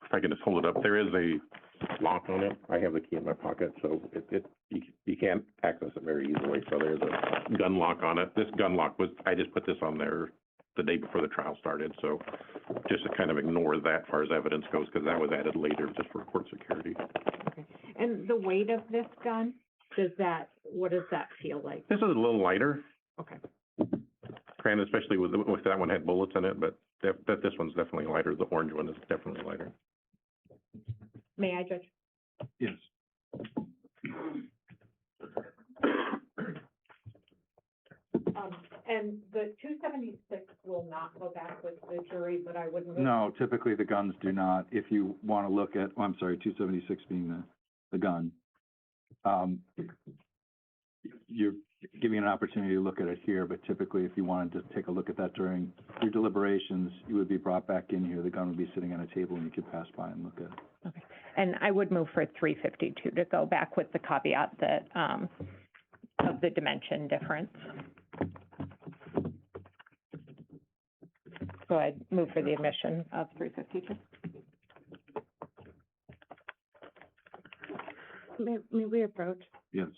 if I can just hold it up, there is a lock on it. I have the key in my pocket, so you can't access it very easily. So there's a gun lock on it. This gun lock I just put this on there the day before the trial started, so just to kind of ignore that as far as evidence goes, because that was added later just for court security. Okay. And the weight of this gun, what does that feel like? This is a little lighter. Okay. Granted, especially with that one had bullets in it, but this one's definitely lighter. The orange one is definitely lighter. May I, Judge? Yes. And the 276 will not go back with the jury, but I wouldn't. No, typically the guns do not. If you want to look at, 276 being the gun, you're giving an opportunity to look at it here, but typically if you wanted to take a look at that during your deliberations, you would be brought back in here. The gun would be sitting on a table and you could pass by and look at it. Okay. And I would move for 352 to go back with the caveat that, of the dimension difference. So I'd move for the admission of 352. May we approach? Yes.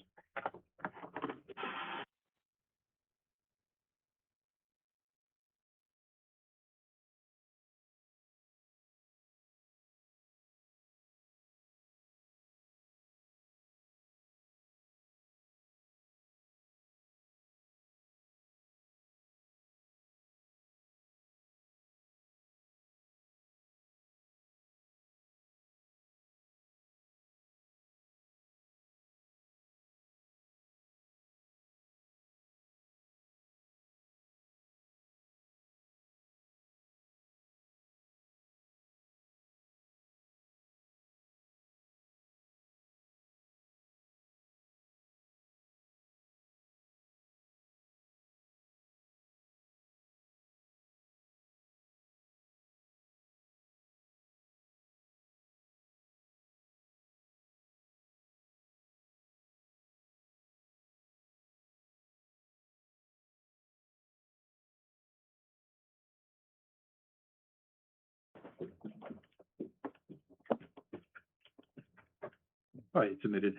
All right, submitted.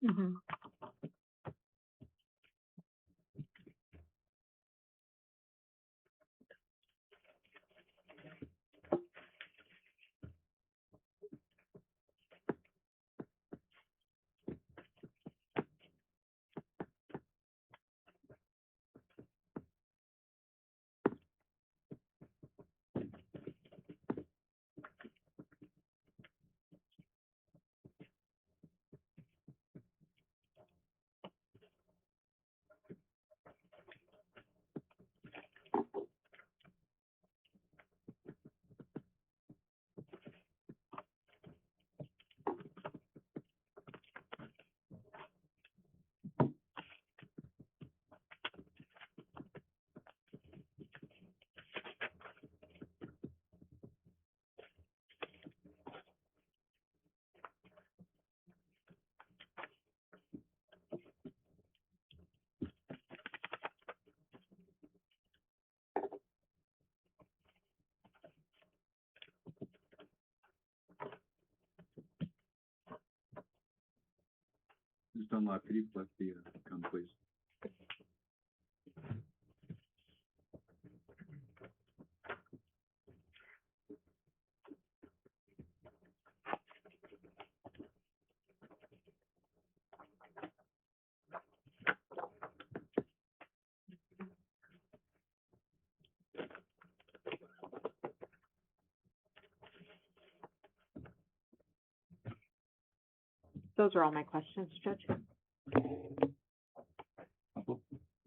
Mm-hmm. Dunlop, could you flip the gun, please? Those are all my questions, Judge.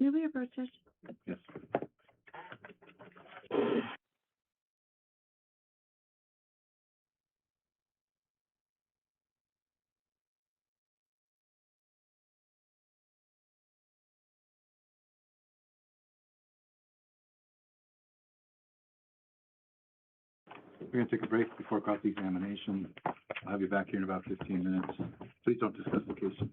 May we approach Judge? Yes. We're going to take a break before cross-examination. I'll have you back here in about 15 minutes. Please don't discuss the case.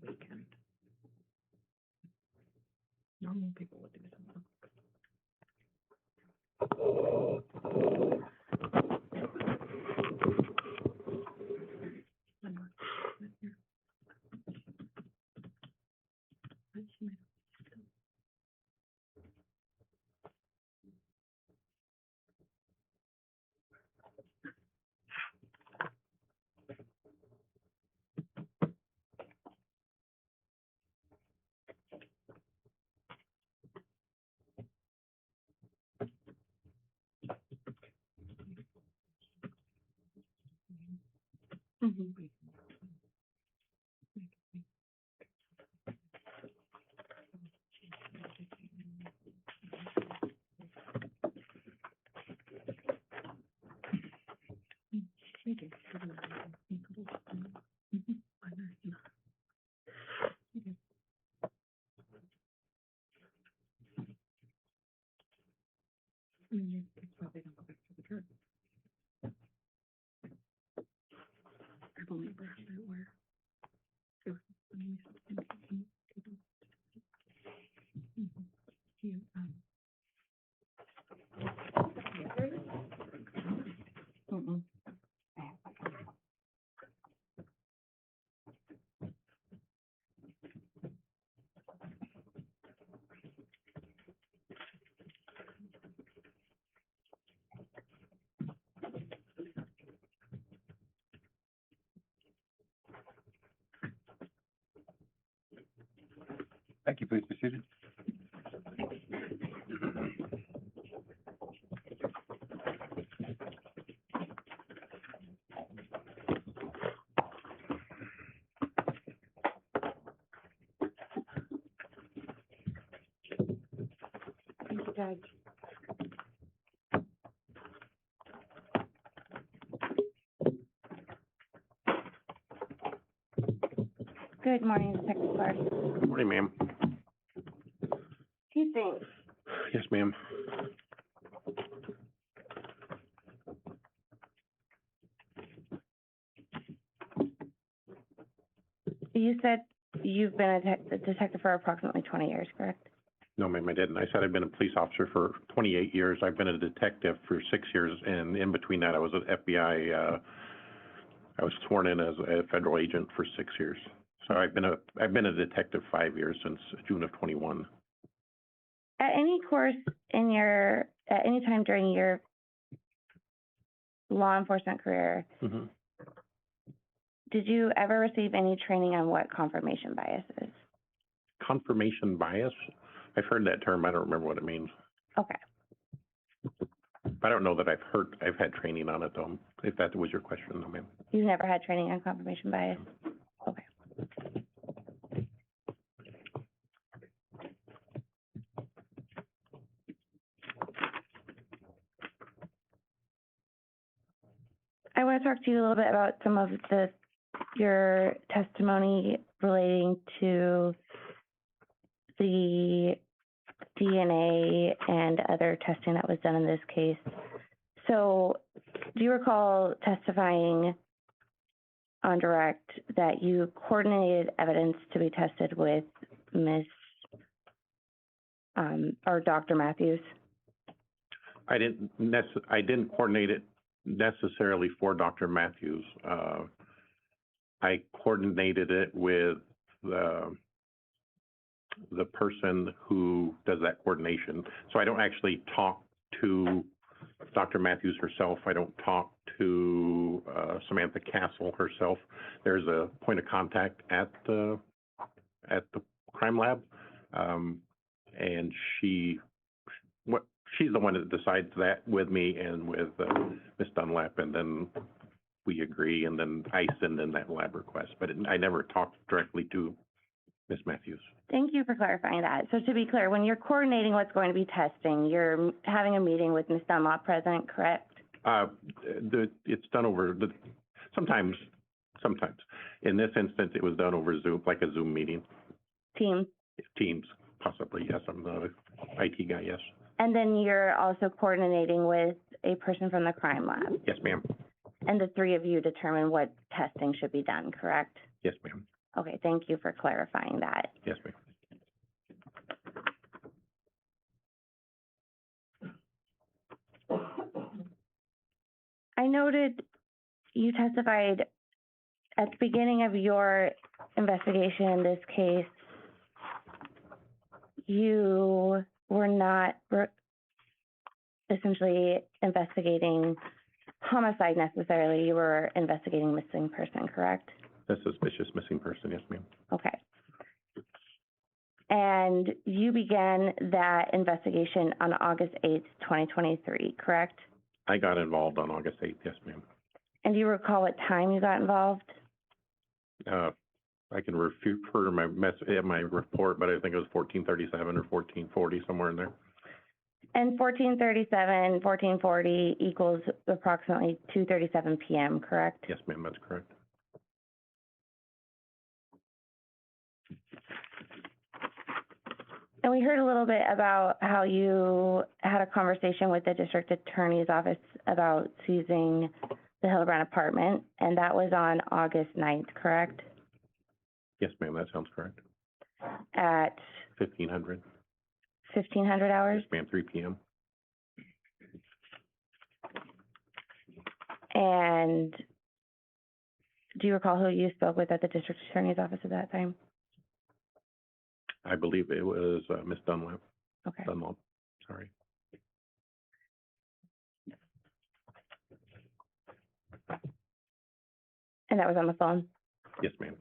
weekend. Normal people would do something. Thank you, please be seated. Thank you, Judge. Good morning, Detective Clark. Good morning, ma'am. Two things. Yes, ma'am. You said you've been a detective for approximately 20 years, correct? No, ma'am, I didn't. I said I've been a police officer for 28 years. I've been a detective for 6 years, and in between that, I was an FBI, I was sworn in as a federal agent for 6 years. So I've been a detective 5 years, since June of 21. At any time during your law enforcement career, Mm-hmm. did you ever receive any training on what confirmation bias is? Confirmation bias? I've heard that term. I don't remember what it means. Okay. I don't know that I've had training on it, though, if that was your question, though, ma'am. You've never had training on confirmation bias? Okay. I want to talk to you a little bit about some of your testimony relating to the DNA and other testing that was done in this case. So, do you recall testifying on direct that you coordinated evidence to be tested with or Dr. Matthews? I didn't coordinate it necessarily for Dr. Matthews. I coordinated it with the person who does that coordination. So I don't actually talk to Dr. Matthews herself. I don't talk to Samantha Castle herself. There's a point of contact at the crime lab, and she's the one that decides that with me and with Ms. Dunlap, and then we agree, and then I send in that lab request. But I never talked directly to Ms. Matthews. Thank you for clarifying that. So to be clear, when you're coordinating what's going to be testing, you're having a meeting with Ms. Dunlap present, correct? It's done over sometimes. In this instance, it was done over Zoom, like a Zoom meeting. Teams? Teams, possibly, yes. I'm the IT guy, yes. And then you're also coordinating with a person from the crime lab? Yes, ma'am. And the three of you determine what testing should be done, correct? Yes, ma'am. Okay, thank you for clarifying that. Yes, ma'am. I noted you testified at the beginning of your investigation in this case, you were not essentially investigating homicide necessarily. You were investigating missing person, correct? A suspicious missing person, yes, ma'am. Okay. And you began that investigation on August 8th, 2023, correct? I got involved on August 8th, yes, ma'am. And do you recall what time you got involved? I can refer to my report, but I think it was 1437 or 1440, somewhere in there. And 1437, 1440 equals approximately 2:37 p.m., correct? Yes, ma'am, that's correct. And we heard a little bit about how you had a conversation with the district attorney's office about seizing the Hildabrand apartment, and that was on August 9th, correct? Yes, ma'am, that sounds correct. At 1500. 1500 hours? Yes, ma'am, 3 p.m. And do you recall who you spoke with at the district attorney's office at that time? I believe it was Miss Dunlap. Okay. Dunlop, sorry. And that was on the phone? Yes, ma'am.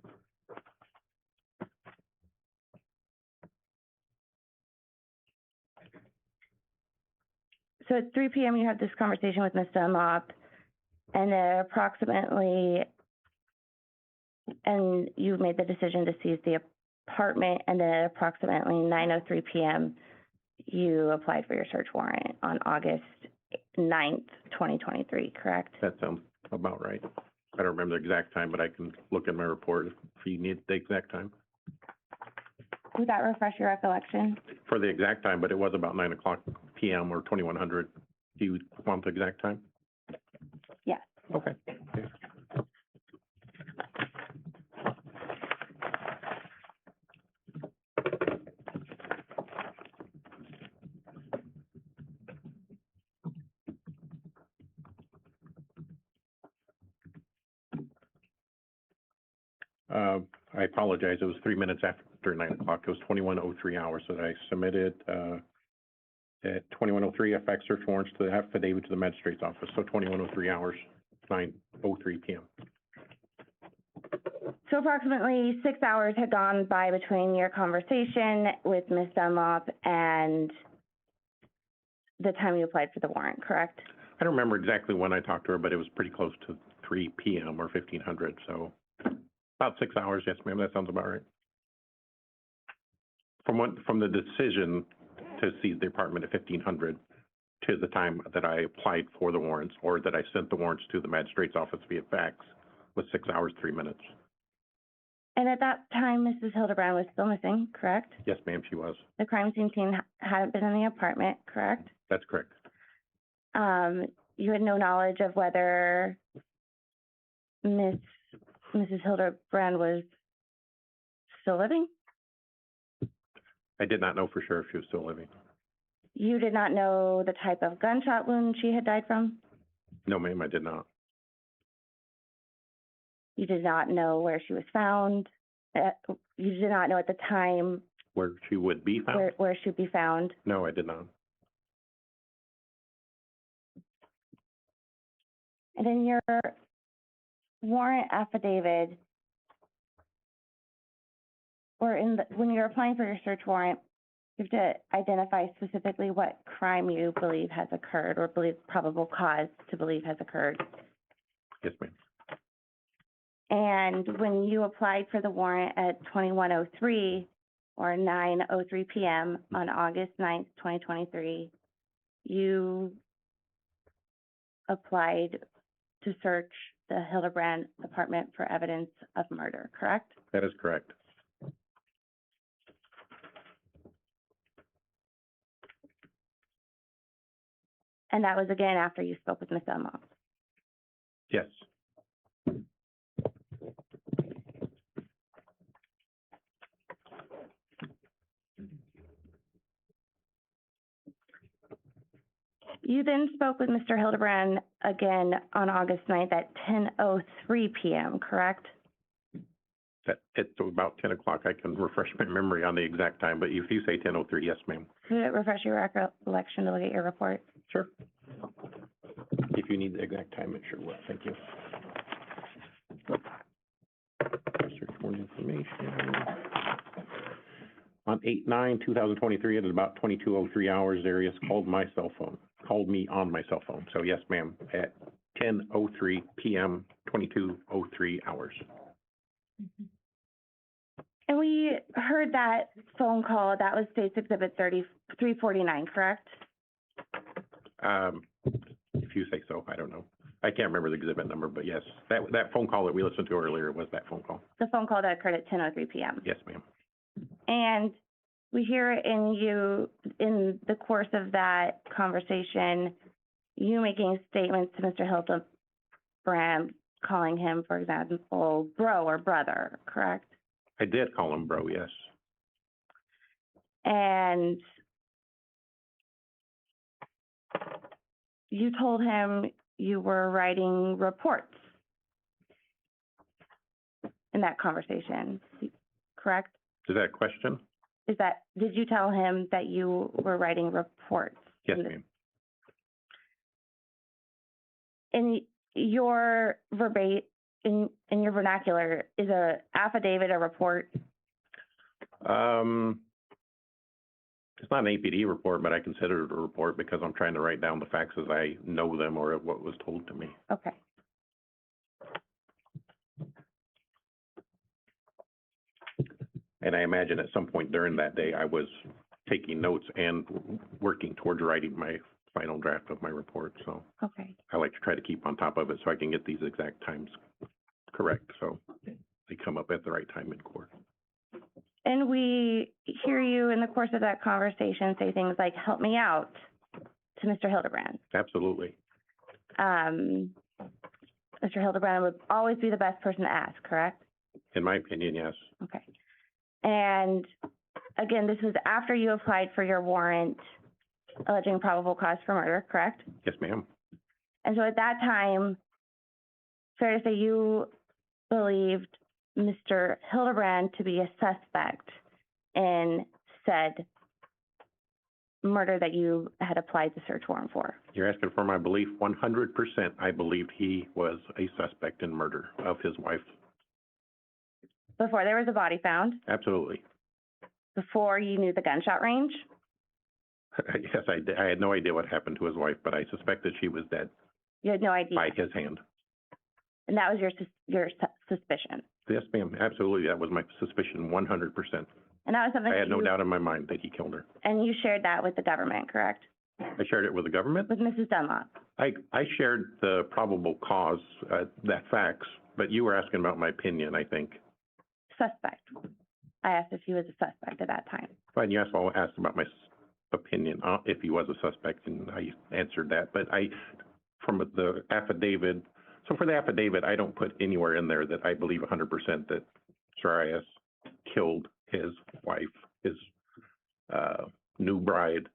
So at 3 p.m. you had this conversation with Ms. Dunlop, and and you made the decision to seize the apartment, and then at approximately 9:03 p.m. you applied for your search warrant on August 9th, 2023, correct? That sounds about right. I don't remember the exact time, but I can look in my report if you need the exact time. Would that refresh your recollection? For the exact time, but it was about 9 o'clock p.m. or 2100. Do you want the exact time? Yes. Okay. I apologize. It was 3 minutes after 9 o'clock. It was 21:03 hours that I submitted at 21:03 a fax search warrants to the affidavit to the magistrate's office. So 21:03 hours, 9:03 p.m. So approximately 6 hours had gone by between your conversation with Ms. Dunlop and the time you applied for the warrant, correct? I don't remember exactly when I talked to her, but it was pretty close to 3 p.m. or 1500. So about 6 hours, yes, ma'am. That sounds about right. From the decision to seize the apartment at 1500 to the time that I applied for the warrants or that I sent the warrants to the magistrate's office via fax was 6 hours, 3 minutes. And at that time, Mrs. Hildabrand was still missing, correct? Yes, ma'am, she was. The crime scene team hadn't been in the apartment, correct? That's correct. You had no knowledge of whether Mrs. Hildabrand was still living? I did not know for sure if she was still living. You did not know the type of gunshot wound she had died from? No, ma'am, I did not. You did not know where she was found? You did not know at the time Where she would be found? where she would be found? No, I did not. And in your warrant affidavit, or when you're applying for your search warrant, you have to identify specifically what crime you believe has occurred or believe probable cause to believe has occurred. Yes, ma'am. And when you applied for the warrant at 21:03 or 9:03 p.m. on August 9th, 2023, you applied to search the Hildabrand apartment for evidence of murder, correct? That is correct. And that was again after you spoke with Ms. Dunlop. Yes. You then spoke with Mr. Hildebrand again on August 9th at 10:03 p.m., correct? It's about 10 o'clock. I can refresh my memory on the exact time, but if you say 10:03, yes, ma'am. Could it refresh your recollection to look at your report? Sure. If you need the exact time, it sure will. Thank you. Search more information. On 8/9/2023, at about 22:03 hours, Zarrius called me on my cell phone. So yes, ma'am, at 10:03 p.m., 22:03 hours. And we heard that phone call, that was State's Exhibit 349, correct? If you say so, I don't know. I can't remember the exhibit number, but yes, that phone call that we listened to earlier was that phone call. The phone call that occurred at 10:03 p.m. Yes, ma'am. And we hear in the course of that conversation, you making statements to Mr. Hildebrand, calling him, for example, bro or brother, correct? I did call him bro, yes. And you told him you were writing reports in that conversation, correct? Is that a question? Did you tell him that you were writing reports? Yes, ma'am. In your in your vernacular, is a affidavit a report? It's not an APD report, but I consider it a report because I'm trying to write down the facts as I know them or what was told to me. Okay. And I imagine at some point during that day, I was taking notes and working towards writing my final draft of my report. So Okay. I like to try to keep on top of it so I can get these exact times correct. So they come up at the right time in court. And we hear you in the course of that conversation say things like, help me out, to Mr. Hildebrand. Absolutely. Mr. Hildebrand would always be the best person to ask, correct? In my opinion, yes. Okay. And again, this was after you applied for your warrant alleging probable cause for murder, correct? Yes, ma'am. And so at that time, fair to say you believed Mr. Hildebrand to be a suspect in said murder that you had applied the search warrant for? You're asking for my belief. 100%, I believed he was a suspect in murder of his wife. Before there was a body found? Absolutely. Before you knew the gunshot range? Yes, I did. I had no idea what happened to his wife, but I suspected she was dead You had no idea? by his hand. And that was your suspicion? Yes, ma'am. Absolutely. That was my suspicion, 100%. And that was something I had no you- doubt in my mind that he killed her. And you shared that with the government, correct? I shared it with the government. With Mrs. Dunlop? I shared the probable cause, that facts, but you were asking about my opinion, I think. Suspect. I asked if he was a suspect at that time. Fine, you asked about my opinion, if he was a suspect, and I answered that. But from the affidavit, so for the affidavit, I don't put anywhere in there that I believe 100% that Zarrius killed his wife, his new bride.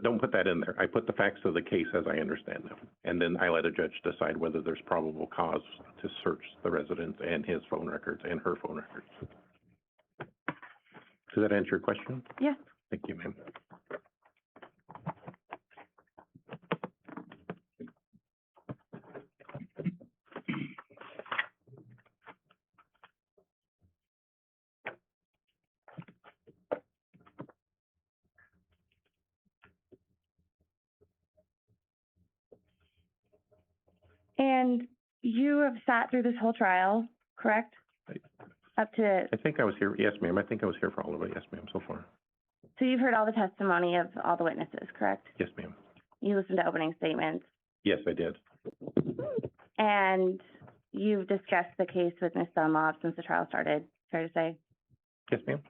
Don't put that in there. I put the facts of the case as I understand them. And then I let a judge decide whether there's probable cause to search the residence and his phone records and her phone records. Does that answer your question? Yes. Thank you, ma'am. And you have sat through this whole trial, correct? Up to, I think I was here. Yes, ma'am. I think I was here for all of it. Yes, ma'am, so far. so you've heard all the testimony of all the witnesses, correct? Yes, ma'am. You listened to opening statements, Yes, I did. and you've discussed the case with Ms. Dunlop since the trial started, fair to say? Yes, ma'am.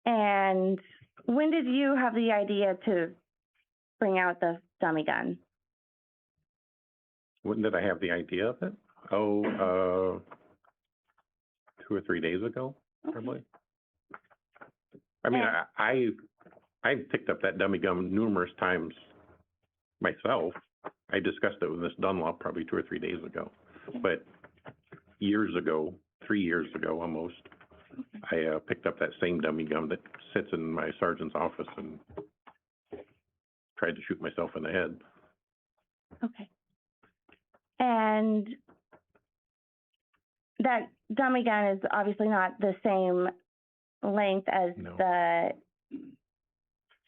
And when did you have the idea to bring out the dummy gun? When did I have the idea of it? Oh, 2 or 3 days ago, probably. I mean, And- I've picked up that dummy gum numerous times myself. I discussed it with Miss Dunlop probably 2 or 3 days ago. But years ago, 3 years ago almost, I picked up that same dummy gum that sits in my sergeant's office and tried to shoot myself in the head. Okay. And that dummy gun is obviously not the same length as No. the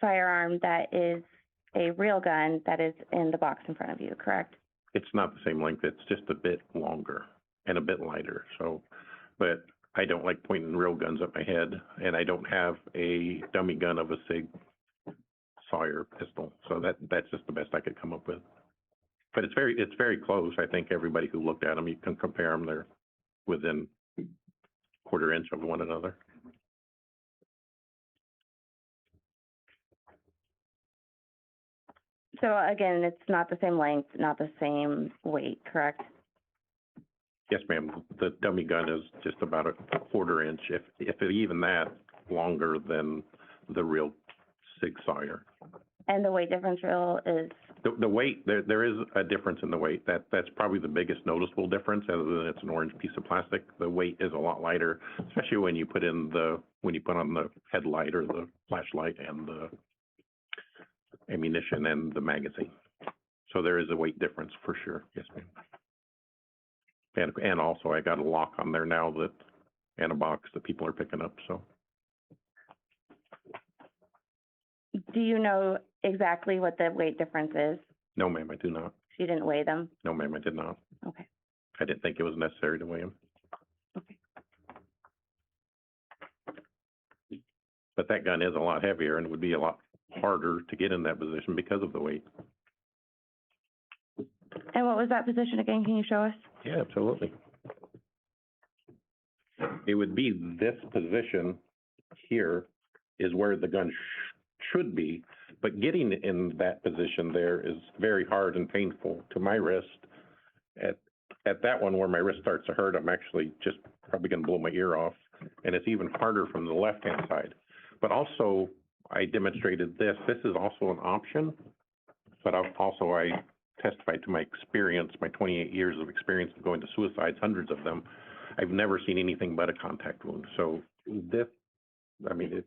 firearm that is a real gun that is in the box in front of you, correct? It's not the same length, it's just a bit longer and a bit lighter, so, but I don't like pointing real guns at my head, and I don't have a dummy gun of a SIG Sawyer pistol, so that's just the best I could come up with. But it's very close. I think everybody who looked at them, you can compare them, they're within quarter inch of one another. So again, it's not the same length, not the same weight, correct? Yes, ma'am. The dummy gun is just about a quarter inch, if it even that, longer than the real SIG Sawyer. And the weight differential is, The weight, there is a difference in the weight. That's probably the biggest noticeable difference, other than it's an orange piece of plastic. The weight is a lot lighter, especially when you put on the headlight or the flashlight and the ammunition and the magazine. So there is a weight difference for sure. Yes, ma'am. And also I got a lock on there now and a box that people are picking up, so. do you know exactly what the weight difference is? No, ma'am, I do not. You didn't weigh them? No, ma'am, I did not. Okay. I didn't think it was necessary to weigh them. Okay. But that gun is a lot heavier and would be a lot harder to get in that position because of the weight. And what was that position again? Can you show us? Yeah, absolutely. It would be this position here is where the gun should be, but getting in that position there is very hard and painful to my wrist. At that one where my wrist starts to hurt, I'm actually just probably going to blow my ear off, and it's even harder from the left-hand side. But also, I demonstrated this. This is also an option, but I testified to my experience, my 28 years of experience of going to suicides, hundreds of them. I've never seen anything but a contact wound. So this, I mean,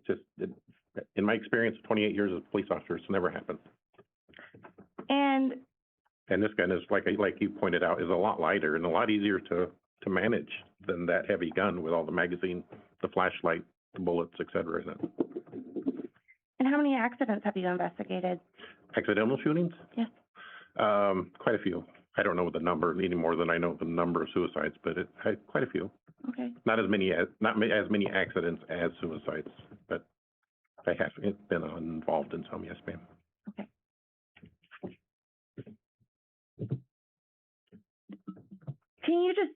in my experience, 28 years as a police officer, it's never happened. And this gun is, like you pointed out, is a lot lighter and a lot easier to manage than that heavy gun with all the magazine, the flashlight, the bullets, et cetera, in it. and how many accidents have you investigated? Accidental shootings? Yes. Quite a few. I don't know the number any more than I know the number of suicides, but quite a few. Okay. Not as many accidents as suicides, but I have been involved in some. Yes, ma'am. Okay. Can you just,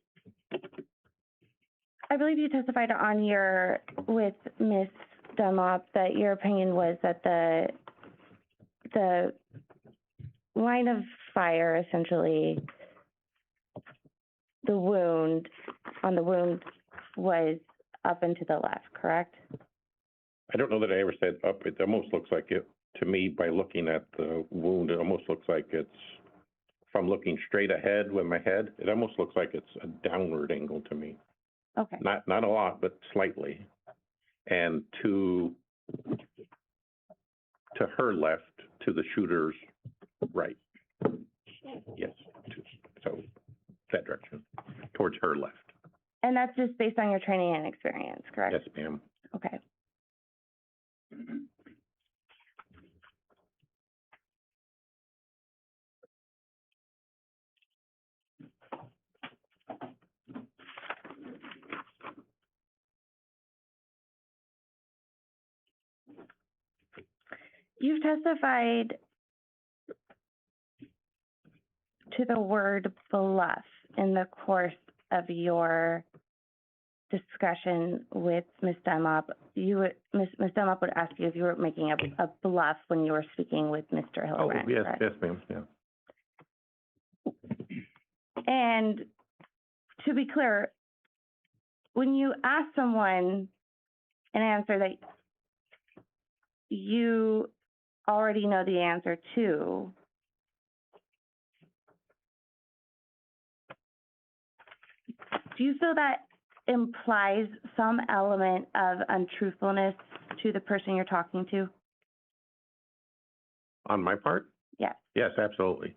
I believe you testified with Ms. Dunlop that your opinion was that the line of fire, essentially, the wound was up and to the left, correct? I don't know that I ever said up. It almost looks like it, to me, by looking at the wound, it almost looks like it's, if I'm looking straight ahead with my head, it almost looks like it's a downward angle to me. Okay. Not a lot, but slightly. And to her left, to the shooter's right. Yes, so that direction, towards her left. And that's just based on your training and experience, correct? Yes, ma'am. Okay. You've testified to the word bluff in the course of your discussion with Ms. Dunlop. Ms. Dunlop would ask you if you were making a bluff when you were speaking with Mr. Hildabrand. Oh, yes, correct? yes, ma'am, yeah. And to be clear, when you ask someone an answer that you already know the answer to, do you feel that implies some element of untruthfulness to the person you're talking to? On my part? Yes. Yes, absolutely.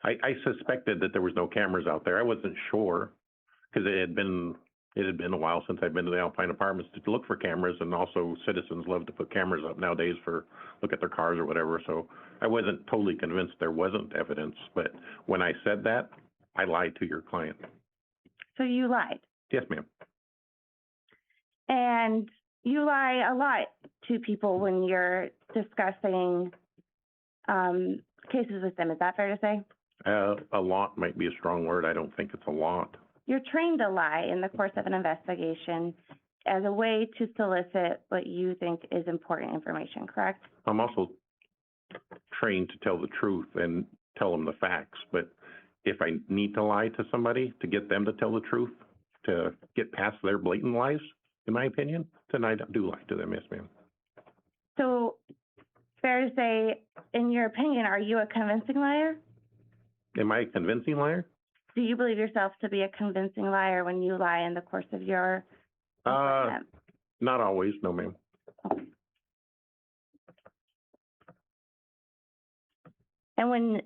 I suspected that there was no cameras out there. I wasn't sure, because it had been a while since I'd been to the Alpine Apartments to look for cameras, and also citizens love to put cameras up nowadays for look at their cars or whatever. So I wasn't totally convinced there wasn't evidence, but when I said that, I lied to your client. So you lied. Yes, ma'am. And you lie a lot to people when you're discussing cases with them. Is that fair to say? A lot might be a strong word. I don't think it's a lot. You're trained to lie in the course of an investigation as a way to solicit what you think is important information, correct? I'm also trained to tell the truth and tell them the facts, but if I need to lie to somebody to get them to tell the truth, to get past their blatant lies, in my opinion, then I do lie to them, yes, ma'am. So, fair to say, in your opinion, are you a convincing liar? Am I a convincing liar? Do you believe yourself to be a convincing liar when you lie in the course of your employment? Not always, no, ma'am. Okay. And when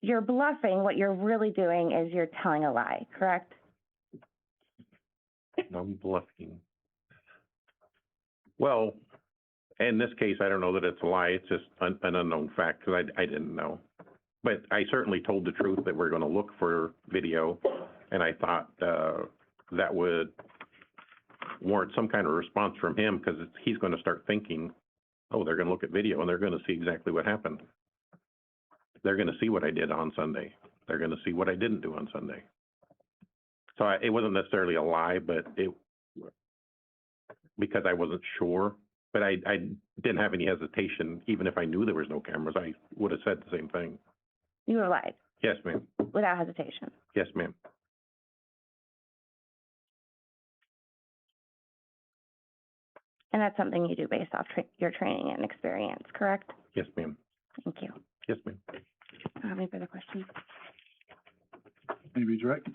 you're bluffing, what you're really doing is you're telling a lie, correct? I'm bluffing. Well, in this case, I don't know that it's a lie. It's just an unknown fact, because I didn't know. But I certainly told the truth that we're going to look for video, and I thought that would warrant some kind of response from him, because he's going to start thinking, oh, they're going to look at video, and they're going to see exactly what happened. They're going to see what I did on Sunday. They're going to see what I didn't do on Sunday. So it wasn't necessarily a lie, but because I wasn't sure. But I didn't have any hesitation. Even if I knew there was no cameras, I would have said the same thing. You were lied. Yes, ma'am. Without hesitation. Yes, ma'am. And that's something you do based off your training and experience, correct? Yes, ma'am. Thank you. Yes, ma'am. I don't have any further questions. Maybe direct.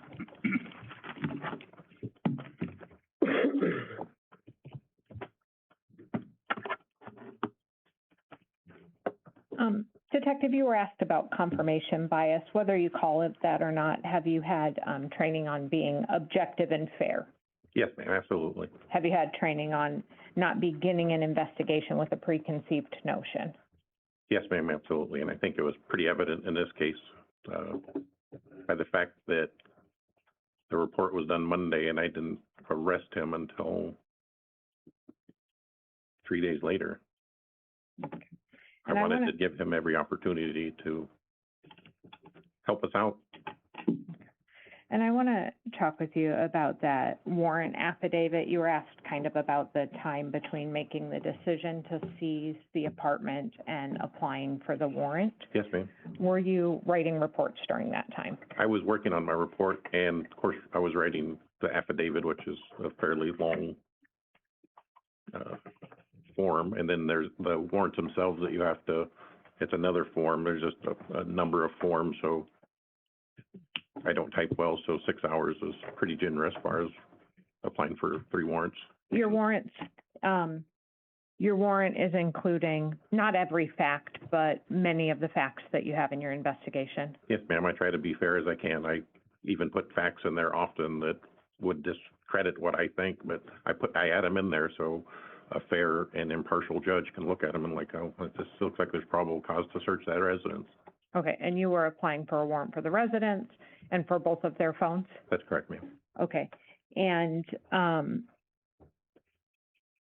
Detective, you were asked about confirmation bias. Whether you call it that or not, have you had training on being objective and fair? Yes, ma'am, absolutely. Have you had training on not beginning an investigation with a preconceived notion? Yes, ma'am, absolutely. And I think it was pretty evident in this case by the fact that the report was done Monday and I didn't arrest him until 3 days later. Okay. I wanted to give him every opportunity to help us out. And I want to talk with you about that warrant affidavit. You were asked kind of about the time between making the decision to seize the apartment and applying for the warrant. Yes, ma'am. Were you writing reports during that time? I was working on my report, and of course, I was writing the affidavit, which is a fairly long form, and then there's the warrants themselves that you have to, it's another form. There's just a number of forms, so I don't type well, so 6 hours is pretty generous as far as applying for 3 warrants. Your warrant is including not every fact, but many of the facts that you have in your investigation. Yes, ma'am, I try to be fair as I can. I even put facts in there often that would discredit what I think, but I add them in there so a fair and impartial judge can look at them and like, oh, this looks like there's probable cause to search that residence. Okay, and you were applying for a warrant for the residents and for both of their phones? That's correct, ma'am. Okay, and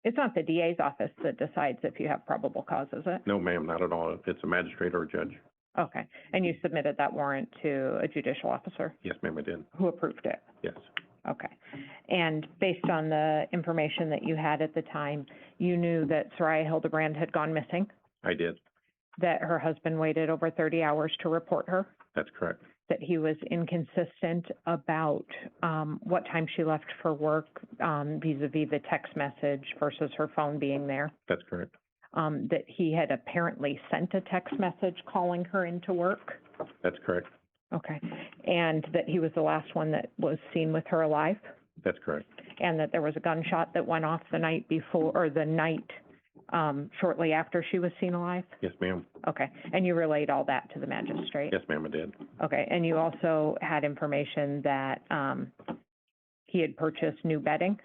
it's not the DA's office that decides if you have probable cause, is it? No, ma'am, not at all. It's a magistrate or a judge. Okay, and you submitted that warrant to a judicial officer? Yes, ma'am, I did. Who approved it? Yes. Okay, and based on the information that you had at the time, you knew that Saria Hildabrand had gone missing? I did. That her husband waited over 30 hours to report her? That's correct. that he was inconsistent about what time she left for work vis-a-vis the text message versus her phone being there. That's correct. That he had apparently sent a text message calling her into work. That's correct. Okay. And that he was the last one that was seen with her alive? That's correct. And that there was a gunshot that went off the night before, or the night shortly after she was seen alive? Yes, ma'am. Okay. And you relayed all that to the magistrate? Yes, ma'am, I did. Okay. And you also had information that he had purchased new bedding?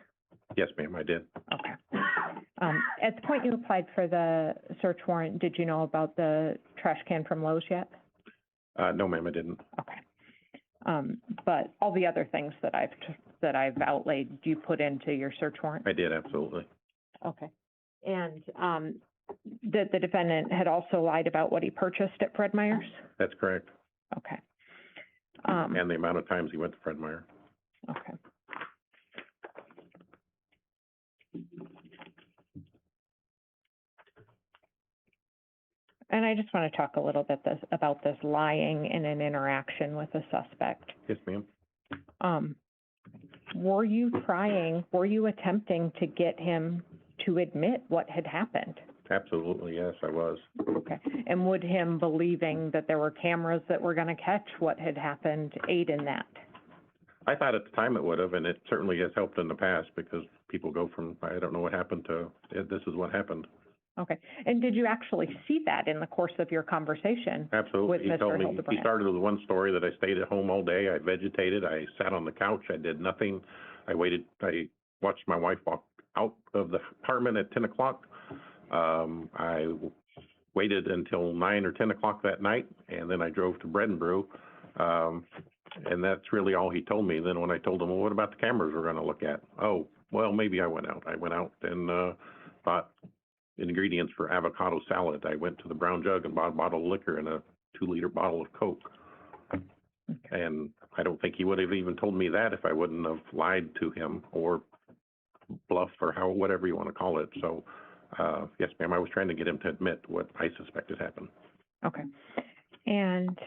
Yes, ma'am, I did. Okay. At the point you applied for the search warrant, did you know about the trash can from Lowe's yet? No, ma'am, I didn't. Okay. But all the other things that I've outlaid, you put into your search warrant? I did, absolutely. Okay. And that the defendant had also lied about what he purchased at Fred Meyer's? That's correct. Okay. And the amount of times he went to Fred Meyer. Okay. And I just want to talk a little bit about this lying in an interaction with a suspect. Yes, ma'am. Were you attempting to get him to admit what had happened? Absolutely, yes, I was. Okay. And would him believing that there were cameras that were going to catch what had happened aid in that? I thought at the time it would have, and it certainly has helped in the past because people go from, I don't know what happened to, this is what happened. Okay. And did you actually see that in the course of your conversation? Absolutely. With He Mr. told me, Hildabrand? he started with one story that I stayed at home all day. I vegetated. I sat on the couch. I did nothing. I watched my wife walk out of the apartment at 10 o'clock. I waited until 9 or 10 o'clock that night, and then I drove to Bread and Brew. And that's really all he told me. Then when I told him, well, what about the cameras we're going to look at? Oh, well, maybe I went out. I went out and bought ingredients for avocado salad. I went to the Brown Jug and bought a bottle of liquor and a 2-liter bottle of Coke. And I don't think he would have even told me that if I wouldn't have lied to him or bluffed or whatever you want to call it. So, yes, ma'am, I was trying to get him to admit what I suspected happened. Okay. And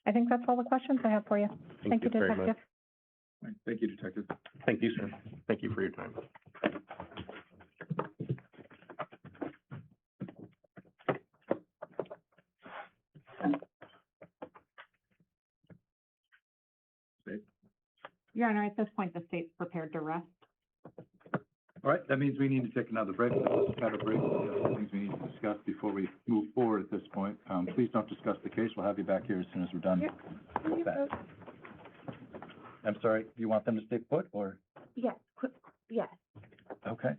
I think that's all the questions I have for you. Thank you, very much. Detective. Thank you, Detective. Thank you, sir. Thank you for your time. Your Honor, at this point, the state's prepared to rest. All right, that means we need to take another break. Let's have a break. There are things we need to discuss before we move forward at this point. Please don't discuss the case. We'll have you back here as soon as we're done with that. I'm sorry, do you want them to stay put, or? Yes, yes. Okay.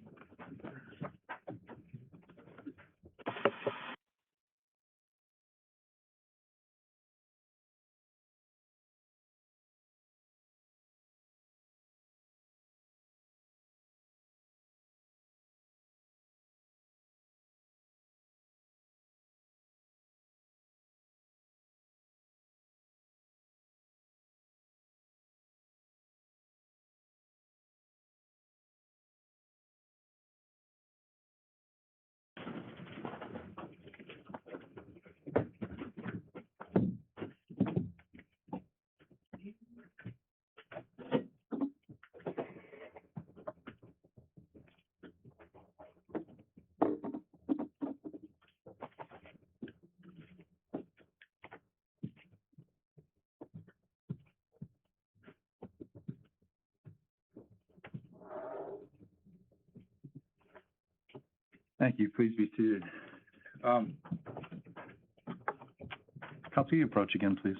Thank you. Please be seated. Counsel, you approach again, please.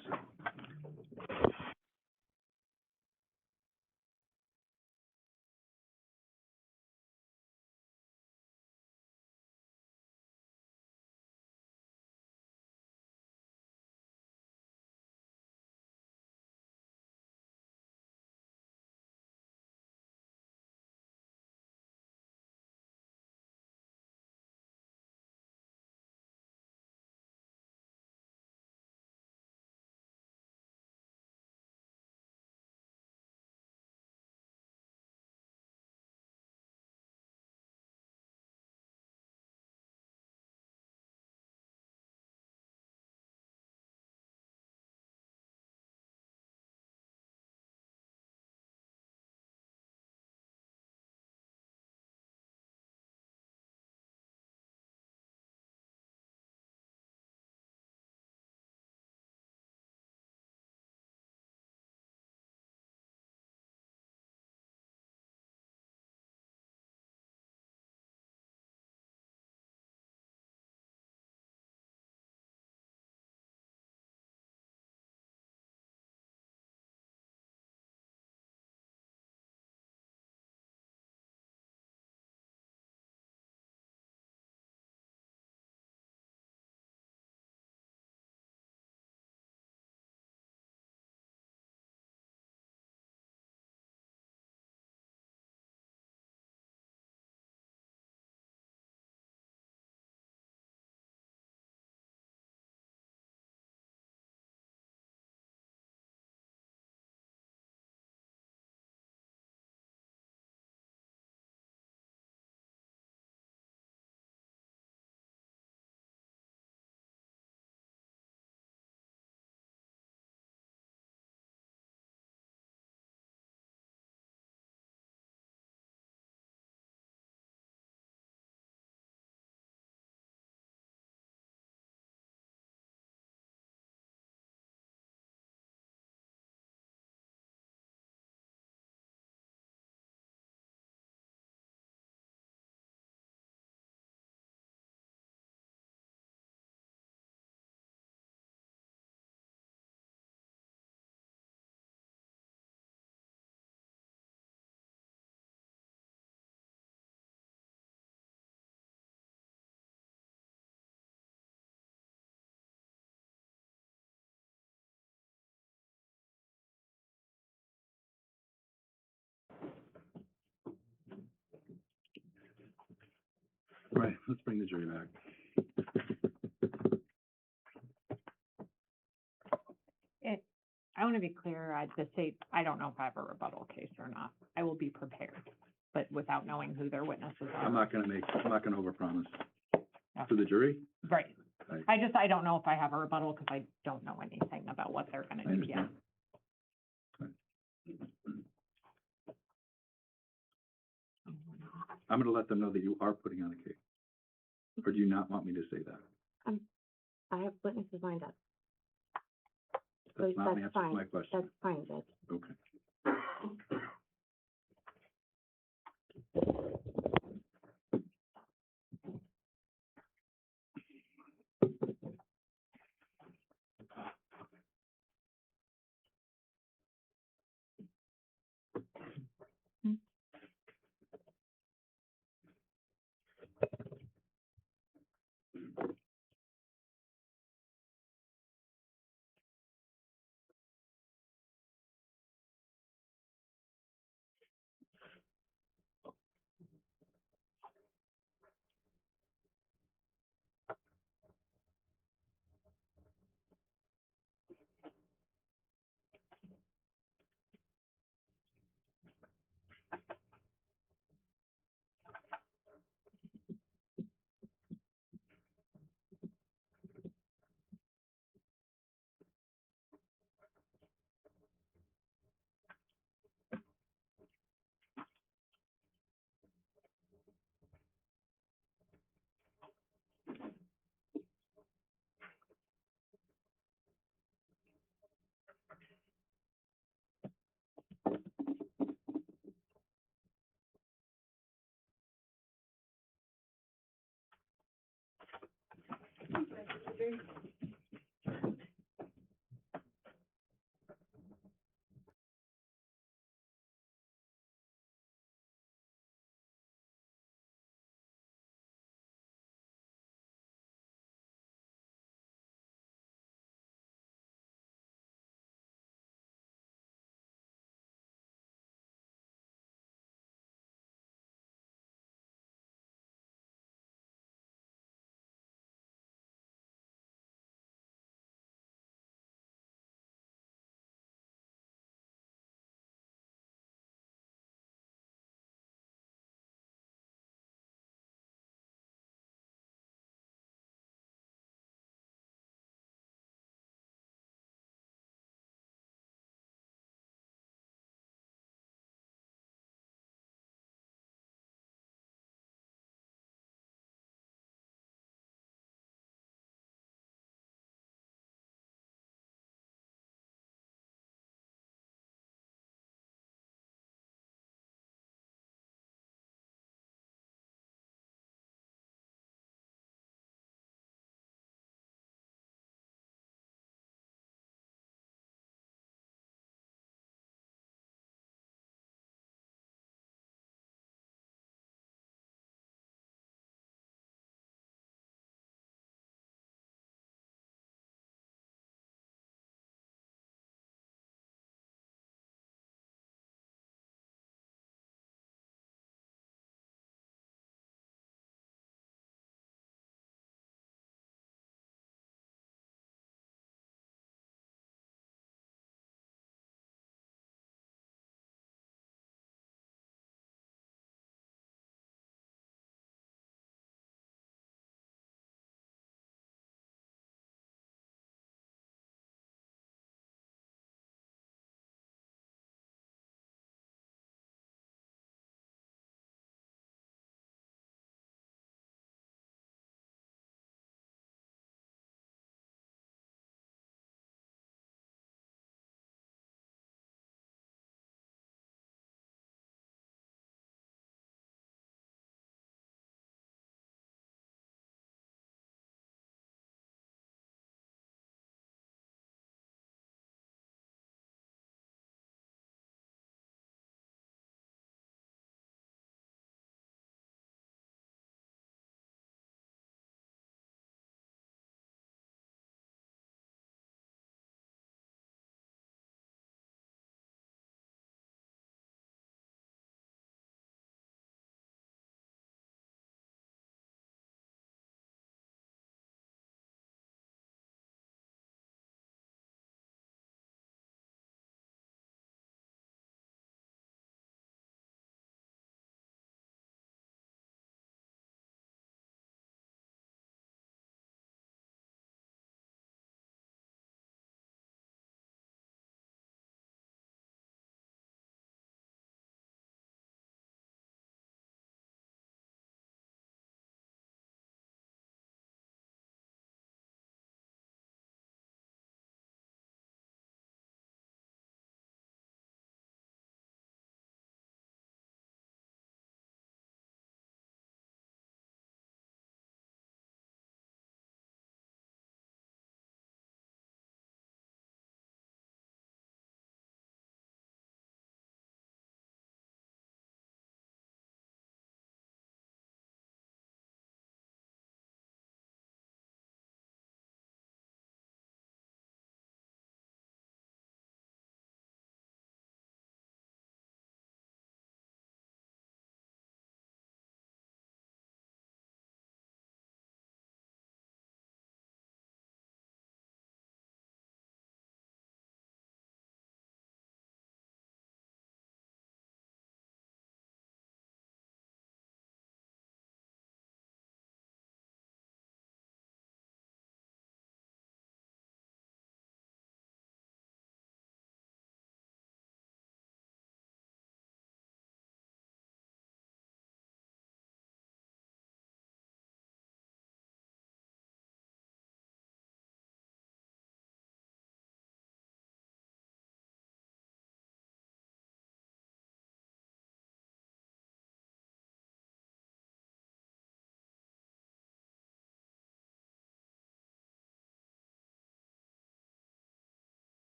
Right, let's bring the jury back. I want to be clear, I'd just say, I don't know if I have a rebuttal case or not. I will be prepared, but without knowing who their witnesses are. I'm not gonna overpromise. To the jury? Right. I I don't know if I have a rebuttal because I don't know anything about what they're gonna do yet. understand. I'm gonna let them know that you are putting on a case. Or do you not want me to say that? I have witnesses lined up. That's not an That's answer to fine. my question. That's fine, Judge. Okay.